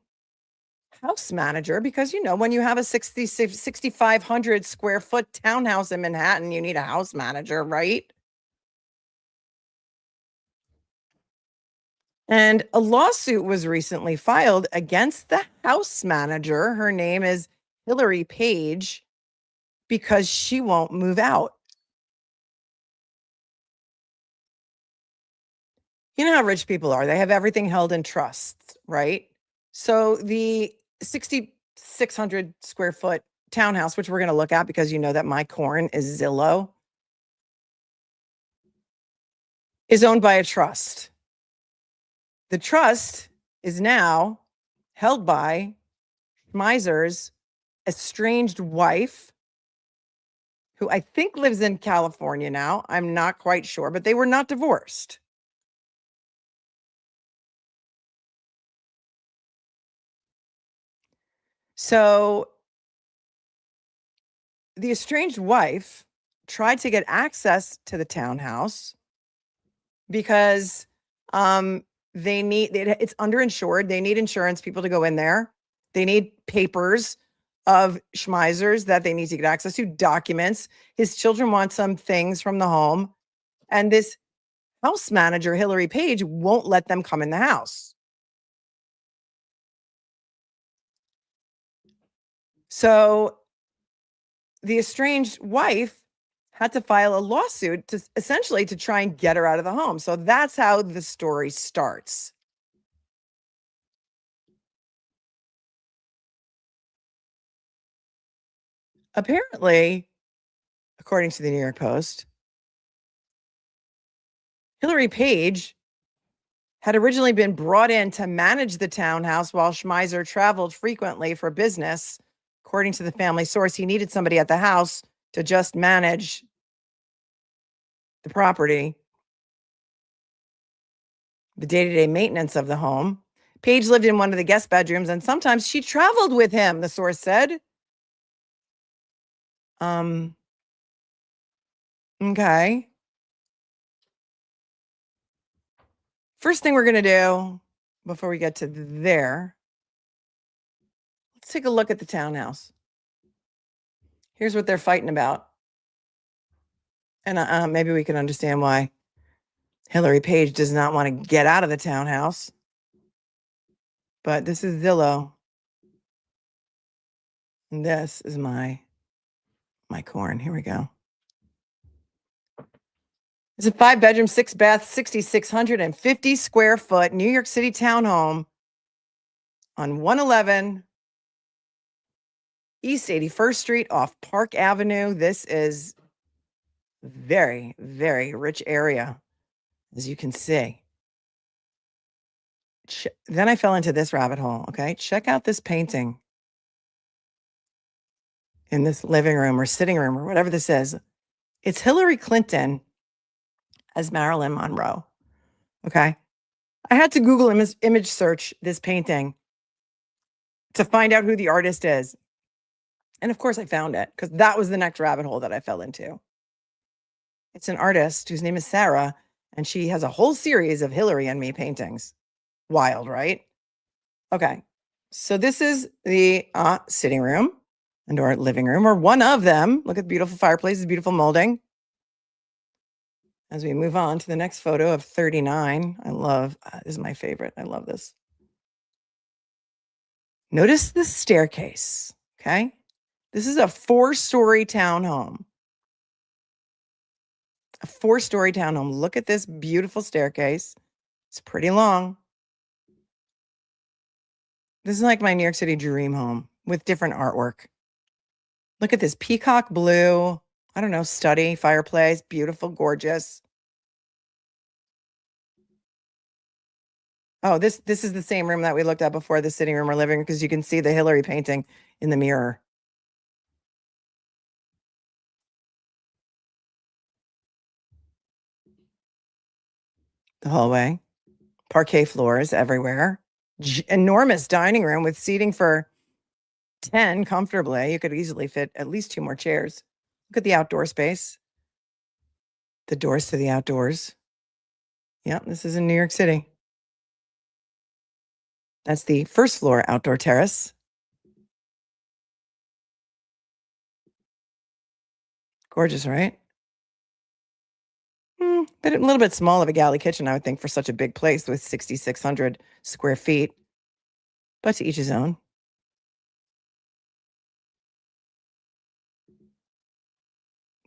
house manager because, when you have a 6,500 square foot townhouse in Manhattan, you need a house manager, right? And a lawsuit was recently filed against the house manager. Her name is Hilarie Page because she won't move out. You know how rich people are. They have everything held in trust, right? So the 6,600 square foot townhouse, which we're going to look at because you know that my corn is Zillow, is owned by a trust. The trust is now held by Schmeizer's estranged wife, who I think lives in California now. I'm not quite sure, but they were not divorced. So the estranged wife tried to get access to the townhouse because it's underinsured. They need insurance people to go in there. They need papers of Schmeizer's that they need to get access to, documents. His children want some things from the home. And this house manager, Hilarie Page, won't let them come in the house. So the estranged wife had to file a lawsuit to essentially to try and get her out of the home. So that's how the story starts. Apparently, according to the New York Post, Hilarie Page had originally been brought in to manage the townhouse while Schmeizer traveled frequently for business. According to the family source, he needed somebody at the house to just manage the property, the day-to-day maintenance of the home. Page lived in one of the guest bedrooms, and sometimes she traveled with him, the source said. Okay. First thing we're going to do before we get to there, let's take a look at the townhouse. Here's what they're fighting about. And maybe we can understand why Hilarie Page does not want to get out of the townhouse. But this is Zillow. And this is my corn. Here we go. It's a 5-bedroom, 6-bath, 6,650 square foot New York City townhome on 111 East 81st Street off Park Avenue. This is very, very rich area, as you can see. Then I fell into this rabbit hole, okay? Check out this painting in this living room or sitting room or whatever this is. It's Hillary Clinton as Marilyn Monroe, okay? I had to Google image search this painting to find out who the artist is. And of course I found it because that was the next rabbit hole that I fell into. It's an artist whose name is Sarah, and she has a whole series of Hillary and me paintings. Wild, right? Okay. So this is the sitting room and or living room, or one of them. Look at the beautiful fireplaces, beautiful molding. As we move on to the next photo of 39, I love, this is my favorite. I love this. Notice the staircase, okay? This is a 4-story townhome. A 4-story townhome. Look at this beautiful staircase. It's pretty long. This is like my New York City dream home with different artwork. Look at this peacock blue, I don't know, study, fireplace, beautiful, gorgeous. Oh, this is the same room that we looked at before, the sitting room or living room, because you can see the Hillary painting in the mirror. The hallway, parquet floors everywhere, enormous dining room with seating for 10 comfortably. You could easily fit at least 2 more chairs. Look at the outdoor space. The doors to the outdoors. Yep, this is in New York City. That's the first floor outdoor terrace. Gorgeous, right? But a little bit small of a galley kitchen, I would think, for such a big place with 6,600 square feet. But to each his own.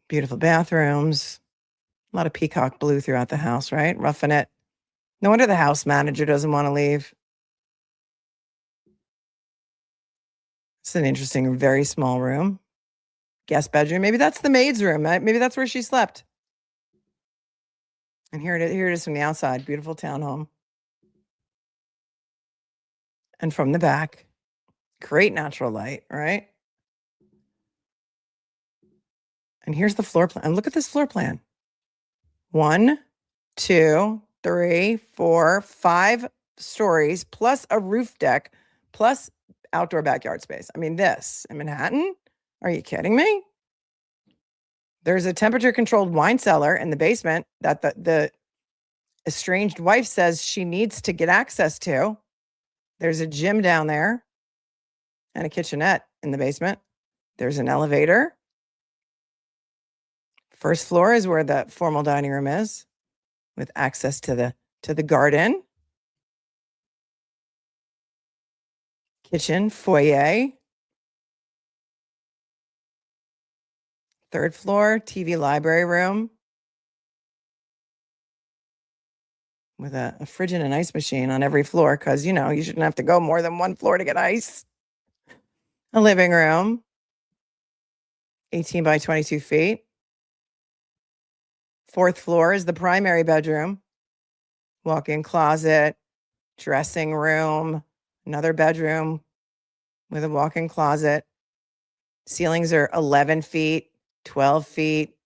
Beautiful bathrooms. A lot of peacock blue throughout the house, right? Roughing it. No wonder the house manager doesn't want to leave. It's an interesting, very small room. Guest bedroom. Maybe that's the maid's room. Maybe that's where she slept. And here it is from the outside. Beautiful townhome. And from the back, great natural light, right? And here's the floor plan. And look at this floor plan. 1, 2, 3, 4, 5 stories, plus a roof deck, plus outdoor backyard space. I mean, this in Manhattan? Are you kidding me? There's a temperature-controlled wine cellar in the basement that the estranged wife says she needs to get access to. There's a gym down there and a kitchenette in the basement. There's an elevator. First floor is where the formal dining room is, with access to the garden. Kitchen, foyer. Third floor, TV library room. With a fridge and an ice machine on every floor, because, you know, you shouldn't have to go more than 1 floor to get ice. A living room, 18 by 22 feet. Fourth floor is the primary bedroom. Walk-in closet, dressing room, another bedroom with a walk-in closet. Ceilings are 11 feet, 12 feet.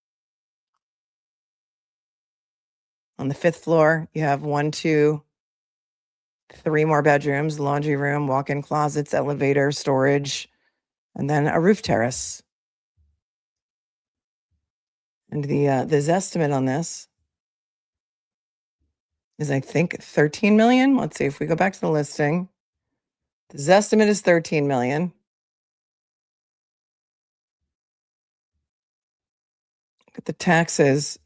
On the 5th floor, you have 1, 2, 3 more bedrooms, laundry room, walk-in closets, elevator, storage, and then a roof terrace. And the Zestimate on this is, I think, 13 million. Let's see if we go back to the listing. The Zestimate is 13 million. Look at the taxes.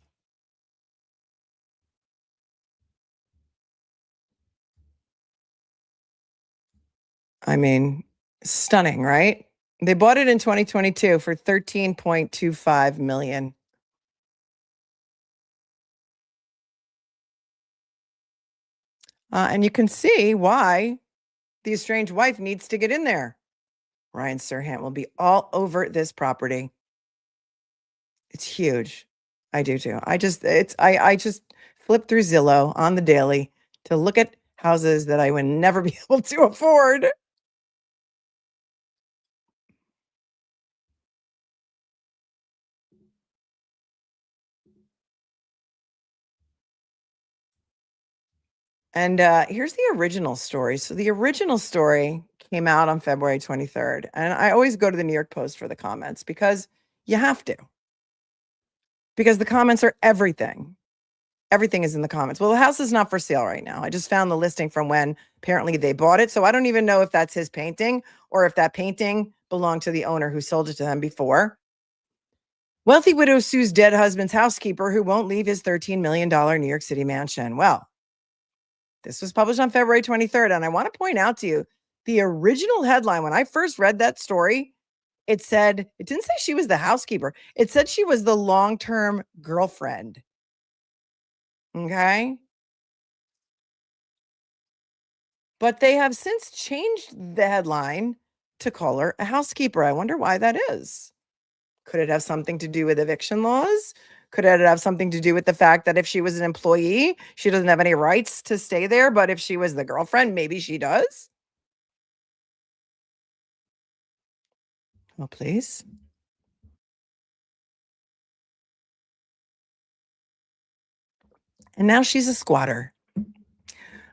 I mean, stunning, right? They bought it in 2022 for $13.25 million. And you can see why the estranged wife needs to get in there. Ryan Serhant will be all over this property. It's huge. I do too. I just flip through Zillow on the daily to look at houses that I would never be able to afford. And here's the original story. So the original story came out on February 23rd. And I always go to the New York Post for the comments because you have to. Because the comments are everything. Everything is in the comments. Well, the house is not for sale right now. I just found the listing from when apparently they bought it. So I don't even know if that's his painting or if that painting belonged to the owner who sold it to them before. Wealthy widow sues dead husband's housekeeper who won't leave his $13 million New York City mansion. Well, this was published on February 23rd. And I want to point out to you, the original headline, when I first read that story, it didn't say she was the housekeeper. It said she was the long-term girlfriend. Okay. But they have since changed the headline to call her a housekeeper. I wonder why that is. Could it have something to do with eviction laws? Could it have something to do with the fact that if she was an employee, she doesn't have any rights to stay there, but if she was the girlfriend, maybe she does? Oh, please. And now she's a squatter.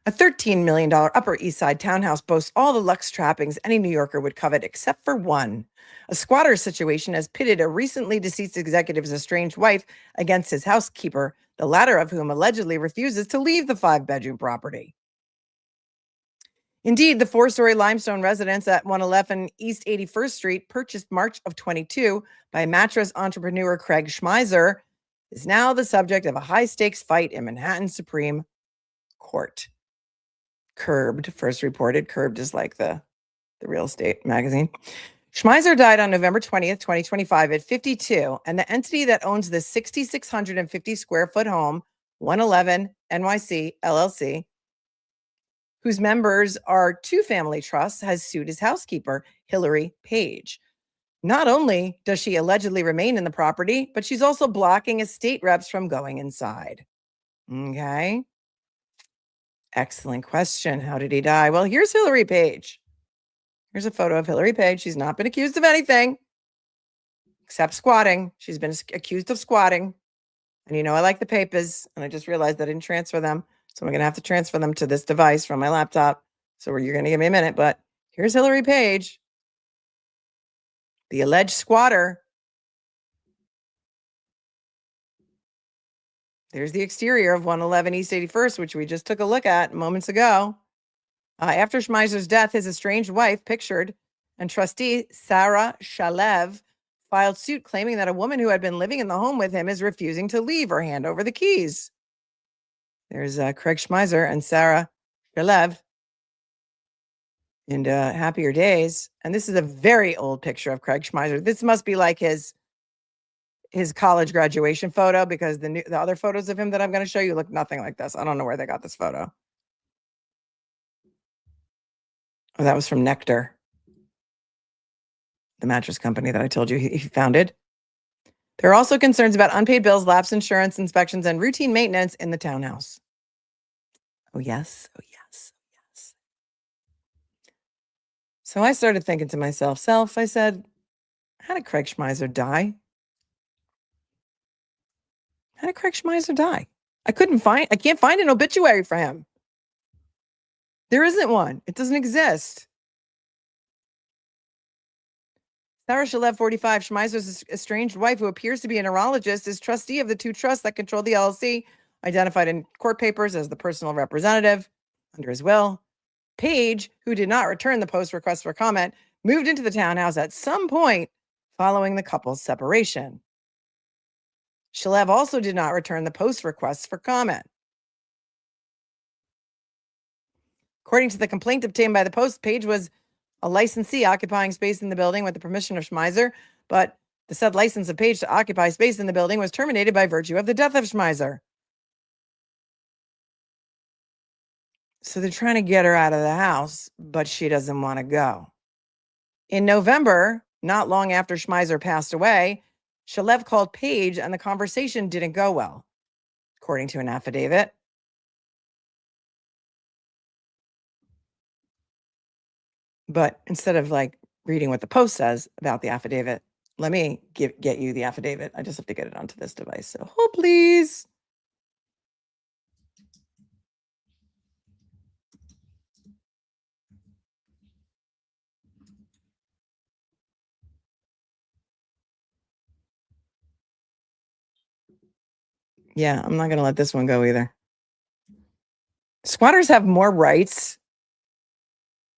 A $13 million Upper East Side townhouse boasts all the luxe trappings any New Yorker would covet except for one. A squatter situation has pitted a recently deceased executive's estranged wife against his housekeeper, the latter of whom allegedly refuses to leave the 5-bedroom property. Indeed, the 4-story limestone residence at 111 East 81st Street, purchased March of 22 by mattress entrepreneur CRAIG SCHMEIZER, is now the subject of a high-stakes fight in Manhattan Supreme Court. Curbed first reported. Curbed is like the real estate magazine. SCHMEIZER died on November 20th, 2025 at 52, and the entity that owns the 6,650 square foot home, 111 NYC LLC, whose members are 2 family trusts, has sued his housekeeper, Hilarie Page. Not only does she allegedly remain in the property, but she's also blocking estate reps from going inside. Okay. Excellent question. How did he die? Well, here's Hilarie Page. Here's a photo of Hilarie Page. She's not been accused of anything except squatting. She's been accused of squatting. And you know, I like the papers, and I just realized I didn't transfer them. So I'm going to have to transfer them to this device from my laptop. So you're going to give me a minute, but here's Hilarie Page, the alleged squatter. There's the exterior of 111 East 81st, which we just took a look at moments ago. After SCHMEIZER's death, his estranged wife, pictured, and trustee Sarah Shalev filed suit claiming that a woman who had been living in the home with him is refusing to leave or hand over the keys. There's CRAIG SCHMEIZER and Sarah Shalev in happier days. And this is a very old picture of CRAIG SCHMEIZER. This must be like his college graduation photo, because the other photos of him that I'm going to show you look nothing like this. I don't know where they got this photo. Oh, that was from Nectar, the mattress company that I told you he founded. There are also concerns about unpaid bills, lapse insurance inspections, and routine maintenance in the townhouse. Oh, yes. Oh, yes. Oh, yes. So I started thinking to myself, I said, how did CRAIG SCHMEIZER die? How did CRAIG SCHMEIZER die? I can't find an obituary for him. There isn't one. It doesn't exist. Sarah Shalev, 45, SCHMEIZER's estranged wife, who appears to be a neurologist, is trustee of the 2 trusts that control the LLC, identified in court papers as the personal representative under his will. Page, who did not return the post request for comment, moved into the townhouse at some point following the couple's separation. Shalev also did not return the post requests for comment. According to the complaint obtained by the Post, Page was a licensee occupying space in the building with the permission of Schmeizer, but the said license of Page to occupy space in the building was terminated by virtue of the death of Schmeizer. So they're trying to get her out of the house, but she doesn't want to go. In November, not long after Schmeizer passed away, Shalev called Page and the conversation didn't go well, according to an affidavit. But instead of like reading what the Post says about the affidavit, let me get you the affidavit. I just have to get it onto this device. So, oh, please. Yeah, I'm not going to let this one go either. Squatters have more rights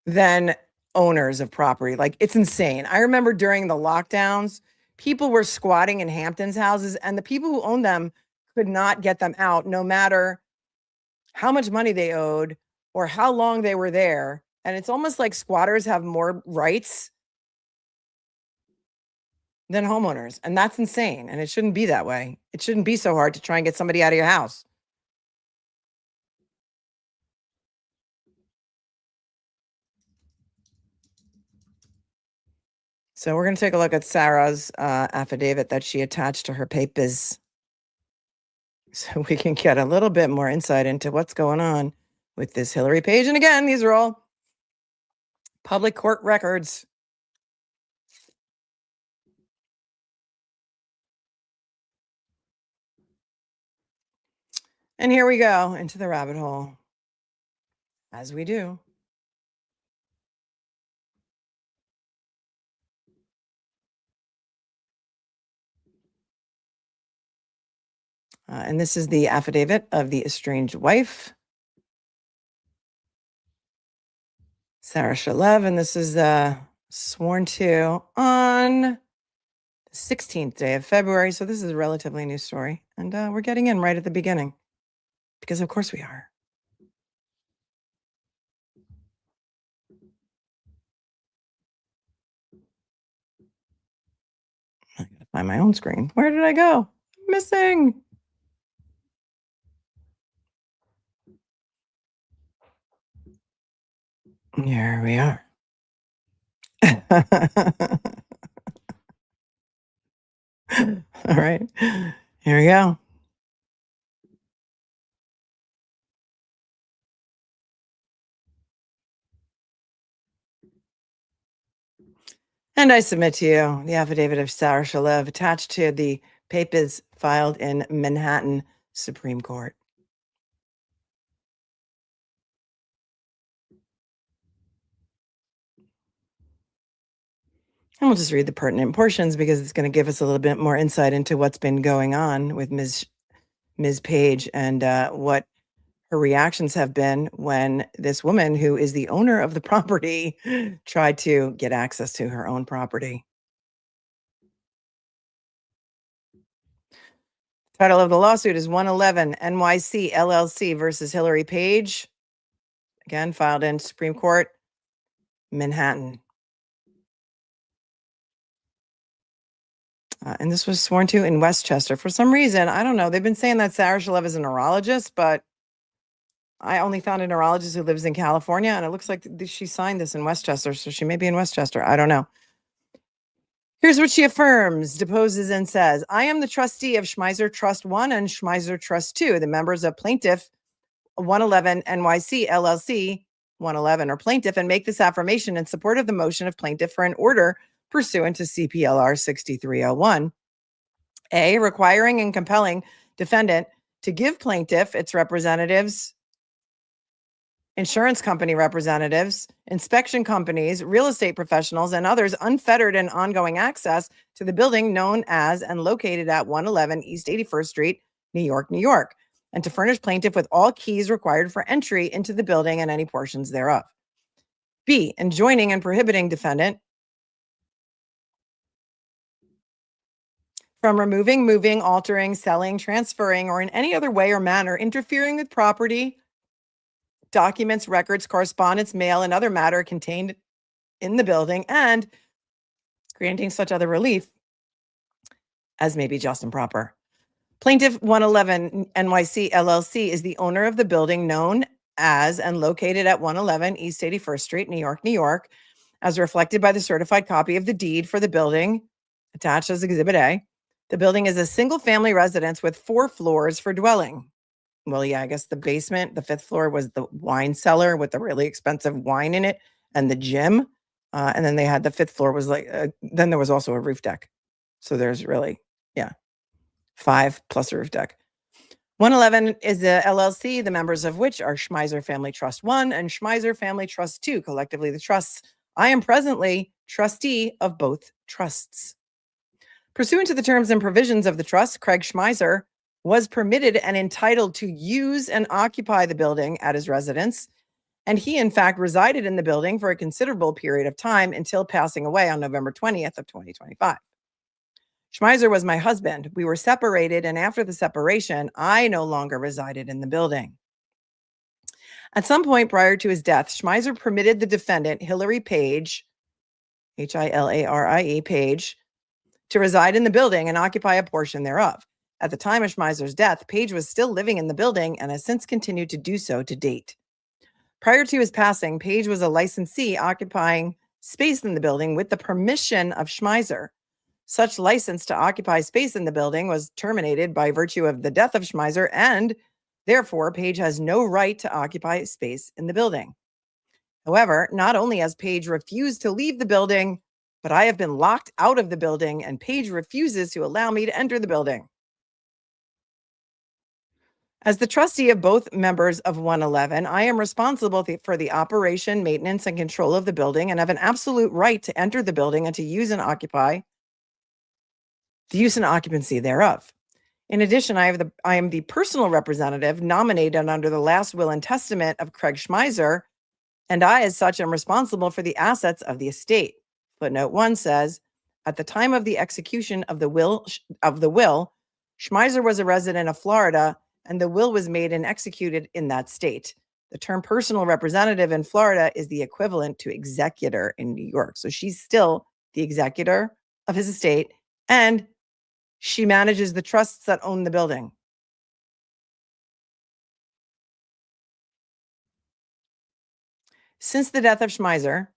than owners of property. Like, it's insane. I remember during the lockdowns, people were squatting in Hampton's houses, and the people who owned them could not get them out, no matter how much money they owed or how long they were there. And it's almost like squatters have more rights than homeowners. And that's insane. And it shouldn't be that way. It shouldn't be so hard to try and get somebody out of your house. So we're going to take a look at Sarah's affidavit that she attached to her papers, so we can get a little bit more insight into what's going on with this Hilarie Page. And again, these are all public court records. And here we go into the rabbit hole, as we do. And this is the affidavit of the estranged wife, Sarah Shalev, and this is sworn to on the 16th day of February. So this is a relatively new story. And we're getting in right at the beginning, because of course we are. I gotta find my own screen. Where did I go? Missing. Here we are. All right, here we go. And I submit to you the affidavit of Sarah Shalev attached to the papers filed in Manhattan Supreme Court. And we'll just read the pertinent portions because it's going to give us a little bit more insight into what's been going on with Ms. Page and what her reactions have been when this woman, who is the owner of the property, tried to get access to her own property. Title of the lawsuit is 111 NYC LLC versus Hilarie Page. Again, filed in Supreme Court, Manhattan. And this was sworn to in Westchester. For some reason, I don't know. They've been saying that Sarah Shalev is a neurologist, but I only found a neurologist who lives in California, and it looks like she signed this in Westchester, so she may be in Westchester. I don't know. Here's what she affirms, deposes, and says. I am the trustee of Schmeizer Trust 1 and Schmeizer Trust 2, the members of Plaintiff 111 NYC LLC 111 or plaintiff, and make this affirmation in support of the motion of plaintiff for an order pursuant to CPLR 6301. A, requiring and compelling defendant to give plaintiff, its representatives, insurance company representatives, inspection companies, real estate professionals, and others unfettered and ongoing access to the building known as and located at 111 East 81st Street, New York, New York, and to furnish plaintiff with all keys required for entry into the building and any portions thereof. B, enjoining and prohibiting defendant from removing, moving, altering, selling, transferring, or in any other way or manner interfering with property, documents, records, correspondence, mail, and other matter contained in the building, and granting such other relief as may be just and proper. Plaintiff 111 NYC LLC is the owner of the building known as and located at 111 East 81st Street, New York, New York, as reflected by the certified copy of the deed for the building attached as Exhibit A. The building is a single-family residence with 4 floors for dwelling. Well, yeah, I guess the basement, the 5th floor was the wine cellar with the really expensive wine in it and the gym. And then they had the 5th floor was like, then there was also a roof deck. So there's really, 5 plus a roof deck. 111 is a LLC, the members of which are Schmeizer Family Trust 1 and Schmeizer Family Trust 2, collectively the trusts. I am presently trustee of both trusts. Pursuant to the terms and provisions of the trust, CRAIG SCHMEIZER was permitted and entitled to use and occupy the building at his residence, and he in fact resided in the building for a considerable period of time until passing away on November 20th of 2025. Schmeizer was my husband. We were separated, and after the separation, I no longer resided in the building. At some point prior to his death, Schmeizer permitted the defendant, Hilarie Page, Hilarie Page, to reside in the building and occupy a portion thereof. At the time of Schmeizer's death, Page was still living in the building and has since continued to do so to date. Prior to his passing, Page was a licensee occupying space in the building with the permission of Schmeizer. Such license to occupy space in the building was terminated by virtue of the death of Schmeizer, and therefore Page has no right to occupy space in the building. However, not only has Page refused to leave the building, but I have been locked out of the building, and Page refuses to allow me to enter the building. As the trustee of both members of 111, I am responsible for the operation, maintenance, and control of the building, and have an absolute right to enter the building and to use and occupy the use and occupancy thereof. In addition, I am the personal representative nominated under the last will and testament of CRAIG SCHMEIZER, and I, as such, am responsible for the assets of the estate. Footnote 1 says, at the time of the execution of the will, Schmeizer was a resident of Florida, and the will was made and executed in that state. The term personal representative in Florida is the equivalent to executor in New York. So she's still the executor of his estate, and she manages the trusts that own the building. Since the death of Schmeizer,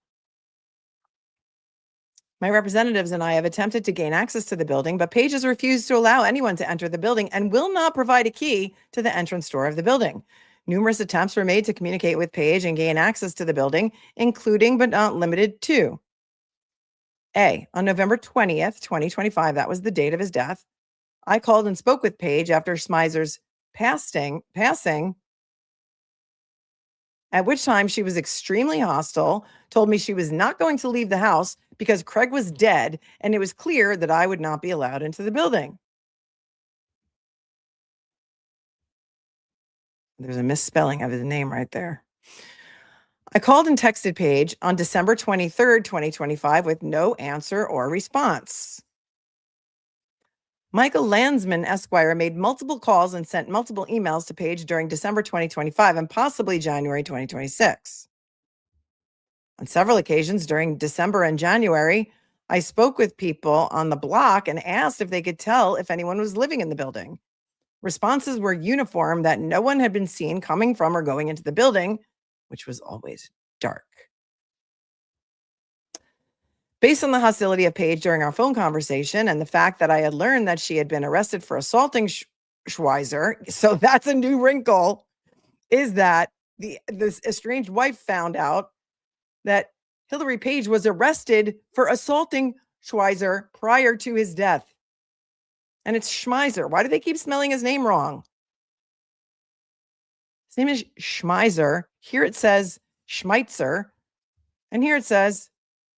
my representatives and I have attempted to gain access to the building, but Page has refused to allow anyone to enter the building and will not provide a key to the entrance door of the building. Numerous attempts were made to communicate with Page and gain access to the building, including but not limited to A, on November 20th, 2025, that was the date of his death, I called and spoke with Page after Schmeizer's passing, at which time she was extremely hostile, told me she was not going to leave the house because Craig was dead, and it was clear that I would not be allowed into the building. There's a misspelling of his name right there. I called and texted Page on December 23rd, 2025 with no answer or response. Michael Landsman, Esquire, made multiple calls and sent multiple emails to Page during December 2025 and possibly January 2026. On several occasions during December and January, I spoke with people on the block and asked if they could tell if anyone was living in the building. Responses were uniform that no one had been seen coming from or going into the building, which was always dark. Based on the hostility of Page during our phone conversation and the fact that I had learned that she had been arrested for assaulting Schmeizer, so that's a new wrinkle, is that this estranged wife found out that Hilarie Page was arrested for assaulting Schmeizer prior to his death. And it's Schmeizer. Why do they keep spelling his name wrong? His name is Schmeizer. Here it says Schmeitzer, and here it says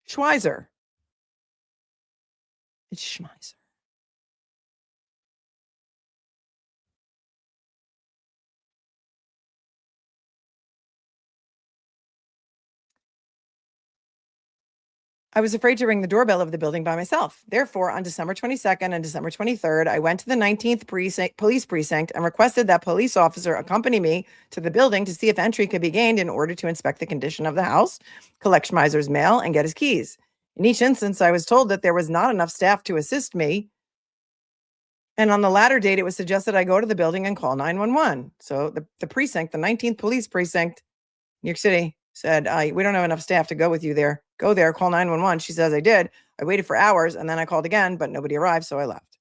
Schmeizer. It's Schmeizer. I was afraid to ring the doorbell of the building by myself. Therefore, on December 22nd and December 23rd, I went to the 19th police precinct and requested that police officer accompany me to the building to see if entry could be gained in order to inspect the condition of the house, collect Schmeizer's mail, and get his keys. In each instance, I was told that there was not enough staff to assist me. And on the latter date, it was suggested I go to the building and call 911. So the precinct, the 19th police precinct, New York City, said, we don't have enough staff to go with you there. Go there, call 911. She says I did. I waited for hours and then I called again, but nobody arrived, so I left.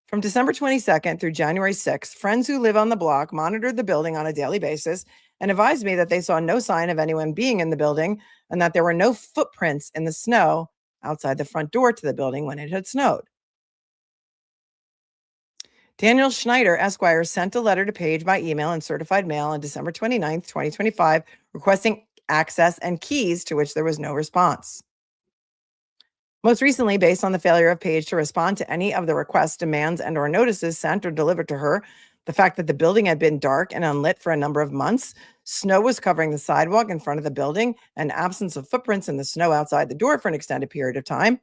From December 22nd through January 6th, friends who live on the block monitored the building on a daily basis and advised me that they saw no sign of anyone being in the building and that there were no footprints in the snow outside the front door to the building when it had snowed. Daniel Schneider, Esquire, sent a letter to Page by email and certified mail on December 29th, 2025, requesting access and keys, to which there was no response. Most recently, based on the failure of Page to respond to any of the requests, demands, and or notices sent or delivered to her, the fact that the building had been dark and unlit for a number of months, snow was covering the sidewalk in front of the building, and absence of footprints in the snow outside the door for an extended period of time,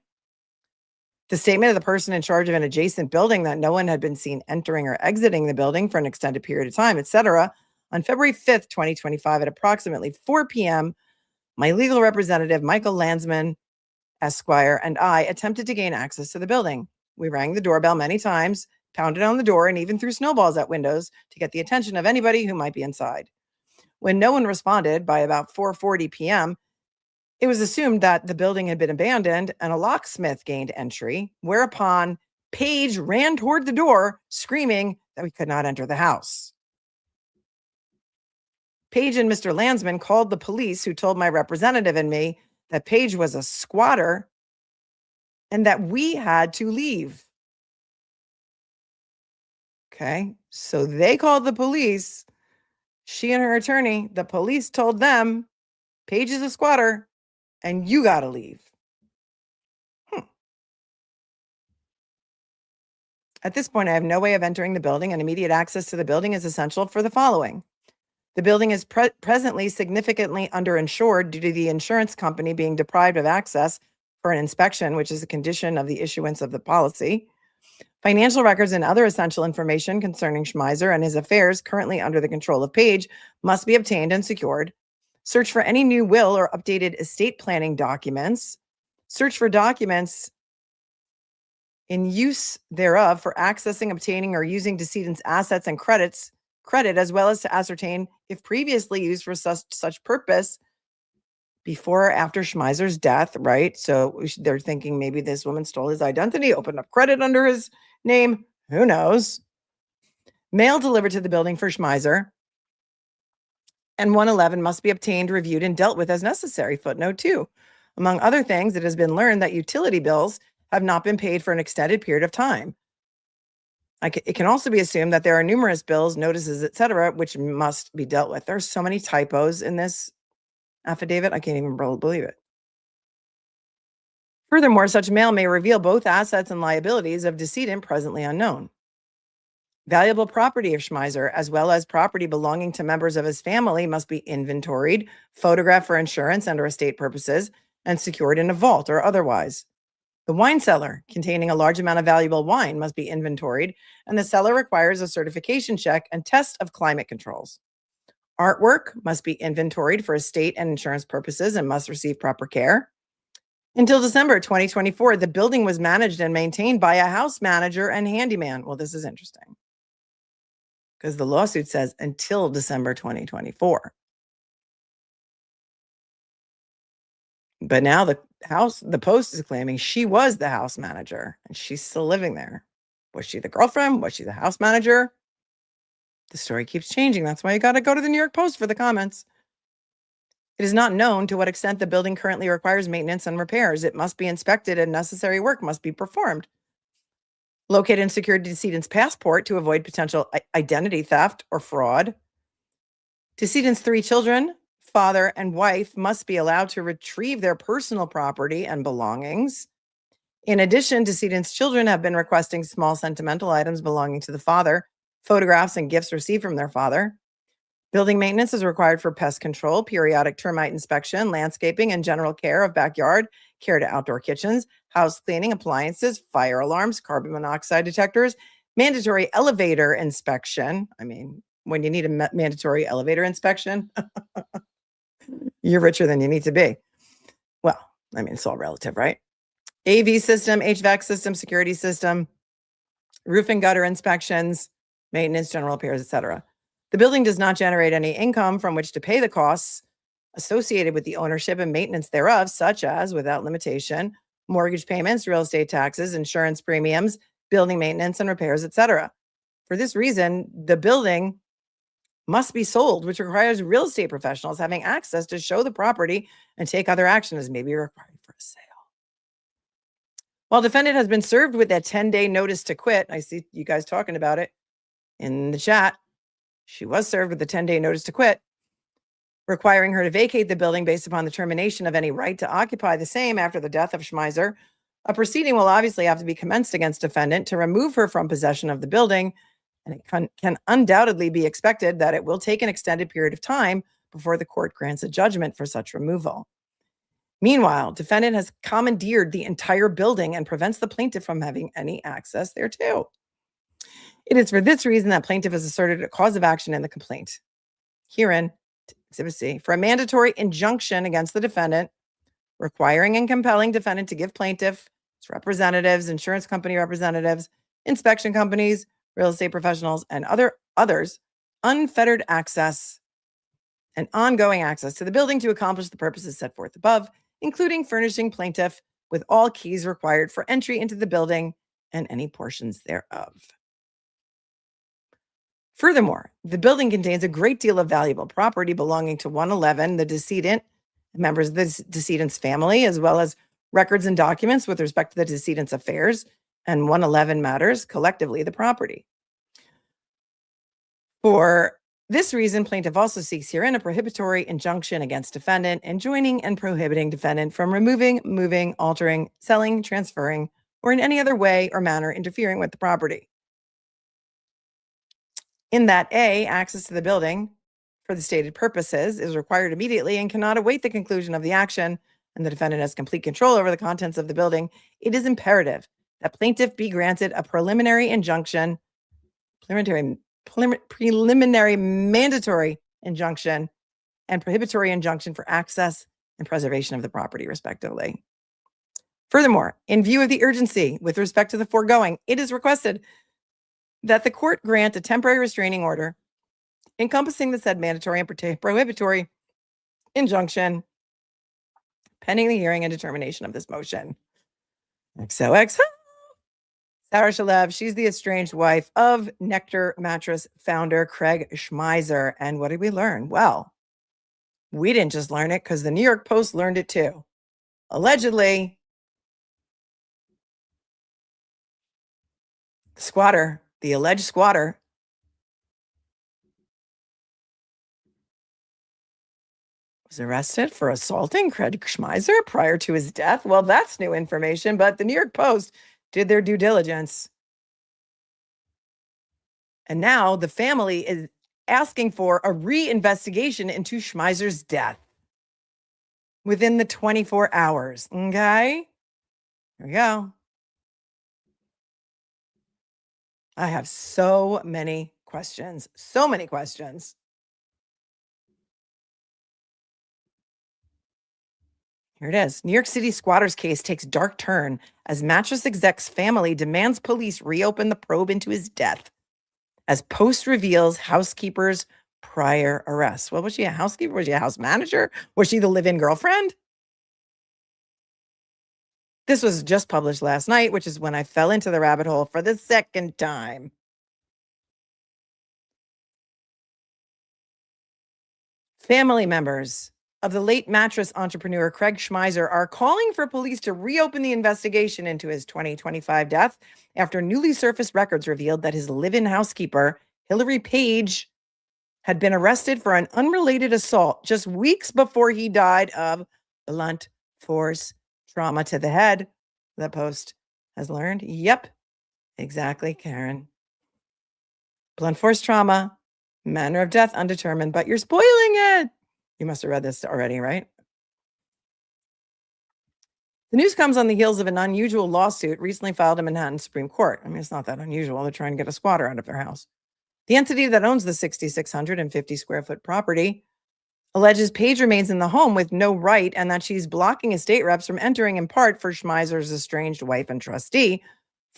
the statement of the person in charge of an adjacent building that no one had been seen entering or exiting the building for an extended period of time, etc. On February 5th, 2025, at approximately 4 p.m., my legal representative, Michael Landsman, Esquire, and I attempted to gain access to the building. We rang the doorbell many times, pounded on the door, and even threw snowballs at windows to get the attention of anybody who might be inside. When no one responded by about 4:40 p.m., it was assumed that the building had been abandoned and a locksmith gained entry, whereupon Page ran toward the door, screaming that we could not enter the house. Page and Mr. Landsman called the police, who told my representative and me that Page was a squatter and that we had to leave. Okay, so they called the police. She and her attorney, the police told them, Page is a squatter and you got to leave. At this point, I have no way of entering the building, and immediate access to the building is essential for the following. The building is presently significantly underinsured due to the insurance company being deprived of access for an inspection, which is a condition of the issuance of the policy. Financial records and other essential information concerning Schmeizer and his affairs currently under the control of Page must be obtained and secured. Search for any new will or updated estate planning documents. Search for documents in use thereof for accessing, obtaining, or using decedent's assets and credit, as well as to ascertain if previously used for such purpose before or after Schmeizer's death, right? So they're thinking maybe this woman stole his identity, opened up credit under his name. Who knows? Mail delivered to the building for Schmeizer and 111 must be obtained, reviewed, and dealt with as necessary. Footnote 2. Among other things, it has been learned that utility bills have not been paid for an extended period of time. It can also be assumed that there are numerous bills, notices, etc., which must be dealt with. There's so many typos in this affidavit, I can't even believe it. Furthermore, such mail may reveal both assets and liabilities of decedent presently unknown. Valuable property of Schmeizer, as well as property belonging to members of his family, must be inventoried, photographed for insurance and/or estate purposes, and secured in a vault or otherwise. The wine cellar containing a large amount of valuable wine must be inventoried, and the cellar requires a certification check and test of climate controls. Artwork must be inventoried for estate and insurance purposes and must receive proper care. Until December 2024, the building was managed and maintained by a house manager and handyman. Well, this is interesting because the lawsuit says until December 2024. But now the Post is claiming she was the house manager and she's still living there. Was she the girlfriend? Was she the house manager? The story keeps changing. That's why you got to go to the New York Post for the comments. It is not known to what extent the building currently requires maintenance and repairs. It must be inspected and necessary work must be performed. Locate and secure decedent's passport to avoid potential identity theft or fraud. Decedent's 3 children, father and wife, must be allowed to retrieve their personal property and belongings. In addition, decedent's children have been requesting small sentimental items belonging to the father, photographs and gifts received from their father. Building maintenance is required for pest control, periodic termite inspection, landscaping, and general care of backyard, care to outdoor kitchens, house cleaning, appliances, fire alarms, carbon monoxide detectors, mandatory elevator inspection. I mean, when you need a mandatory elevator inspection, you're richer than you need to be. Well, I mean, it's all relative, right? AV system, HVAC system, security system, roof and gutter inspections, maintenance, general repairs, etc. The building does not generate any income from which to pay the costs associated with the ownership and maintenance thereof, such as, without limitation, mortgage payments, real estate taxes, insurance premiums, building maintenance and repairs, etc. For this reason, the building must be sold, which requires real estate professionals having access to show the property and take other action as may be required for a sale. While defendant has been served with a 10-day notice to quit, I see you guys talking about it in the chat. She was served with a 10-day notice to quit, requiring her to vacate the building based upon the termination of any right to occupy the same after the death of Schmeizer. A proceeding will obviously have to be commenced against defendant to remove her from possession of the building, and it can undoubtedly be expected that it will take an extended period of time before the court grants a judgment for such removal. Meanwhile, defendant has commandeered the entire building and prevents the plaintiff from having any access thereto. It is for this reason that plaintiff has asserted a cause of action in the complaint. Herein, Exhibit C, for a mandatory injunction against the defendant, requiring and compelling defendant to give plaintiff, its representatives, insurance company representatives, inspection companies, real estate professionals, and others unfettered access and ongoing access to the building to accomplish the purposes set forth above, including furnishing plaintiff with all keys required for entry into the building and any portions thereof. Furthermore, the building contains a great deal of valuable property belonging to 111, the decedent, members of the decedent's family, as well as records and documents with respect to the decedent's affairs, and 111 matters, collectively the property. For this reason, plaintiff also seeks herein a prohibitory injunction against defendant, enjoining and prohibiting defendant from removing, moving, altering, selling, transferring, or in any other way or manner interfering with the property. In that A, access to the building for the stated purposes is required immediately and cannot await the conclusion of the action, and the defendant has complete control over the contents of the building, it is imperative that plaintiff be granted a preliminary injunction, preliminary mandatory injunction, and prohibitory injunction for access and preservation of the property, respectively. Furthermore, in view of the urgency with respect to the foregoing, it is requested that the court grant a temporary restraining order encompassing the said mandatory and prohibitory injunction pending the hearing and determination of this motion. XOXO. Sarah Shalev, she's the estranged wife of Nectar Mattress founder CRAIG SCHMEIZER. And what did we learn? Well, we didn't just learn it because the New York Post learned it too. Allegedly, the alleged squatter, was arrested for assaulting CRAIG SCHMEIZER prior to his death. Well, that's new information, but the New York Post did their due diligence. And now the family is asking for a reinvestigation into Schmeizer's death within the 24 hours. Okay? There we go. I have so many questions. So many questions. Here it is. New York City squatters case takes dark turn as mattress exec's family demands police reopen the probe into his death. As Post reveals housekeeper's prior arrest. Well, was she a housekeeper? Was she a house manager? Was she the live-in girlfriend? This was just published last night, which is when I fell into the rabbit hole for the second time. Family members of the late mattress entrepreneur CRAIG SCHMEIZER are calling for police to reopen the investigation into his 2025 death after newly surfaced records revealed that his live-in housekeeper, Hilarie Page, had been arrested for an unrelated assault just weeks before he died of blunt force trauma to the head. The Post has learned. Yep, exactly, Karen. Blunt force trauma Manner of death undetermined, but you're spoiling it. You must have read this already, right? The news comes on the heels of an unusual lawsuit recently filed in Manhattan Supreme Court. I mean, it's not that unusual. They're trying to get a squatter out of their house. The entity that owns the 6,650 square foot property alleges Page remains in the home with no right and that she's blocking estate reps from entering in part for Schmeizer's estranged wife and trustee,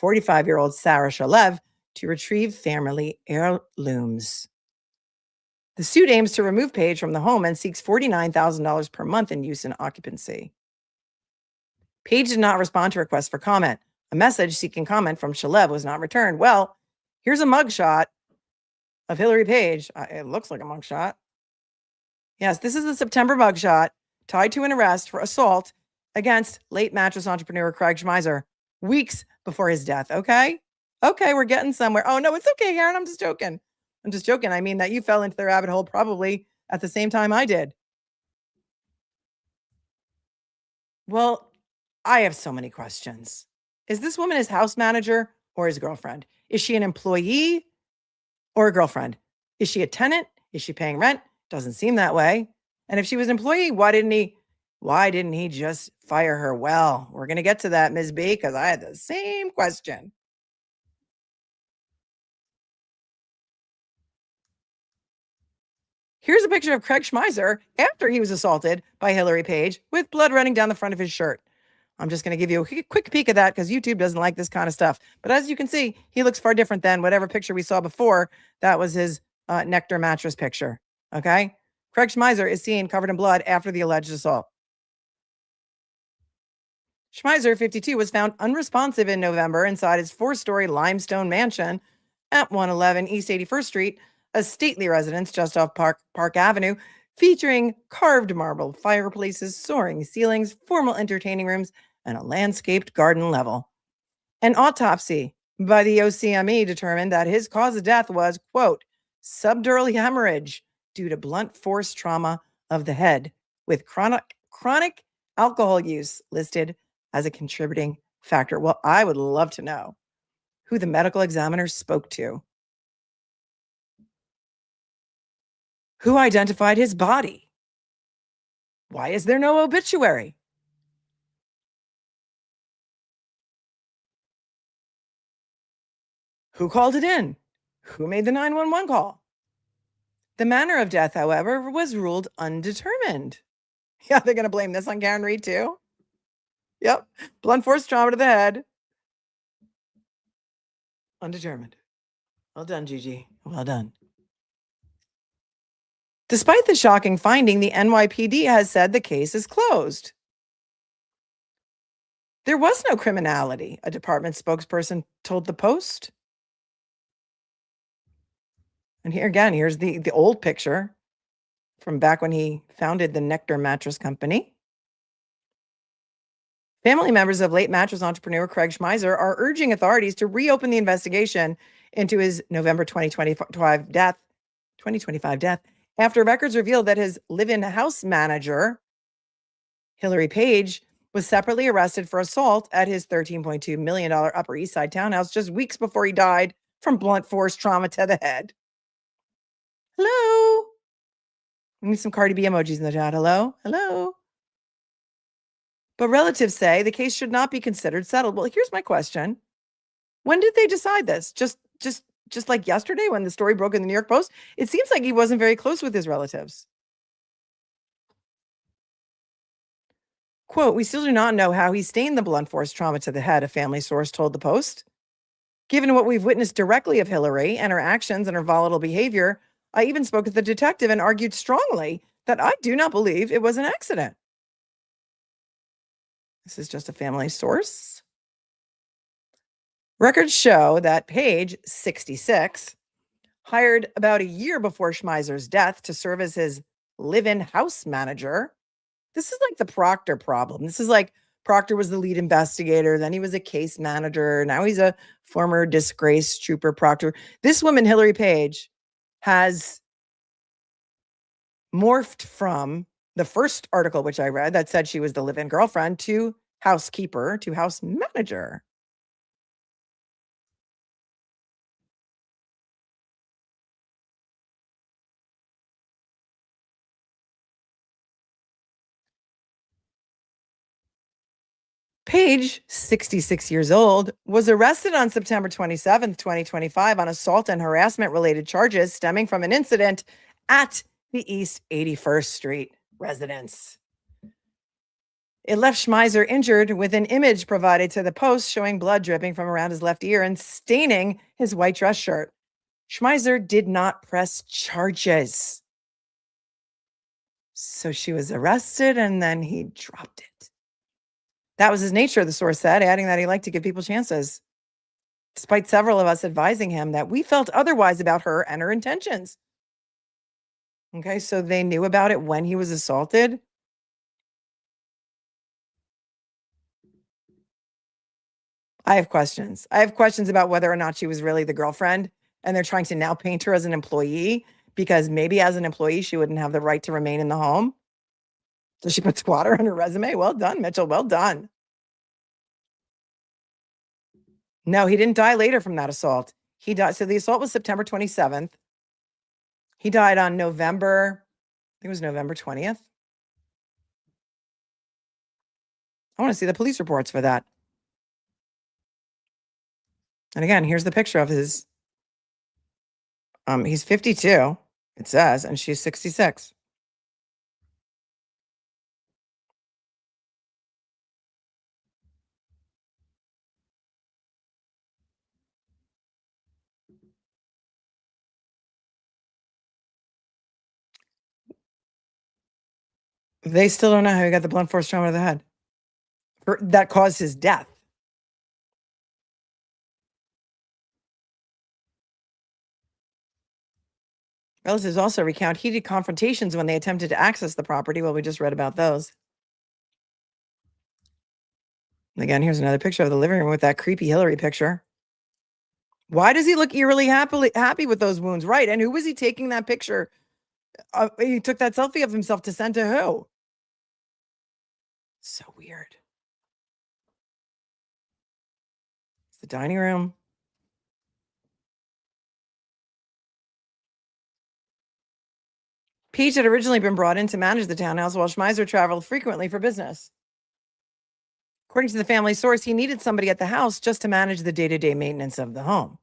45-year-old Sarah Shalev, to retrieve family heirlooms. The suit aims to remove Page from the home and seeks $49,000 per month in use and occupancy. Page did not respond to requests for comment. A message seeking comment from Shalev was not returned. Well, here's a mugshot of Hilarie Page. It looks like a mugshot. Yes, this is the September mugshot tied to an arrest for assault against late mattress entrepreneur CRAIG SCHMEIZER weeks before his death. Okay, we're getting somewhere. Oh, no, it's okay, Karen. I'm just joking. I mean that you fell into the rabbit hole probably at the same time I did. Well, I have so many questions. Is this woman his house manager or his girlfriend? Is she an employee or a girlfriend? Is she a tenant? Is she paying rent? Doesn't seem that way. And if she was an employee, why didn't he just fire her? Well, we're going to get to that, Ms. B, because I had the same question. Here's a picture of CRAIG SCHMEIZER after he was assaulted by Hilarie Page with blood running down the front of his shirt. I'm just going to give you a quick peek of that because YouTube doesn't like this kind of stuff. But as you can see, he looks far different than whatever picture we saw before. That was his Nectar Mattress picture. Okay? CRAIG SCHMEIZER is seen covered in blood after the alleged assault. SCHMEIZER, 52, was found unresponsive in November inside his 4-story limestone mansion at 111 East 81st Street, a stately residence just off Park Avenue, featuring carved marble fireplaces, soaring ceilings, formal entertaining rooms, and a landscaped garden level. An autopsy by the OCME determined that his cause of death was, quote, subdural hemorrhage due to blunt force trauma of the head, with chronic alcohol use listed as a contributing factor. Well, I would love to know who the medical examiner spoke to. Who identified his body? Why is there no obituary? Who called it in? Who made the 911 call? The manner of death, however, was ruled undetermined. Yeah, they're going to blame this on Karen Reed too? Yep. Blunt force trauma to the head. Undetermined. Well done, Gigi. Well done. Despite the shocking finding, the NYPD has said the case is closed. There was no criminality, a department spokesperson told the Post. And here again, here's the old picture from back when he founded the Nectar Mattress Company. Family members of late mattress entrepreneur CRAIG SCHMEIZER are urging authorities to reopen the investigation into his November 2025 death after records revealed that his live-in house manager, Hilarie Page, was separately arrested for assault at his $13.2 million Upper East Side townhouse just weeks before he died from blunt force trauma to the head. Hello? I need some Cardi B emojis in the chat. Hello? Hello? But relatives say the case should not be considered settled. Well, here's my question. When did they decide this? Just like yesterday when the story broke in the New York Post? It seems like he wasn't very close with his relatives. Quote, we still do not know how he sustained the blunt force trauma to the head, a family source told the Post. Given what we've witnessed directly of Hilarie and her actions and her volatile behavior, I even spoke with the detective and argued strongly that I do not believe it was an accident. This is just a family source. Records show that Page, 66, hired about a year before SCHMEIZER's death to serve as his live-in house manager. This is like the Proctor problem. This is like Proctor was the lead investigator, then he was a case manager, now he's a former disgraced trooper Proctor. This woman, Hilarie Page, has morphed from the first article which I read that said she was the live-in girlfriend to housekeeper to house manager. Page, 66 years old, was arrested on September 27th, 2025 on assault and harassment related charges stemming from an incident at the East 81st Street residence. It left Schmeizer injured, with an image provided to the Post showing blood dripping from around his left ear and staining his white dress shirt. Schmeizer did not press charges. So she was arrested and then he dropped it. That was his nature, the source said, adding that he liked to give people chances, despite several of us advising him that we felt otherwise about her and her intentions. Okay, so they knew about it when he was assaulted. I have questions. I have questions about whether or not she was really the girlfriend and they're trying to now paint her as an employee, because maybe as an employee, she wouldn't have the right to remain in the home. So she put squatter on her resume. Well done, Mitchell. Well done. No, he didn't die later from that assault. He died. So the assault was September 27th. He died on November, I think it was November 20th. I want to see the police reports for that. And again, here's the picture of his, he's 52, it says, and she's 66. They still don't know how he got the blunt force trauma to the head that caused his death. Relatives also recount heated confrontations when they attempted to access the property. Well, we just read about those. And again, here's another picture of the living room with that creepy Hilarie picture. Why does he look eerily happy with those wounds? Right. And who was he taking that picture? He took that selfie of himself to send to who? So weird. It's the dining room. Page had originally been brought in to manage the townhouse while Schmeizer traveled frequently for business. According to the family source, he needed somebody at the house just to manage the day-to-day maintenance of the home.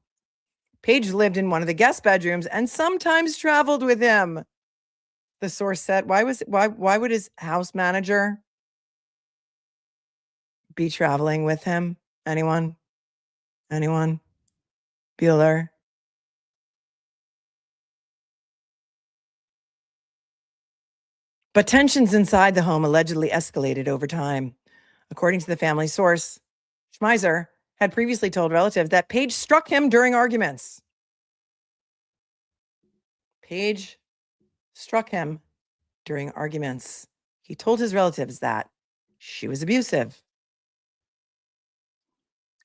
Page lived in one of the guest bedrooms and sometimes traveled with him. The source said, why would his house manager be traveling with him? Anyone? Bueller? But tensions inside the home allegedly escalated over time. According to the family source, Schmeizer had previously told relatives that Page struck him during arguments. Page struck him during arguments. He told his relatives that she was abusive.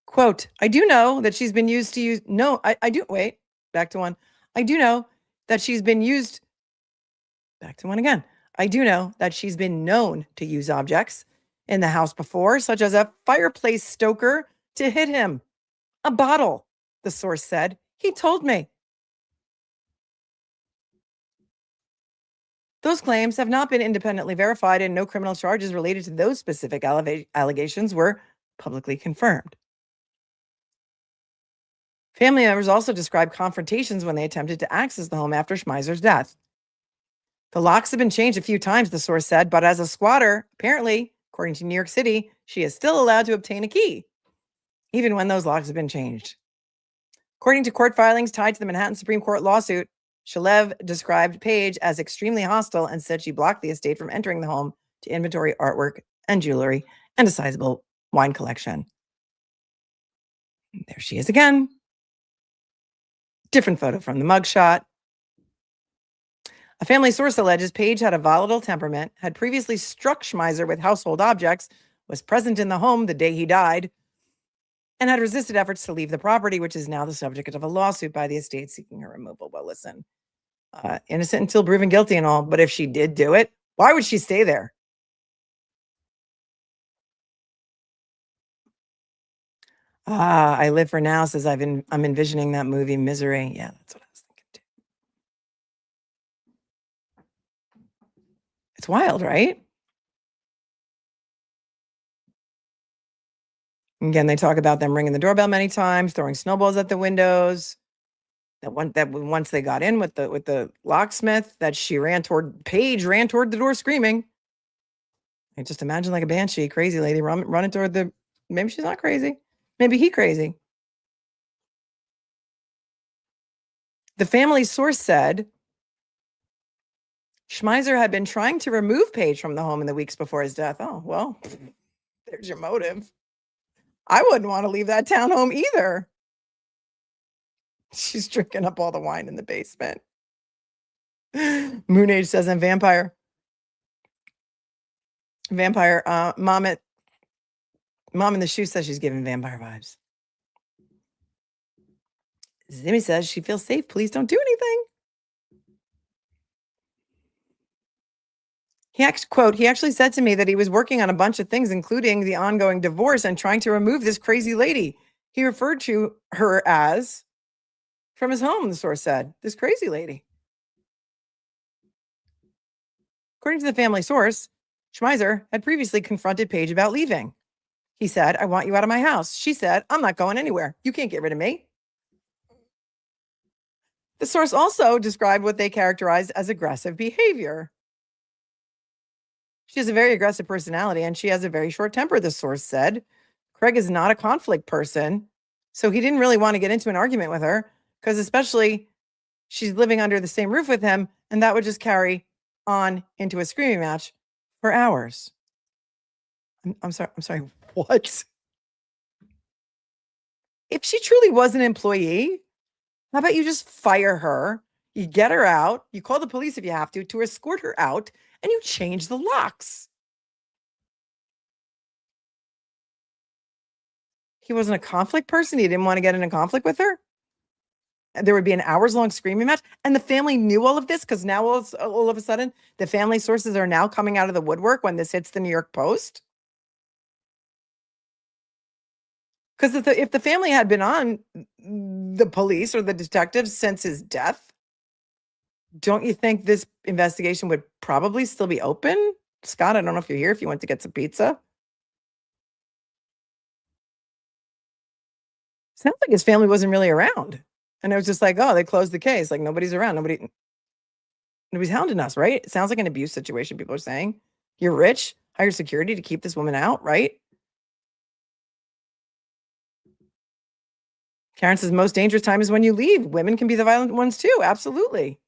Quote, I do know that she's been used to use. No, I do. Wait, back to one. I do know that she's been used. Back to one again. I do know that she's been known to use objects in the house before, such as a fireplace stoker, to hit him. A bottle, the source said. He told me. Those claims have not been independently verified, and no criminal charges related to those specific allegations were publicly confirmed. Family members also described confrontations when they attempted to access the home after Schmeizer's death. The locks have been changed a few times, the source said, but as a squatter, apparently, according to New York City, she is still allowed to obtain a key, even when those locks have been changed. According to court filings tied to the Manhattan Supreme Court lawsuit, Shalev described Page as extremely hostile and said she blocked the estate from entering the home to inventory artwork and jewelry and a sizable wine collection. There she is again. Different photo from the mugshot. A family source alleges Page had a volatile temperament, had previously struck Schmeizer with household objects, was present in the home the day he died, and had resisted efforts to leave the property, which is now the subject of a lawsuit by the estate seeking her removal. Well, listen, innocent until proven guilty and all, but if she did do it, why would she stay there? I Live for Now says I'm envisioning that movie Misery. Yeah, that's what I was thinking too. It's wild, right? Again, they talk about them ringing the doorbell many times, throwing snowballs at the windows. That once they got in with the locksmith, that Paige ran toward the door screaming. I just imagine like a banshee, crazy lady running toward the. Maybe she's not crazy. Maybe he crazy. The family source said Schmeizer had been trying to remove Page from the home in the weeks before his death. Oh, well, there's your motive. I wouldn't want to leave that townhome either. She's drinking up all the wine in the basement. Moon Age says, and vampire, mom in the shoe says she's giving vampire vibes. Zimmy says she feels safe. Please don't do anything. He actually said to me that he was working on a bunch of things, including the ongoing divorce and trying to remove this crazy lady. He referred to her as from his home, the source said, this crazy lady. According to the family source, Schmeizer had previously confronted Page about leaving. He said, I want you out of my house. She said, I'm not going anywhere. You can't get rid of me. The source also described what they characterized as aggressive behavior. She has a very aggressive personality and she has a very short temper, the source said. Craig is not a conflict person, so he didn't really want to get into an argument with her because especially she's living under the same roof with him and that would just carry on into a screaming match for hours. I'm sorry, what? If she truly was an employee, how about you just fire her? You get her out. You call the police if you have to escort her out, and you change the locks. He wasn't a conflict person. He didn't want to get in a conflict with her. And there would be an hours-long screaming match. And the family knew all of this because now all of a sudden, the family sources are now coming out of the woodwork when this hits the New York Post. Because if the family had been on the police or the detectives since his death, don't you think this investigation would probably still be open? Scott, I don't know if you're here, if you went to get some pizza. Sounds like his family wasn't really around. And it was just like, oh, they closed the case. Like nobody's around. Nobody's hounding us, right? It sounds like an abuse situation, people are saying. You're rich, hire security to keep this woman out, right? Karen says most dangerous time is when you leave. Women can be the violent ones too. Absolutely.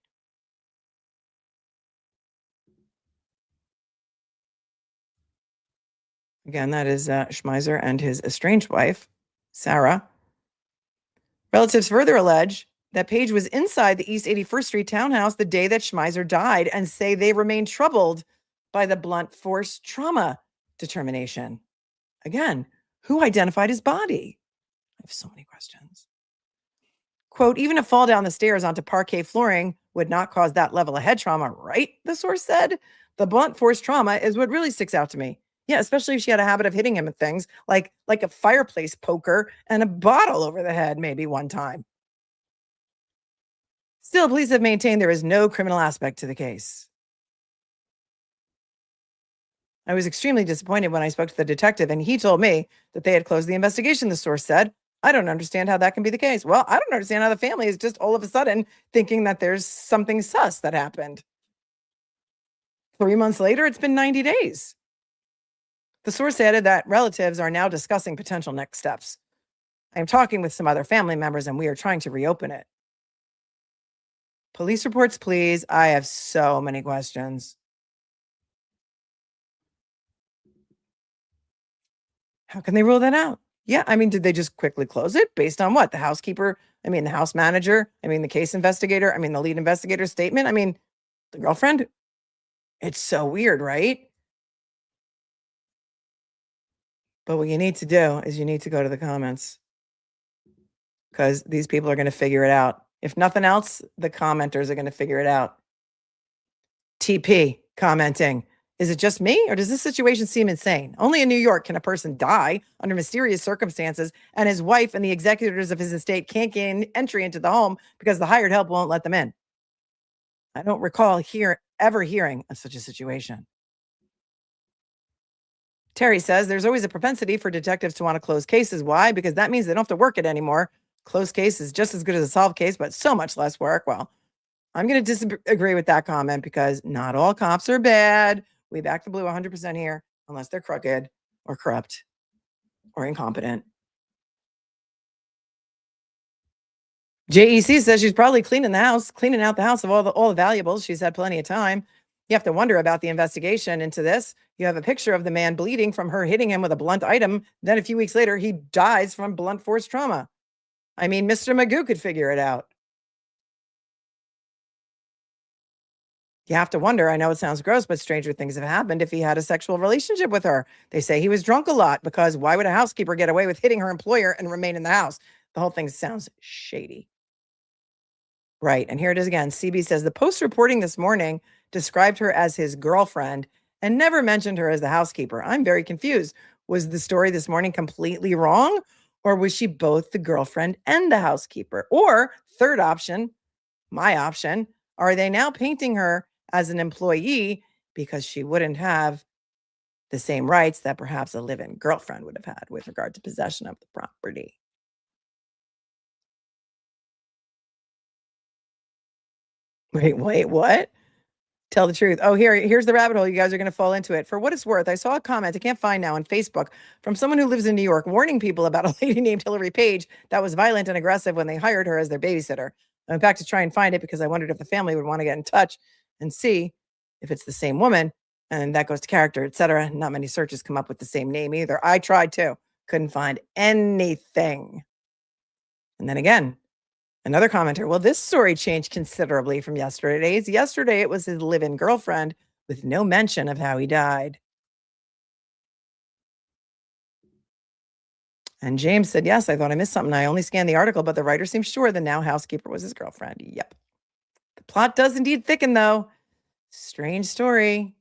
Again, that is Schmeizer and his estranged wife, Sarah. Relatives further allege that Page was inside the East 81st Street townhouse the day that Schmeizer died and say they remain troubled by the blunt force trauma determination. Again, who identified his body? I have so many questions. Quote, even a fall down the stairs onto parquet flooring would not cause that level of head trauma, right? The source said. The blunt force trauma is what really sticks out to me. Yeah, especially if she had a habit of hitting him with things like a fireplace poker and a bottle over the head maybe one time. Still, police have maintained there is no criminal aspect to the case. I was extremely disappointed when I spoke to the detective and he told me that they had closed the investigation, the source said. I don't understand how that can be the case. Well, I don't understand how the family is just all of a sudden thinking that there's something sus that happened. 3 months later, it's been 90 days. The source added that relatives are now discussing potential next steps. I am talking with some other family members and we are trying to reopen it. Police reports, please. I have so many questions. How can they rule that out? Yeah, I mean, did they just quickly close it based on what? The housekeeper, the house manager, the case investigator, the lead investigator's statement, the girlfriend. It's so weird, right? But what you need to do is you need to go to the comments because these people are going to figure it out. If nothing else, the commenters are going to figure it out. TP commenting. Is it just me or does this situation seem insane? Only in New York can a person die under mysterious circumstances and his wife and the executors of his estate can't gain entry into the home because the hired help won't let them in. I don't recall ever hearing of such a situation. Terry says there's always a propensity for detectives to want to close cases. Why? Because that means they don't have to work it anymore. Closed case is just as good as a solved case, but so much less work. Well, I'm going to disagree with that comment because not all cops are bad. We back the blue 100% here, unless they're crooked or corrupt or incompetent. JEC says she's probably cleaning out the house of all the valuables. She's had plenty of time. You have to wonder about the investigation into this. You have a picture of the man bleeding from her hitting him with a blunt item. Then a few weeks later, he dies from blunt force trauma. I mean, Mr. Magoo could figure it out. You have to wonder. I know it sounds gross, but stranger things have happened if he had a sexual relationship with her. They say he was drunk a lot because why would a housekeeper get away with hitting her employer and remain in the house? The whole thing sounds shady. Right. And here it is again. CB says the Post reporting this morning described her as his girlfriend and never mentioned her as the housekeeper. I'm very confused. Was the story this morning completely wrong? Or was she both the girlfriend and the housekeeper? Or third option, my option, are they now painting her as an employee because she wouldn't have the same rights that perhaps a live-in girlfriend would have had with regard to possession of the property? Wait, what? Tell the truth. Oh, here's the rabbit hole. You guys are going to fall into it. For what it's worth, I saw a comment, I can't find now, on Facebook from someone who lives in New York warning people about a lady named Hilarie Page that was violent and aggressive when they hired her as their babysitter. I went back to try and find it because I wondered if the family would want to get in touch and see if it's the same woman. And that goes to character, etc. Not many searches come up with the same name either. I tried to. Couldn't find anything. And then again, another commenter, well, this story changed considerably from yesterday's. Yesterday, it was his live-in girlfriend with no mention of how he died. And James said, yes, I thought I missed something. I only scanned the article, but the writer seems sure the now housekeeper was his girlfriend. Yep. The plot does indeed thicken, though. Strange story.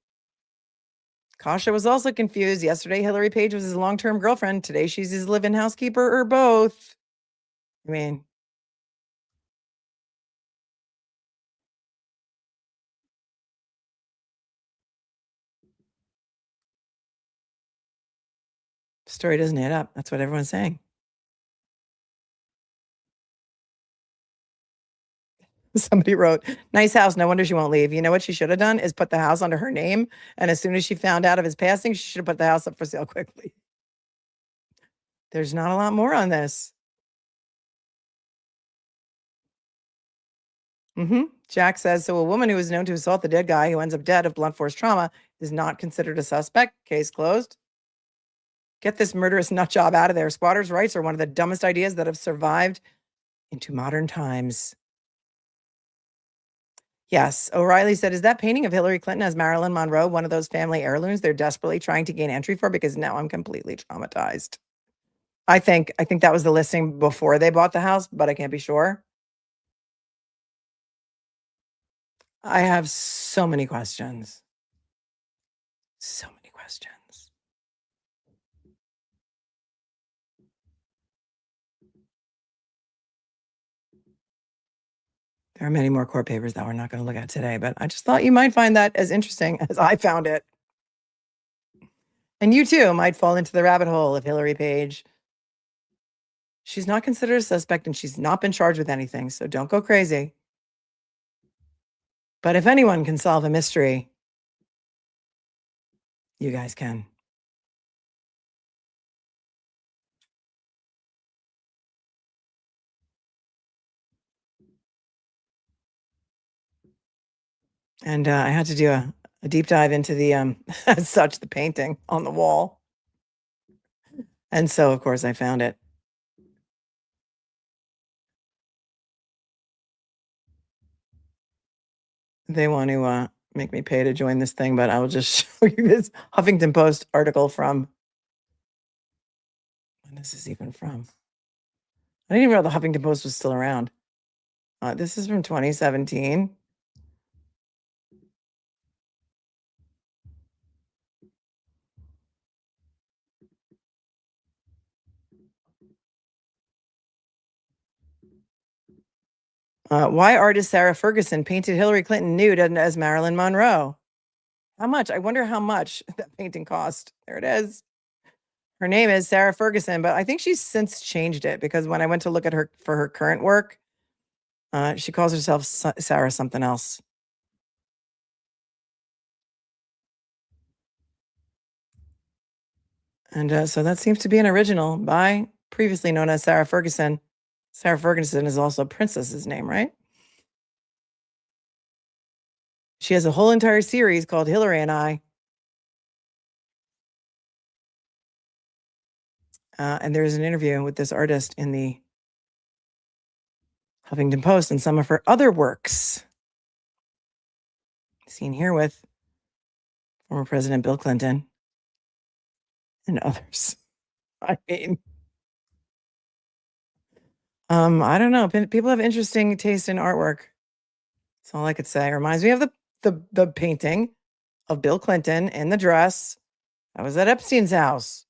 Kasha was also confused. Yesterday, Hilarie Page was his long-term girlfriend. Today, she's his live-in housekeeper, or both. I mean, story doesn't add up. That's what everyone's saying. Somebody wrote, nice house. No wonder she won't leave. You know what she should have done is put the house under her name. And as soon as she found out of his passing, she should have put the house up for sale quickly. There's not a lot more on this. Jack says, so a woman who is known to assault the dead guy who ends up dead of blunt force trauma is not considered a suspect. Case closed. Get this murderous nut job out of there. Squatters' rights are one of the dumbest ideas that have survived into modern times. Yes. O'Reilly said, is that painting of Hillary Clinton as Marilyn Monroe one of those family heirlooms they're desperately trying to gain entry for? Because now I'm completely traumatized. I think that was the listing before they bought the house, but I can't be sure. I have so many questions. So many questions. There are many more court papers that we're not going to look at today, but I just thought you might find that as interesting as I found it. And you too might fall into the rabbit hole of Hilarie Page. She's not considered a suspect and she's not been charged with anything, so don't go crazy. But if anyone can solve a mystery, you guys can. And I had to do a deep dive into the, as such, the painting on the wall. And so, of course, I found it. They want to make me pay to join this thing, but I will just show you this Huffington Post article from, when is this even from? I didn't even know the Huffington Post was still around. This is from 2017. Why artist Sarah Ferguson painted Hillary Clinton nude as Marilyn Monroe. How much? I wonder how much that painting cost. There it is. Her name is Sarah Ferguson, but I think she's since changed it because when I went to look at her for her current work, she calls herself Sarah something else. And so that seems to be an original by previously known as Sarah Ferguson. Sarah Ferguson is also Princess's name, right? She has a whole entire series called Hilarie and I. And there's an interview with this artist in the Huffington Post and some of her other works. Seen here with former President Bill Clinton and others. I mean, I don't know. People have interesting taste in artwork. That's all I could say. It reminds me of the painting of Bill Clinton in the dress. That was at Epstein's house.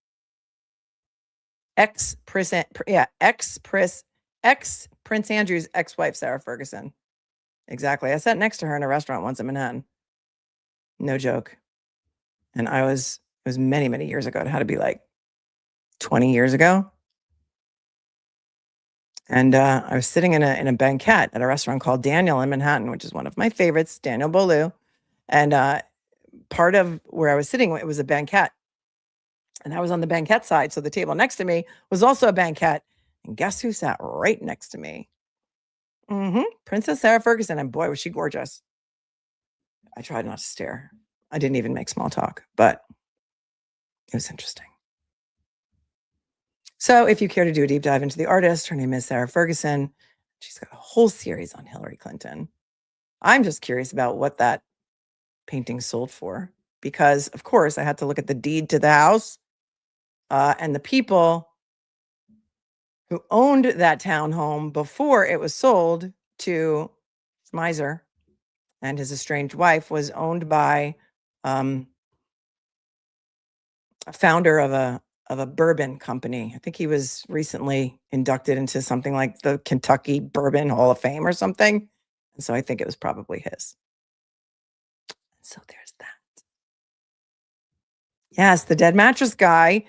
Ex-Prince Andrew's ex-wife, Sarah Ferguson. Exactly. I sat next to her in a restaurant once in Manhattan. No joke. And it was many, many years ago. It had to be like 20 years ago. And I was sitting in a banquette at a restaurant called Daniel in Manhattan, which is one of my favorites, Daniel Boulou. And part of where I was sitting, it was a banquette. And I was on the banquette side. So the table next to me was also a banquette. And guess who sat right next to me? Princess Sarah Ferguson. And boy, was she gorgeous. I tried not to stare. I didn't even make small talk, but it was interesting. So if you care to do a deep dive into the artist, her name is Sarah Ferguson. She's got a whole series on Hillary Clinton. I'm just curious about what that painting sold for, because of course I had to look at the deed to the house and the people who owned that townhome before it was sold to Schmeizer and his estranged wife was owned by a founder of a bourbon company. I think he was recently inducted into something like the Kentucky Bourbon Hall of Fame or something. And so I think it was probably his. So there's that. Yes, the dead mattress guy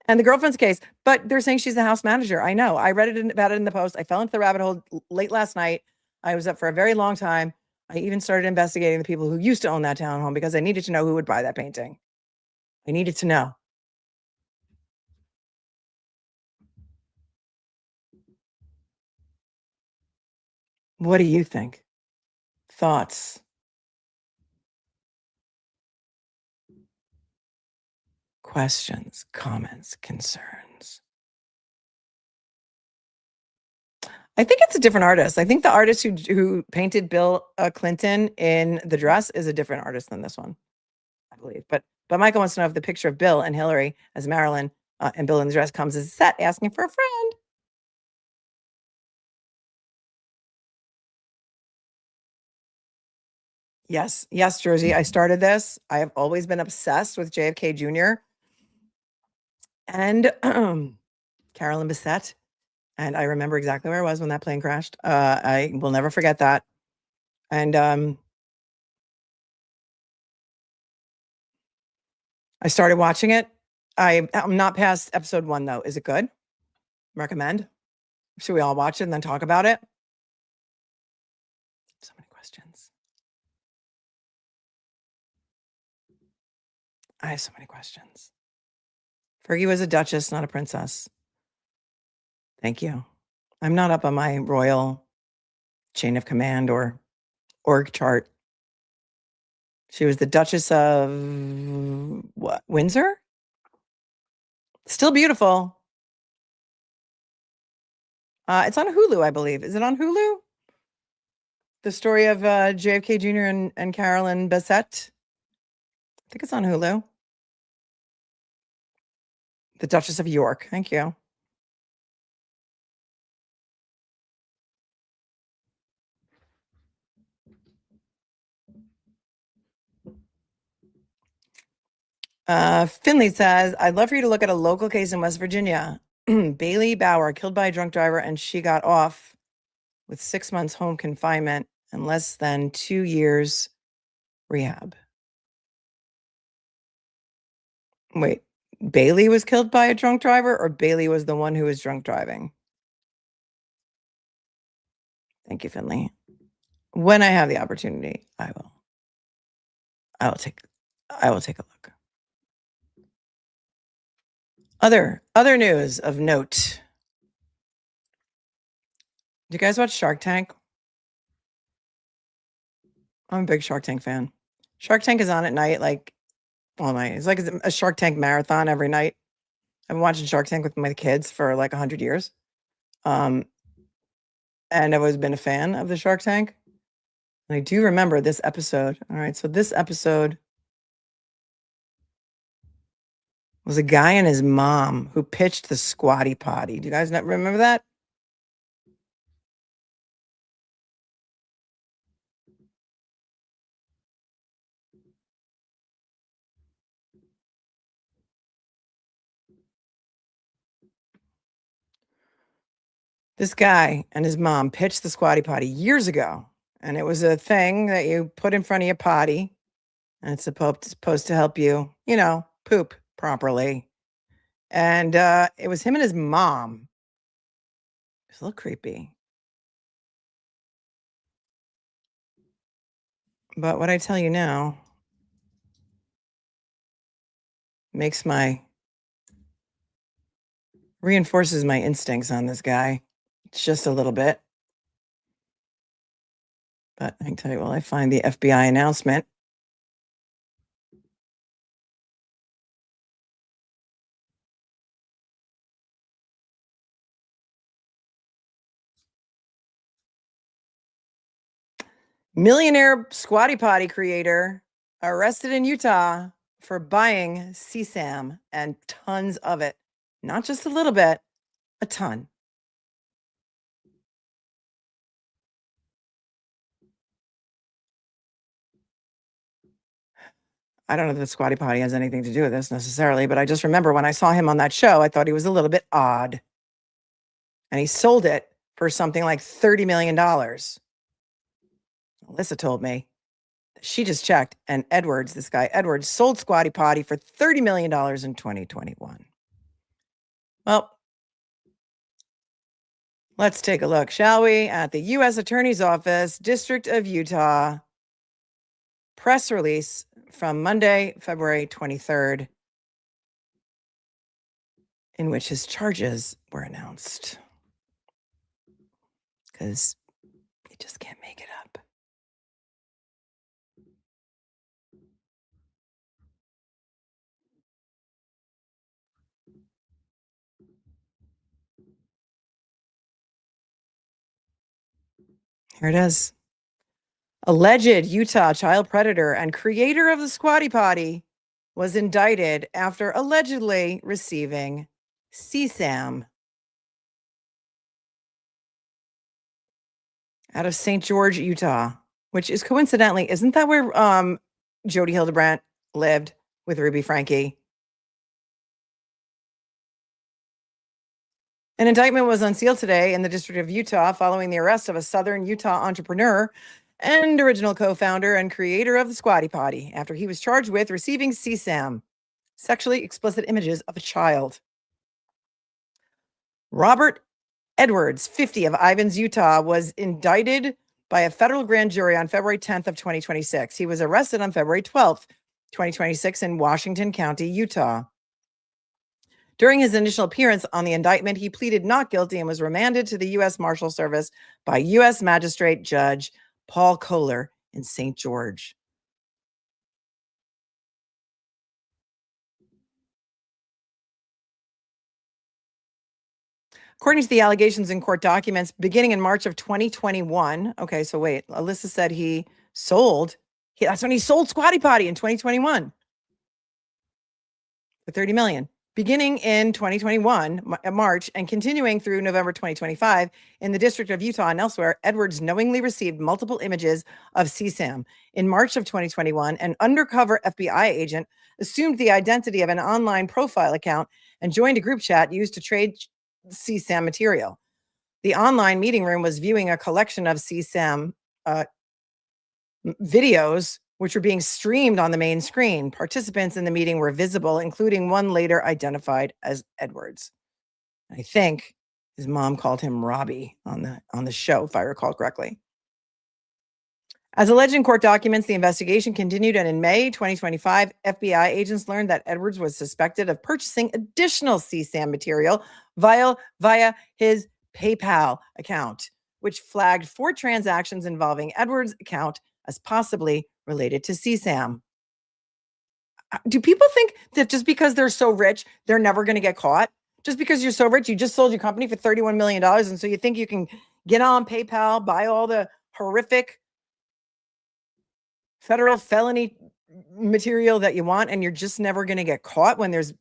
and the girlfriend's case. But they're saying she's the house manager. I know. I read about it in the Post. I fell into the rabbit hole late last night. I was up for a very long time. I even started investigating the people who used to own that townhome because I needed to know who would buy that painting. I needed to know. What do you think? Thoughts? Questions, comments, concerns? I think it's a different artist. I think the artist who painted Bill Clinton in the dress is a different artist than this one, I believe. But Michael wants to know if the picture of Bill and Hillary as Marilyn and Bill in the dress comes as a set, asking for a friend. Yes, Jersey. I started this. I have always been obsessed with JFK Jr. and Carolyn Bessette. And I remember exactly where I was when that plane crashed. I will never forget that. And I started watching it. I'm not past episode 1, though. Is it good? Recommend? Should we all watch it and then talk about it? So many questions. I have so many questions. Fergie was a duchess, not a princess. Thank you. I'm not up on my royal chain of command or org chart. She was the Duchess of what? Windsor? Still beautiful. It's on Hulu, I believe. Is it on Hulu? The story of JFK Jr. and Carolyn Bessette. I think it's on Hulu. The Duchess of York. Thank you. Finley says, I'd love for you to look at a local case in West Virginia. Bailey Bauer killed by a drunk driver and she got off with 6 months home confinement and less than 2 years rehab. Wait, Bailey was killed by a drunk driver, or Bailey was the one who was drunk driving? Thank you, Finley. When I have the opportunity, I will take a look. Other news of note. Do you guys watch Shark Tank? I'm a big Shark Tank fan. Shark Tank is on at night, like all night. It's like a Shark Tank marathon every night. I've been watching Shark Tank with my kids for like 100 years. And I've always been a fan of the Shark Tank. And I do remember this episode. All right, so this episode was a guy and his mom who pitched the Squatty Potty. Do you guys not remember that? This guy and his mom pitched the Squatty Potty years ago. And it was a thing that you put in front of your potty. And it's supposed to help you, poop properly. And it was him and his mom. It's a little creepy. But what I tell you now reinforces my instincts on this guy. Just a little bit. But I can tell you, I find the FBI announcement. Millionaire Squatty Potty creator arrested in Utah for buying CSAM and tons of it. Not just a little bit, a ton. I don't know that the Squatty Potty has anything to do with this necessarily, but I just remember when I saw him on that show, I thought he was a little bit odd. And he sold it for something like $30 million. Alyssa told me. She just checked, and this guy Edwards, sold Squatty Potty for $30 million in 2021. Well, let's take a look, shall we, at the U.S. Attorney's Office, District of Utah, press release from Monday, February 23rd, in which his charges were announced. Because you just can't make it up. Here it is. Alleged Utah child predator and creator of the Squatty Potty was indicted after allegedly receiving CSAM out of St. George, Utah, which is coincidentally, isn't that where Jody Hildebrandt lived with Ruby Franke? An indictment was unsealed today in the District of Utah following the arrest of a Southern Utah entrepreneur and original co-founder and creator of the Squatty Potty after he was charged with receiving CSAM, sexually explicit images of a child. Robert Edwards, 50, of Ivins, Utah, was indicted by a federal grand jury on February 10th of 2026. He was arrested on February 12th, 2026 in Washington County, Utah. During his initial appearance on the indictment, he pleaded not guilty and was remanded to the U.S. Marshal Service by U.S. Magistrate Judge Paul Kohler in St. George. According to the allegations in court documents, beginning in March of 2021. Okay, so wait, Alyssa said that's when he sold Squatty Potty in 2021 for $30 million. Beginning in 2021, March, and continuing through November 2025, in the District of Utah and elsewhere, Edwards knowingly received multiple images of CSAM. In March of 2021, an undercover FBI agent assumed the identity of an online profile account and joined a group chat used to trade CSAM material. The online meeting room was viewing a collection of CSAM videos which were being streamed on the main screen. Participants in the meeting were visible, including one later identified as Edwards. I think his mom called him Robbie on the show, if I recall correctly. As alleged in court documents, the investigation continued, and in May 2025, FBI agents learned that Edwards was suspected of purchasing additional CSAM material via his PayPal account, which flagged 4 transactions involving Edwards' account as possibly related to CSAM. Do people think that just because they're so rich, they're never going to get caught? Just because you're so rich, you just sold your company for $31 million, and so you think you can get on PayPal, buy all the horrific federal felony material that you want, and you're just never going to get caught when there's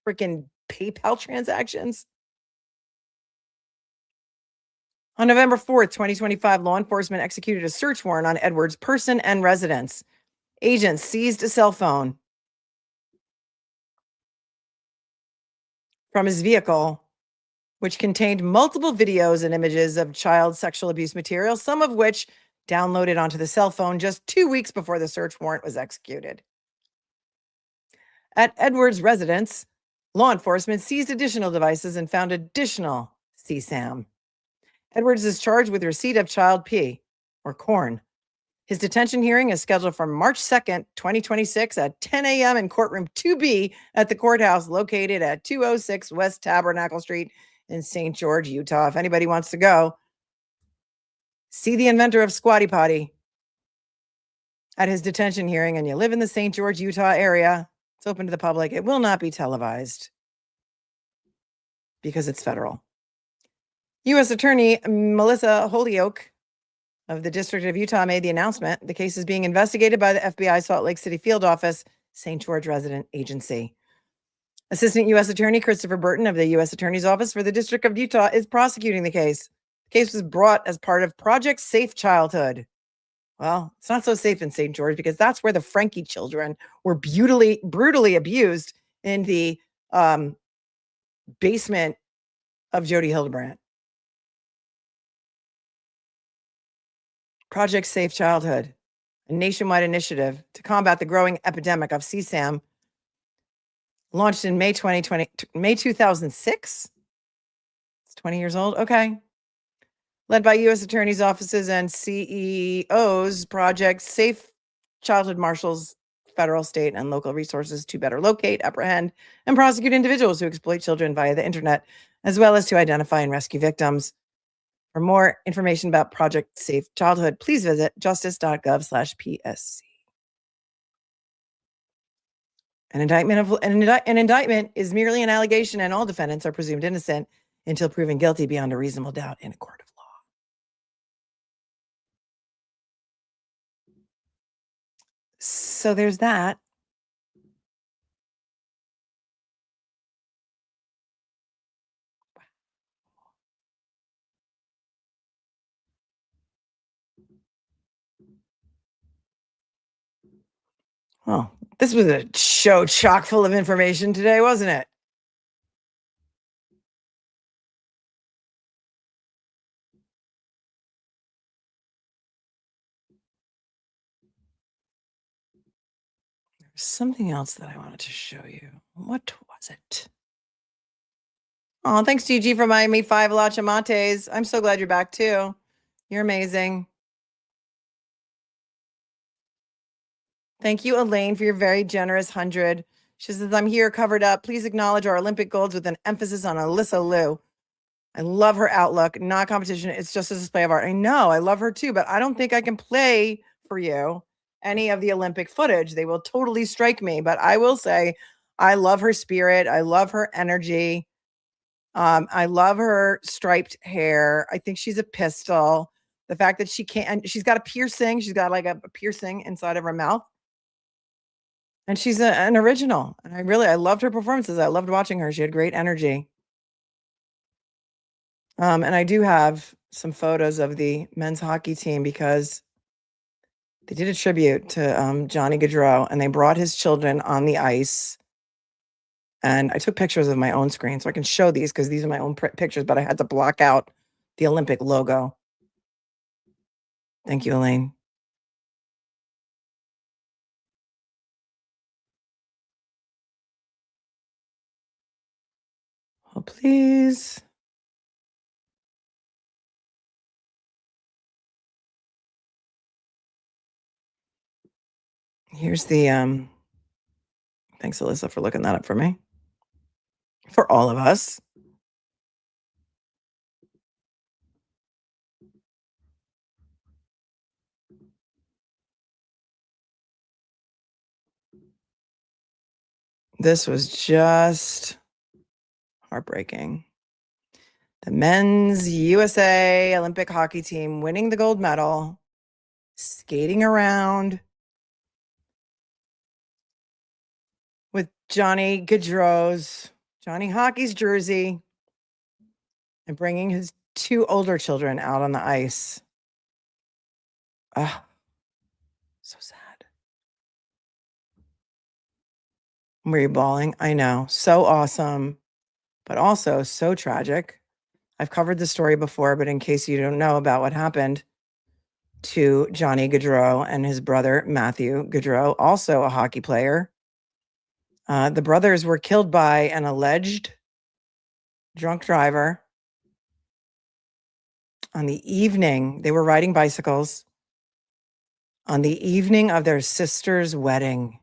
freaking PayPal transactions? On November 4th, 2025, law enforcement executed a search warrant on Edwards' person and residence. Agents seized a cell phone from his vehicle, which contained multiple videos and images of child sexual abuse material, some of which downloaded onto the cell phone just 2 weeks before the search warrant was executed. At Edwards' residence, law enforcement seized additional devices and found additional CSAM. Edwards is charged with receipt of child pee, or corn. His detention hearing is scheduled for March 2nd, 2026 at 10 a.m. in courtroom 2B at the courthouse located at 206 West Tabernacle Street in St. George, Utah. If anybody wants to go, see the inventor of Squatty Potty at his detention hearing, and you live in the St. George, Utah area, it's open to the public. It will not be televised because it's federal. U.S. Attorney Melissa Holyoke of the District of Utah made the announcement. The case is being investigated by the FBI Salt Lake City Field Office, St. George Resident Agency. Assistant U.S. Attorney Christopher Burton of the U.S. Attorney's Office for the District of Utah is prosecuting the case. The case was brought as part of Project Safe Childhood. Well, it's not so safe in St. George because that's where the Frankie children were brutally abused in the basement of Jody Hildebrandt. Project Safe Childhood, a nationwide initiative to combat the growing epidemic of CSAM, launched in May 2006. It's 20 years old. Okay. Led by U.S. Attorney's offices and CEOs, Project Safe Childhood marshals federal, state, and local resources to better locate, apprehend, and prosecute individuals who exploit children via the internet, as well as to identify and rescue victims. For more information about Project Safe Childhood, please visit justice.gov/PSC. An indictment is merely an allegation, and all defendants are presumed innocent until proven guilty beyond a reasonable doubt in a court of law. So there's that. Well, this was a show chock full of information today, wasn't it? There's something else that I wanted to show you. What was it? Oh, thanks, Gigi, for buying me 5 Latte Mates. I'm so glad you're back, too. You're amazing. Thank you, Elaine, for your very generous 100. She says, I'm here covered up. Please acknowledge our Olympic golds with an emphasis on Alyssa Liu. I love her outlook. Not competition. It's just a display of art. I know. I love her too, but I don't think I can play for you any of the Olympic footage. They will totally strike me. But I will say, I love her spirit. I love her energy. I love her striped hair. I think she's a pistol. The fact that she can't, she's got a piercing. She's got like a piercing inside of her mouth. And she's an original. And I loved her performances. I loved watching her. She had great energy. And I do have some photos of the men's hockey team because they did a tribute to Johnny Gaudreau, and they brought his children on the ice. And I took pictures of my own screen so I can show these because these are my own pictures, but I had to block out the Olympic logo. Thank you, Elaine. Oh, please. Here's the, thanks, Alyssa, for looking that up for me. For all of us. This was just heartbreaking. The men's USA Olympic hockey team winning the gold medal, skating around with Johnny Gaudreau's, Johnny Hockey's jersey, and bringing his 2 older children out on the ice. Ah, so sad. Were you bawling? I know. So awesome, but also so tragic. I've covered the story before, but in case you don't know about what happened to Johnny Gaudreau and his brother, Matthew Gaudreau, also a hockey player. The brothers were killed by an alleged drunk driver on the evening. They were riding bicycles on the evening of their sister's wedding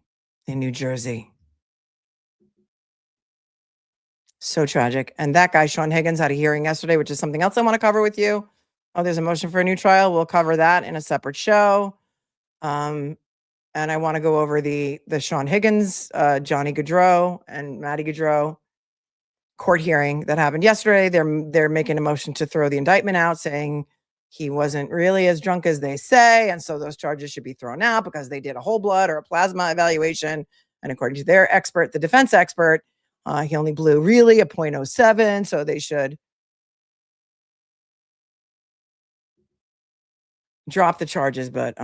in New Jersey. So tragic. And that guy, Sean Higgins, had a hearing yesterday, which is something else I want to cover with you. Oh, there's a motion for a new trial. We'll cover that in a separate show. And I want to go over the Sean Higgins, Johnny Gaudreau, and Maddie Gaudreau court hearing that happened yesterday. They're making a motion to throw the indictment out, saying he wasn't really as drunk as they say, and so those charges should be thrown out because they did a whole blood or a plasma evaluation. And according to their expert, the defense expert, he only blew really a 0.07, so they should drop the charges, but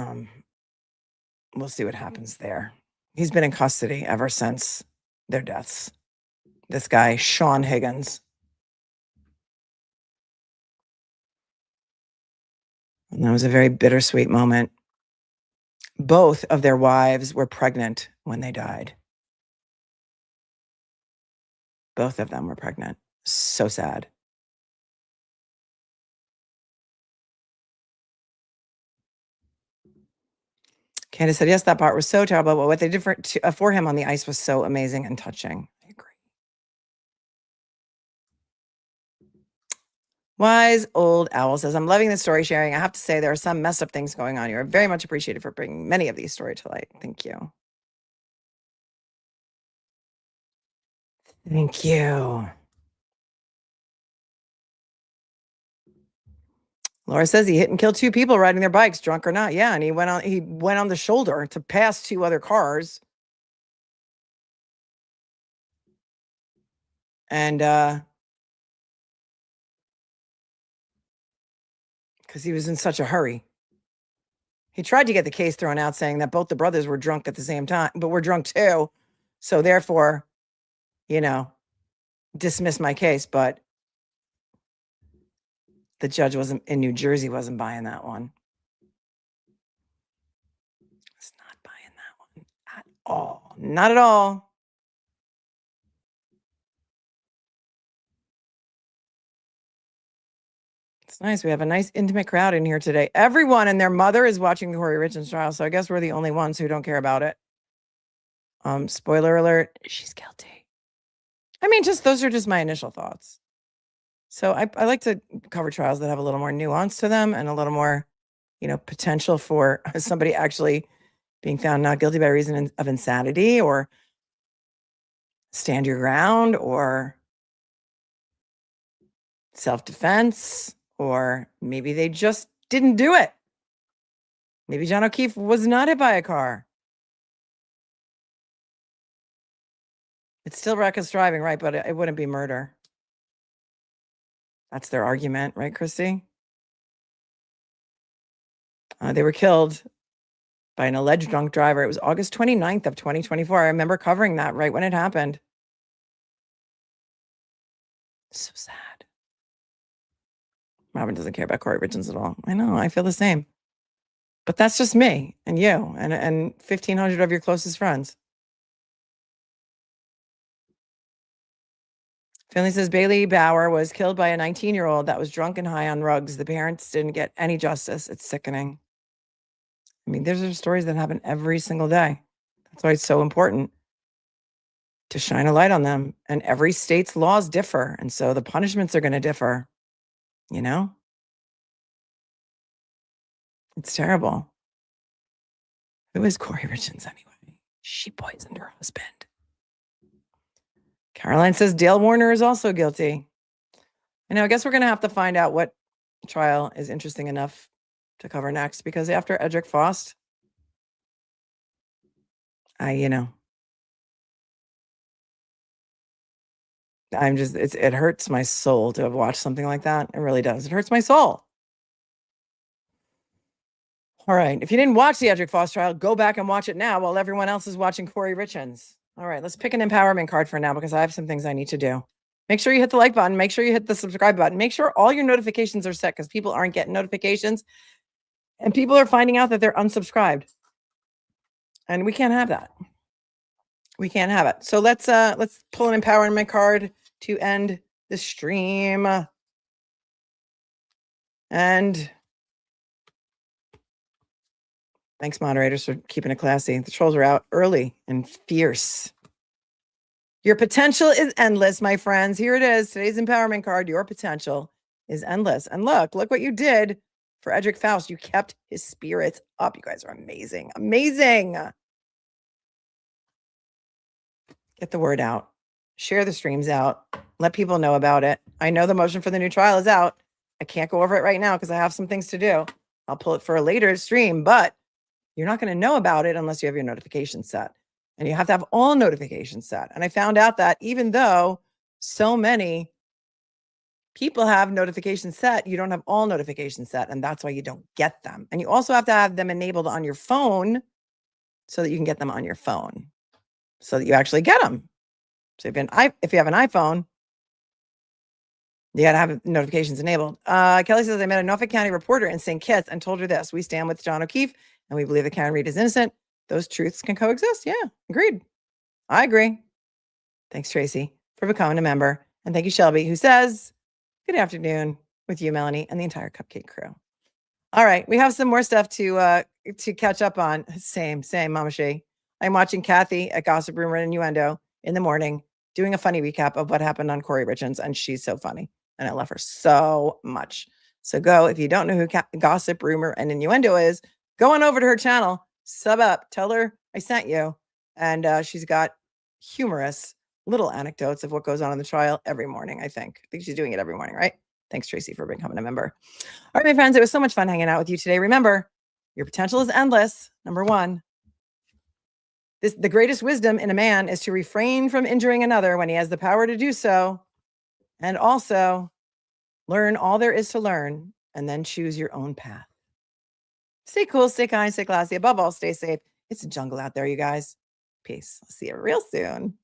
we'll see what happens there. He's been in custody ever since their deaths. This guy, Sean Higgins. And that was a very bittersweet moment. Both of their wives were pregnant when they died. Both of them were pregnant. So sad. Candace said, yes, that part was so terrible, but what they did for him on the ice was so amazing and touching. I agree. Wise Old Owl says, I'm loving the story sharing. I have to say there are some messed up things going on here. Very much appreciated for bringing many of these stories to light. Thank you. Thank you. Laura says he hit and killed 2 people riding their bikes, drunk or not. Yeah, and he went on the shoulder to pass 2 other cars. And because he was in such a hurry. He tried to get the case thrown out saying that both the brothers were drunk at the same time, but were drunk too. So therefore, dismiss my case. But the judge in New Jersey wasn't buying that one. It's not buying that one at all. Not at all. It's nice. We have a nice intimate crowd in here today. Everyone and their mother is watching the Corey Richards trial, so I guess we're the only ones who don't care about it. Spoiler alert, she's guilty. I mean, those are just my initial thoughts. So I like to cover trials that have a little more nuance to them and a little more, potential for somebody actually being found not guilty by reason of insanity or stand your ground or self-defense, or maybe they just didn't do it. Maybe John O'Keefe was not hit by a car. It's still reckless driving, right? But it wouldn't be murder. That's their argument, right, Christy? They were killed by an alleged drunk driver. It was August 29th of 2024. I remember covering that right when it happened. So sad. Robin doesn't care about Corey Richards at all. I know, I feel the same. But that's just me and you and 1,500 of your closest friends. Finley says Bailey Bauer was killed by a 19-year-old that was drunk and high on rugs. The parents didn't get any justice. It's sickening. I mean, these are stories that happen every single day. That's why it's so important to shine a light on them. And every state's laws differ. And so the punishments are going to differ, you know? It's terrible. Who is Corey Richards anyway? She poisoned her husband. Caroline says Dale Warner is also guilty. I guess we're going to have to find out what trial is interesting enough to cover next, because after Edric Faust, it hurts my soul to have watched something like that. It really does. It hurts my soul. All right. If you didn't watch the Edric Faust trial, go back and watch it now while everyone else is watching Corey Richards. All right. Let's pick an empowerment card for now, because I have some things I need to do. Make sure you hit the like button. Make sure you hit the subscribe button. Make sure all your notifications are set, because people aren't getting notifications and people are finding out that they're unsubscribed. And we can't have that. We can't have it. So let's pull an empowerment card to end the stream. And thanks, moderators, for keeping it classy. The trolls are out early and fierce. Your potential is endless, my friends. Here it is. Today's empowerment card. Your potential is endless. And look what you did for Edric Faust. You kept his spirits up. You guys are amazing. Amazing. Get the word out. Share the streams out. Let people know about it. I know the motion for the new trial is out. I can't go over it right now because I have some things to do. I'll pull it for a later stream, but you're not going to know about it unless you have your notifications set. And you have to have all notifications set. And I found out that even though so many people have notifications set, you don't have all notifications set. And that's why you don't get them. And you also have to have them enabled on your phone so that you can get them on your phone, so that you actually get them. So if you have an iPhone, you got to have notifications enabled. Kelly says, I met a Norfolk County reporter in St. Kitts and told her this: we stand with John O'Keefe and we believe that Karen Reed is innocent. Those truths can coexist. Yeah, agreed. I agree. Thanks, Tracy, for becoming a member. And thank you, Shelby, who says, good afternoon with you, Melanie, and the entire Cupcake crew. All right, we have some more stuff to catch up on. Same, Mama Shea. I'm watching Kathy at Gossip Rumor and Innuendo in the morning, doing a funny recap of what happened on Corey Richards, and she's so funny, and I love her so much. So go, if you don't know who Gossip Rumor and Innuendo is, go on over to her channel, sub up, tell her I sent you, and she's got humorous little anecdotes of what goes on in the trial every morning. I think she's doing it every morning, right? Thanks, Tracy, for becoming a member. All right, my friends, it was so much fun hanging out with you today. Remember, your potential is endless. Number one, the greatest wisdom in a man is to refrain from injuring another when he has the power to do so, and also learn all there is to learn, and then choose your own path. Stay cool, stay kind, stay classy. Above all, stay safe. It's a jungle out there, you guys. Peace. I'll see you real soon.